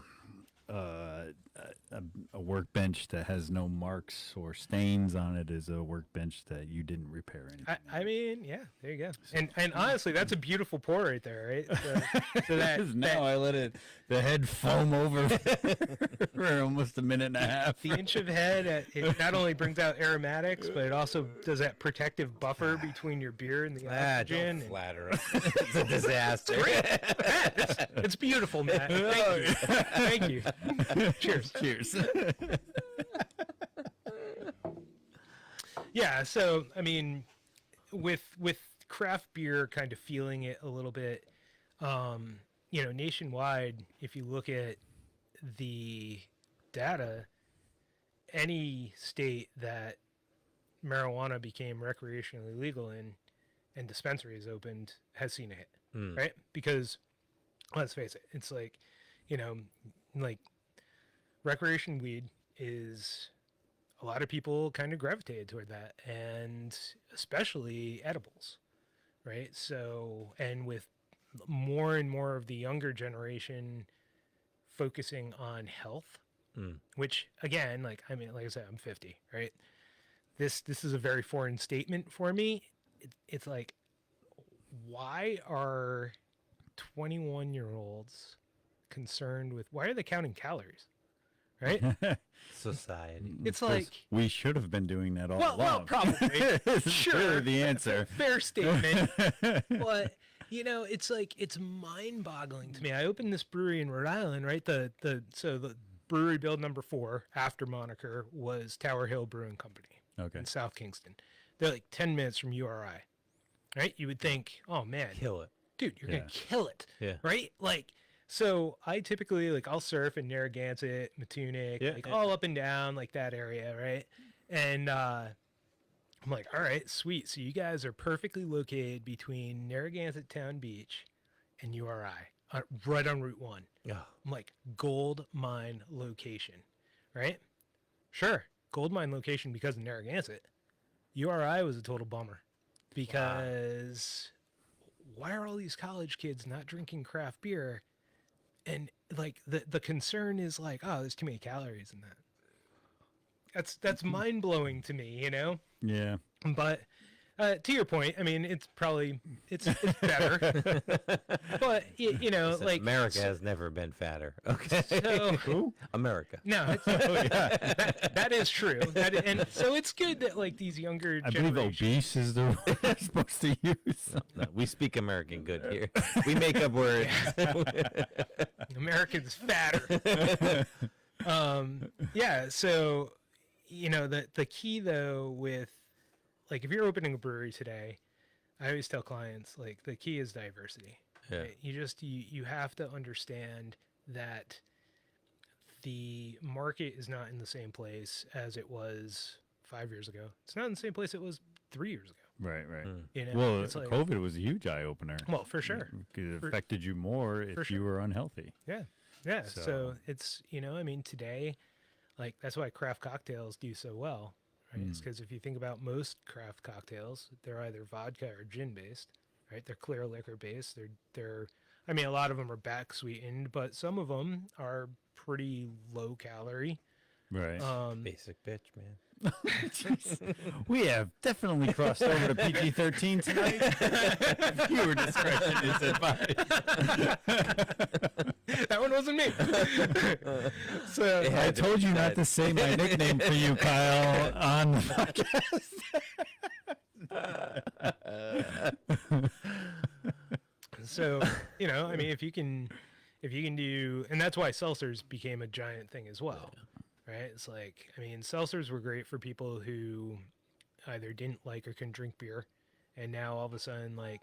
a workbench that has no marks or stains on it is a workbench that you didn't repair anything. I mean, yeah, there you go. And honestly, that's a beautiful pour right there, right? So Now I let the head foam over for almost a minute and a half. the inch of head, it not only brings out aromatics, but it also does that protective buffer between your beer and the oxygen. Don't flatter us. It's a disaster. Matt, it's beautiful, Matt. Thank you. Cheers. Cheers. Yeah, so I mean, with craft beer kind of feeling it a little bit, nationwide, if you look at the data, any state that marijuana became recreationally legal in and dispensaries opened has seen a hit, right? Because let's face it, it's like, like recreation weed is, a lot of people kind of gravitated toward that, and especially edibles, right? So, and with more and more of the younger generation focusing on health, which again, like I said, I'm 50, right? This is a very foreign statement for me. It's like, why are 21-year-olds concerned with, why are they counting calories? Right? Society. It's like, we should have been doing that all along. well, probably. Sure, the answer. Fair statement. But it's like, it's mind-boggling to me. I opened this brewery in Rhode Island, right? So the brewery build number 4 after moniker was Tower Hill Brewing Company in South Kingston. They're like 10 minutes from URI, right? You would think, oh man, Kill it. dude, you're gonna kill it, Yeah. right? Like, so I typically, like, I'll surf in Narragansett, Matunic, all up and down like that area, right? And I'm like, all right, sweet. So you guys are perfectly located between Narragansett Town Beach and URI, right on Route 1. Oh. I'm like, gold mine location, right? Sure, gold mine location because of Narragansett. URI was a total bummer because why are all these college kids not drinking craft beer? And like the concern is like, oh, there's too many calories in that. That's mind blowing to me, Yeah. But to your point, I mean, it's probably it's better, but Listen, like America has never been fatter. Okay. So, Who? America. no, that is true. And so it's good that like these younger I believe generations. obese is the word we're supposed to use. No, we speak American good here. We make up words. Americans fatter. Yeah. So, the key though with, like, if you're opening a brewery today, I always tell clients, like, the key is diversity. Yeah. Right? You have to understand that the market is not in the same place as it was 5 years ago. It's not in the same place it was 3 years ago. Right. Well, Well, COVID was a huge eye opener. well, for sure. It affected you more if sure. you were unhealthy. Yeah. So- So it's, I mean, today, like, that's why craft cocktails do so well, right? It's because if you think about most craft cocktails, they're either vodka or gin based, right? They're clear liquor based. They're I mean, a lot of them are back sweetened, but some of them are pretty low calorie. Right. Basic bitch, man. We have definitely crossed over to PG-13 tonight. Viewer discretion is advised. That one wasn't me. So Yeah. I told you not to say my nickname for you, Kyle, on the podcast. So, I mean, if if you can do, and that's why seltzers became a giant thing as well, right? It's like, I mean, seltzers were great for people who either didn't like or couldn't drink beer, and now all of a sudden, like,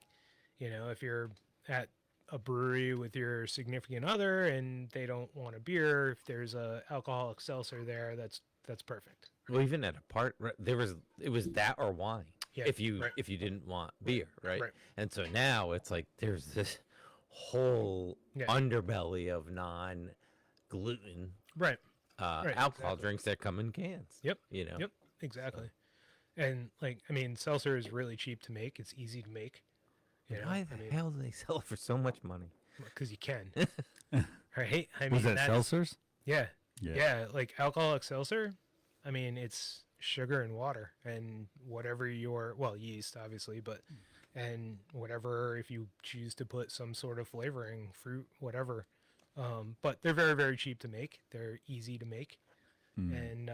you know, if you're at a brewery with your significant other and they don't want a beer, if there's a alcoholic seltzer there, that's perfect. Well, even at a part, it was that or wine. Yeah, if you didn't want beer, right? Right. And so now it's like there's this whole underbelly of non-gluten Right. alcohol drinks that come in cans. Yep. You know. Yep. Exactly. And like, I mean, seltzer is really cheap to make. It's easy to make. You know? Why the hell do they sell it for so much money? Because you can. Right? I mean, Was that seltzers? Yeah. Yeah. Like alcoholic seltzer, I mean, it's sugar and water and whatever yeast, obviously, but, and whatever, if you choose to put some sort of flavoring, fruit, whatever. But they're very, very cheap to make. They're easy to make. And,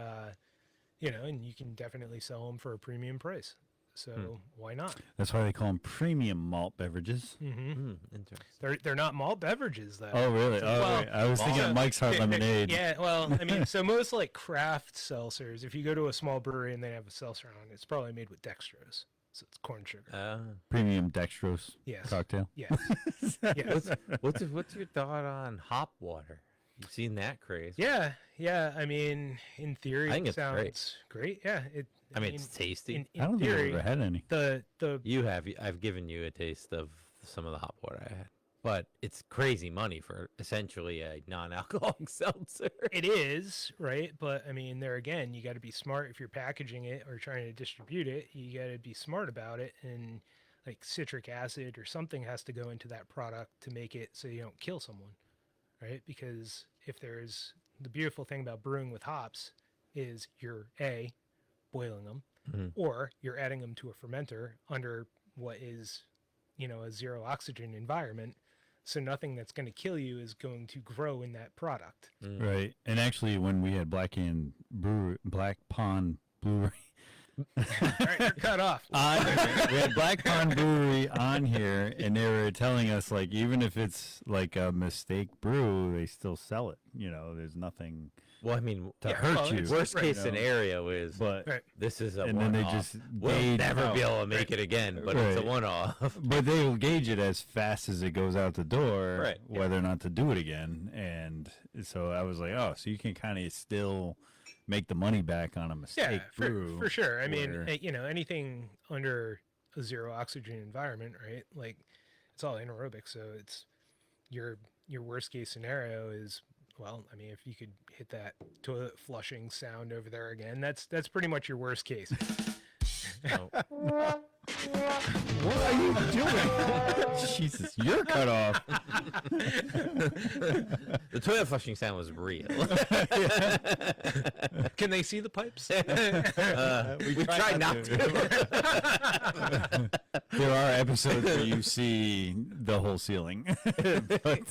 you know, and you can definitely sell them for a premium price. So why not? That's why they call them premium malt beverages. Interesting. They're not malt beverages though. Oh, really? Well, I was thinking of Mike's Hard Lemonade. Yeah, well, I mean, so most like craft seltzers, if you go to a small brewery and they have a seltzer on it, it's probably made with dextrose. So it's corn sugar. Premium dextrose Yes. cocktail. Yes. Yes. What's your thought on hop water? You've seen that craze? Yeah. I mean, in theory, I think it it's sounds great. Yeah. I mean, it's tasty. In I don't theory, think I've ever had any. You have. I've given you a taste of some of the hop water I had. But it's crazy money for essentially a non-alcoholic seltzer. It is, right? But I mean, there again, you got to be smart if you're packaging it or trying to distribute it. You got to be smart about it, and like citric acid or something has to go into that product to make it so you don't kill someone, right? Because if there's the beautiful thing about brewing with hops is you're boiling them, or you're adding them to a fermenter under what is, you know, a zero oxygen environment. So nothing that's going to kill you is going to grow in that product. Right. And actually, when we had Black Pond Brewery. All right, you're cut off. We had Black Pond Brewery on here, and they were telling us, like, even if it's like a mistake brew, they still sell it. You know, there's nothing Well, I mean, to hurt you. worst case you know. scenario is But this is a and one-off. then they just We'll gauge never out. be able to make it again, but it's a Right. one-off. But they will gauge it as fast as it goes out the door, Right, whether or not to do it again. And so I was like, oh, so you can kind of still make the money back on a mistake brew. for sure. I mean, where- you know, anything under a zero oxygen environment, right? Like, it's all anaerobic, so it's your worst case scenario is, well, I mean, if you could hit that toilet flushing sound over there again, that's pretty much your worst case. So, What are you doing? Jesus, you're cut off. the toilet flushing sound was real. Can they see the pipes? We tried not to. There are episodes where you see the whole ceiling, but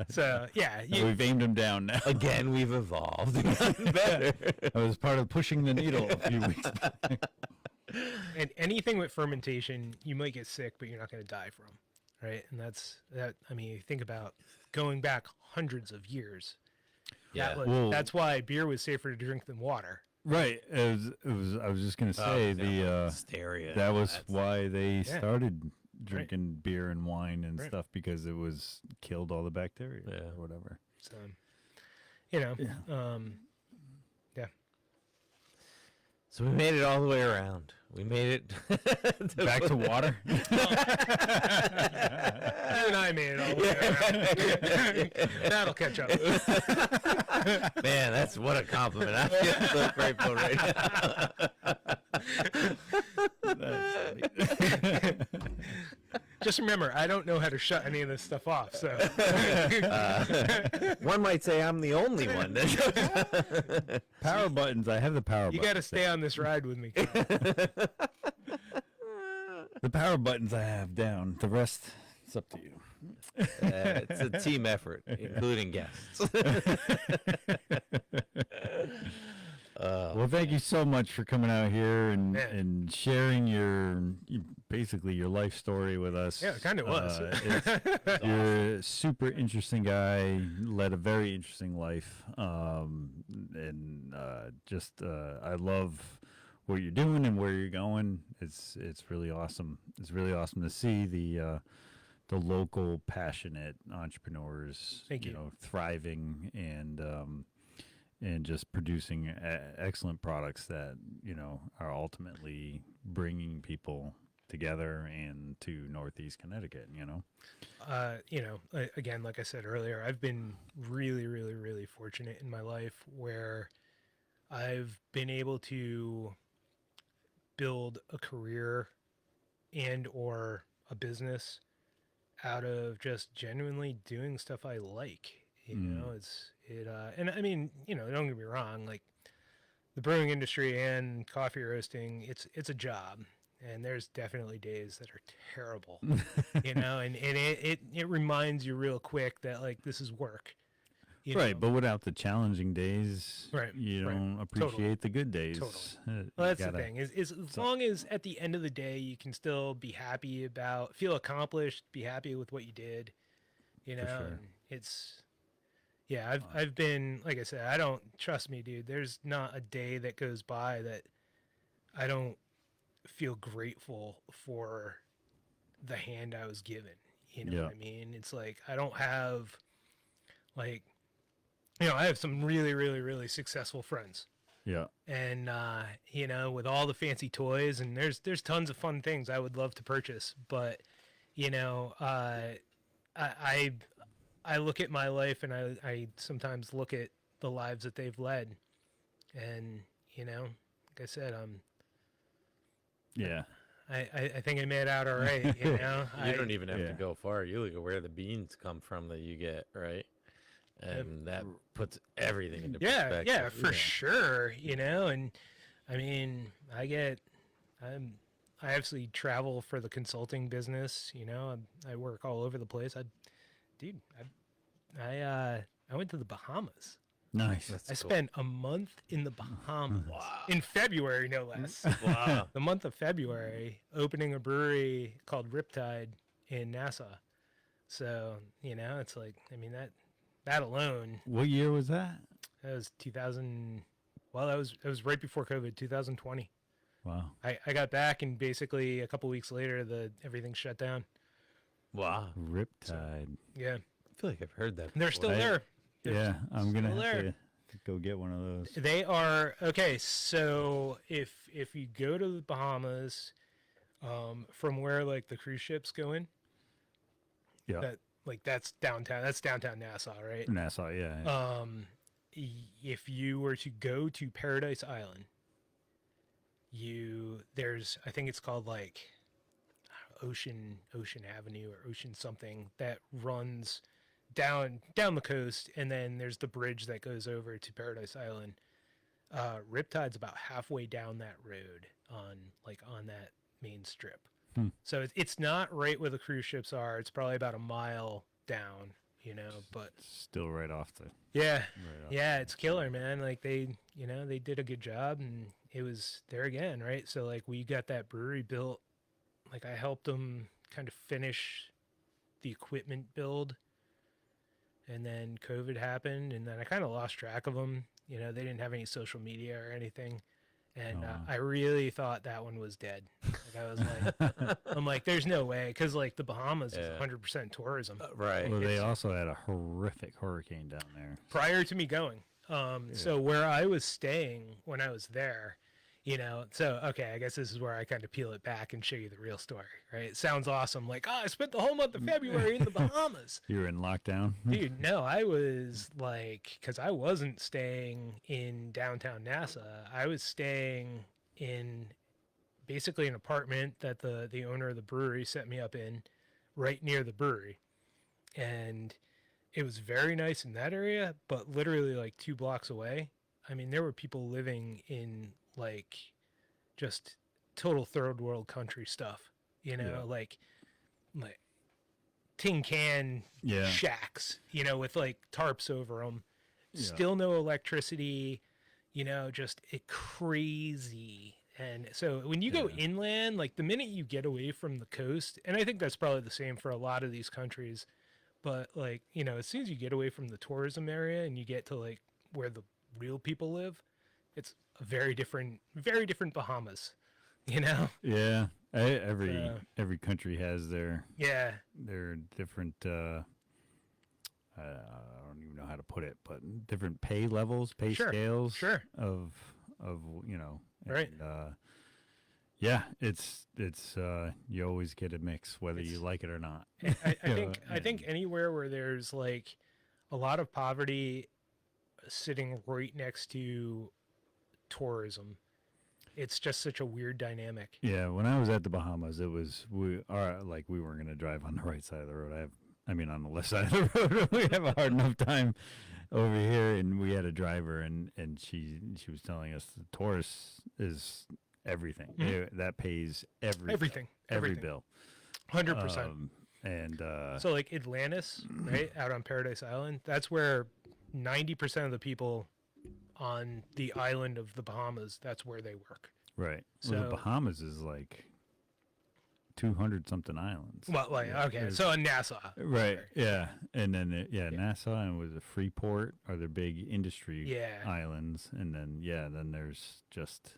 So yeah, we've aimed them down now. Again, we've evolved. We've gotten better. I was part of pushing the needle a few weeks back. and anything with fermentation, you might get sick, but you're not going to die from, right? And that's that. I mean, you think about going back hundreds of years. Yeah. Well- That's why beer was safer to drink than water. Right. It was. I was just gonna say Hysteria. that was That's- why they started drinking beer and wine and Right. stuff, because it was killed all the bacteria Yeah. or whatever. So, you know, Yeah. yeah. So we made it all the way around. We made it Back to water. You and I made it all the way around. That'll catch up. Man, that's what a compliment. I feel so grateful right now. Just remember, I don't know how to shut any of this stuff off. So One might say I'm the only one. Power buttons. I have the power you buttons. got to stay on this ride with me. The power buttons I have down. The rest, it's up to you. It's a team effort, including guests. Well, thank you so much for coming out here and Man. and sharing your basically your life story with us. Yeah, it kind of was. You're a super interesting guy, led a very interesting life, and I love what you're doing and where you're going. It's really awesome. It's really awesome to see the local passionate entrepreneurs, Thank you. know, thriving and just producing excellent products that, you know, are ultimately bringing people together and to Northeast Connecticut, you know. Again, like I said earlier, I've been really, really, really fortunate in my life where I've been able to build a career and or a business out of just genuinely doing stuff I like. You know, and I mean, you know, don't get me wrong, like the brewing industry and coffee roasting, it's a job, and there's definitely days that are terrible, you know, and it reminds you real quick that like this is work. Right, but without the challenging days, right, you don't appreciate the good days. Totally. Well, that's the thing. Is as long as at the end of the day you can still be happy feel accomplished, be happy with what you did, you know. Sure. And it's I've been, like I said, I don't, trust me, dude. There's not a day that goes by that I don't feel grateful for the hand I was given. You know what I mean? It's like I don't have like. You know, I have some really, really, really successful friends. Yeah. And you know, with all the fancy toys, and there's tons of fun things I would love to purchase, but you know, I look at my life, and I sometimes look at the lives that they've led, and you know, like I said, I think I made out all right. You know, you don't even have to go far. You look at where the beans come from that you get, right? And that puts everything into perspective. Yeah, for sure. You know, and I mean, I actually travel for the consulting business. You know, I work all over the place. I went to the Bahamas. Nice. I spent a month in the Bahamas. Wow. In February, no less. Wow. The month of February, opening a brewery called Riptide in Nassau. So, you know, it's like, I mean, that alone. What year was that? That was 2000. Well, that was right before COVID, 2020. Wow. I got back, and basically a couple weeks later, everything shut down. Wow. Riptide. So, yeah. I feel like I've heard that before. They're still there. I'm going to have there. to go get one of those. They are, okay, so if you go to the Bahamas, from where, like, the cruise ships go in, that's downtown. That's downtown Nassau, right? Nassau, yeah. If you were to go to Paradise Island, there's, I think it's called like Ocean Avenue or Ocean something, that runs down the coast, and then there's the bridge that goes over to Paradise Island. Riptide's about halfway down that road on that main strip. So it's not right where the cruise ships are. It's probably about a mile down, you know, but still right off the. It's killer, man. Like they did a good job, and it was there again, right? So like we got that brewery built. Like I helped them kind of finish the equipment build, and then COVID happened, and then I kind of lost track of them. You know, they didn't have any social media or anything. And I really thought that one was dead. Like I was like, I'm like, there's no way, because like the Bahamas is 100% tourism. Right. Well, they also had a horrific hurricane down there prior to me going. So where I was staying when I was there, you know, so okay, I guess this is where I kind of peel it back and show you the real story, right? It sounds awesome, like, I spent the whole month of February in the Bahamas. You were in lockdown? Dude, no, I was like, because I wasn't staying in downtown Nassau. I was staying in basically an apartment that the owner of the brewery set me up in, right near the brewery. And it was very nice in that area, but literally like 2 blocks away, I mean, there were people living in like just total third world country stuff, you know, like tin can shacks, you know, with like tarps over them, still no electricity, you know, just crazy. And so when you go inland, like the minute you get away from the coast, and I think that's probably the same for a lot of these countries, but like, as soon as you get away from the tourism area and you get to like where the real people live, it's a very different Bahamas, Yeah. Every country has their different I don't even know how to put it, but different pay levels, scales of right. Yeah, it's you always get a mix whether you like it or not. I think anywhere where there's like a lot of poverty sitting right next to tourism, it's just such a weird dynamic. Yeah, when I was at the Bahamas, it was we weren't going to drive on the right side of the road. on the left side of the road. We have a hard enough time over here, and we had a driver, and she was telling us the tourist is everything. That pays everything, every bill, 100%. And so like Atlantis, right out on Paradise Island, that's where 90% of the people on the island of the Bahamas, that's where they work. Right. So the Bahamas is like 200 something islands. Well, like so in Nassau. Right. Yeah. And then Nassau, and was a Freeport are their big industry islands, and then then there's just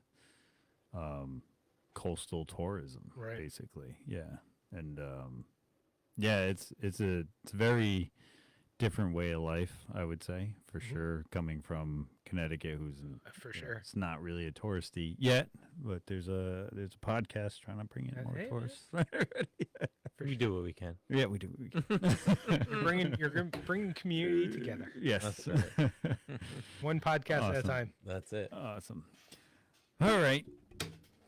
coastal tourism, basically. Yeah. And it's a very different way of life, I would say, for sure, coming from Connecticut, who's it's not really a touristy yet, but there's a podcast trying to bring in more tourists. We do what we can. Yeah, we do. You're bringing community together. Yes, that's right. One podcast at a time. That's it. Awesome. All right.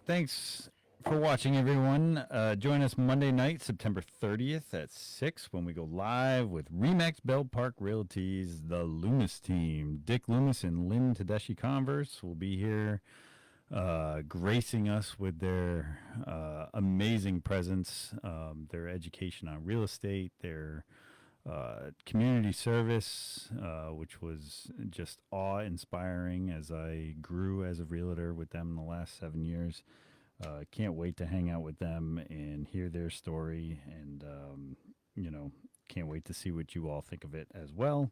Thanks for watching, everyone. Join us Monday night, September 30th at 6 when we go live with Remax Bell Park Realty's The Loomis Team. Dick Loomis and Lynn Tedeschi Converse will be here gracing us with their amazing presence, their education on real estate, their community service, which was just awe-inspiring as I grew as a realtor with them in the last 7 years. Can't wait to hang out with them and hear their story, and can't wait to see what you all think of it as well.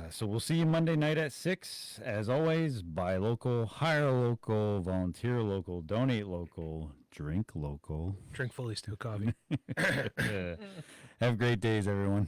So we'll see you Monday night at 6. As always, buy local, hire local, volunteer local, donate local, drink local. Drink fully stoked coffee. Have great days, everyone.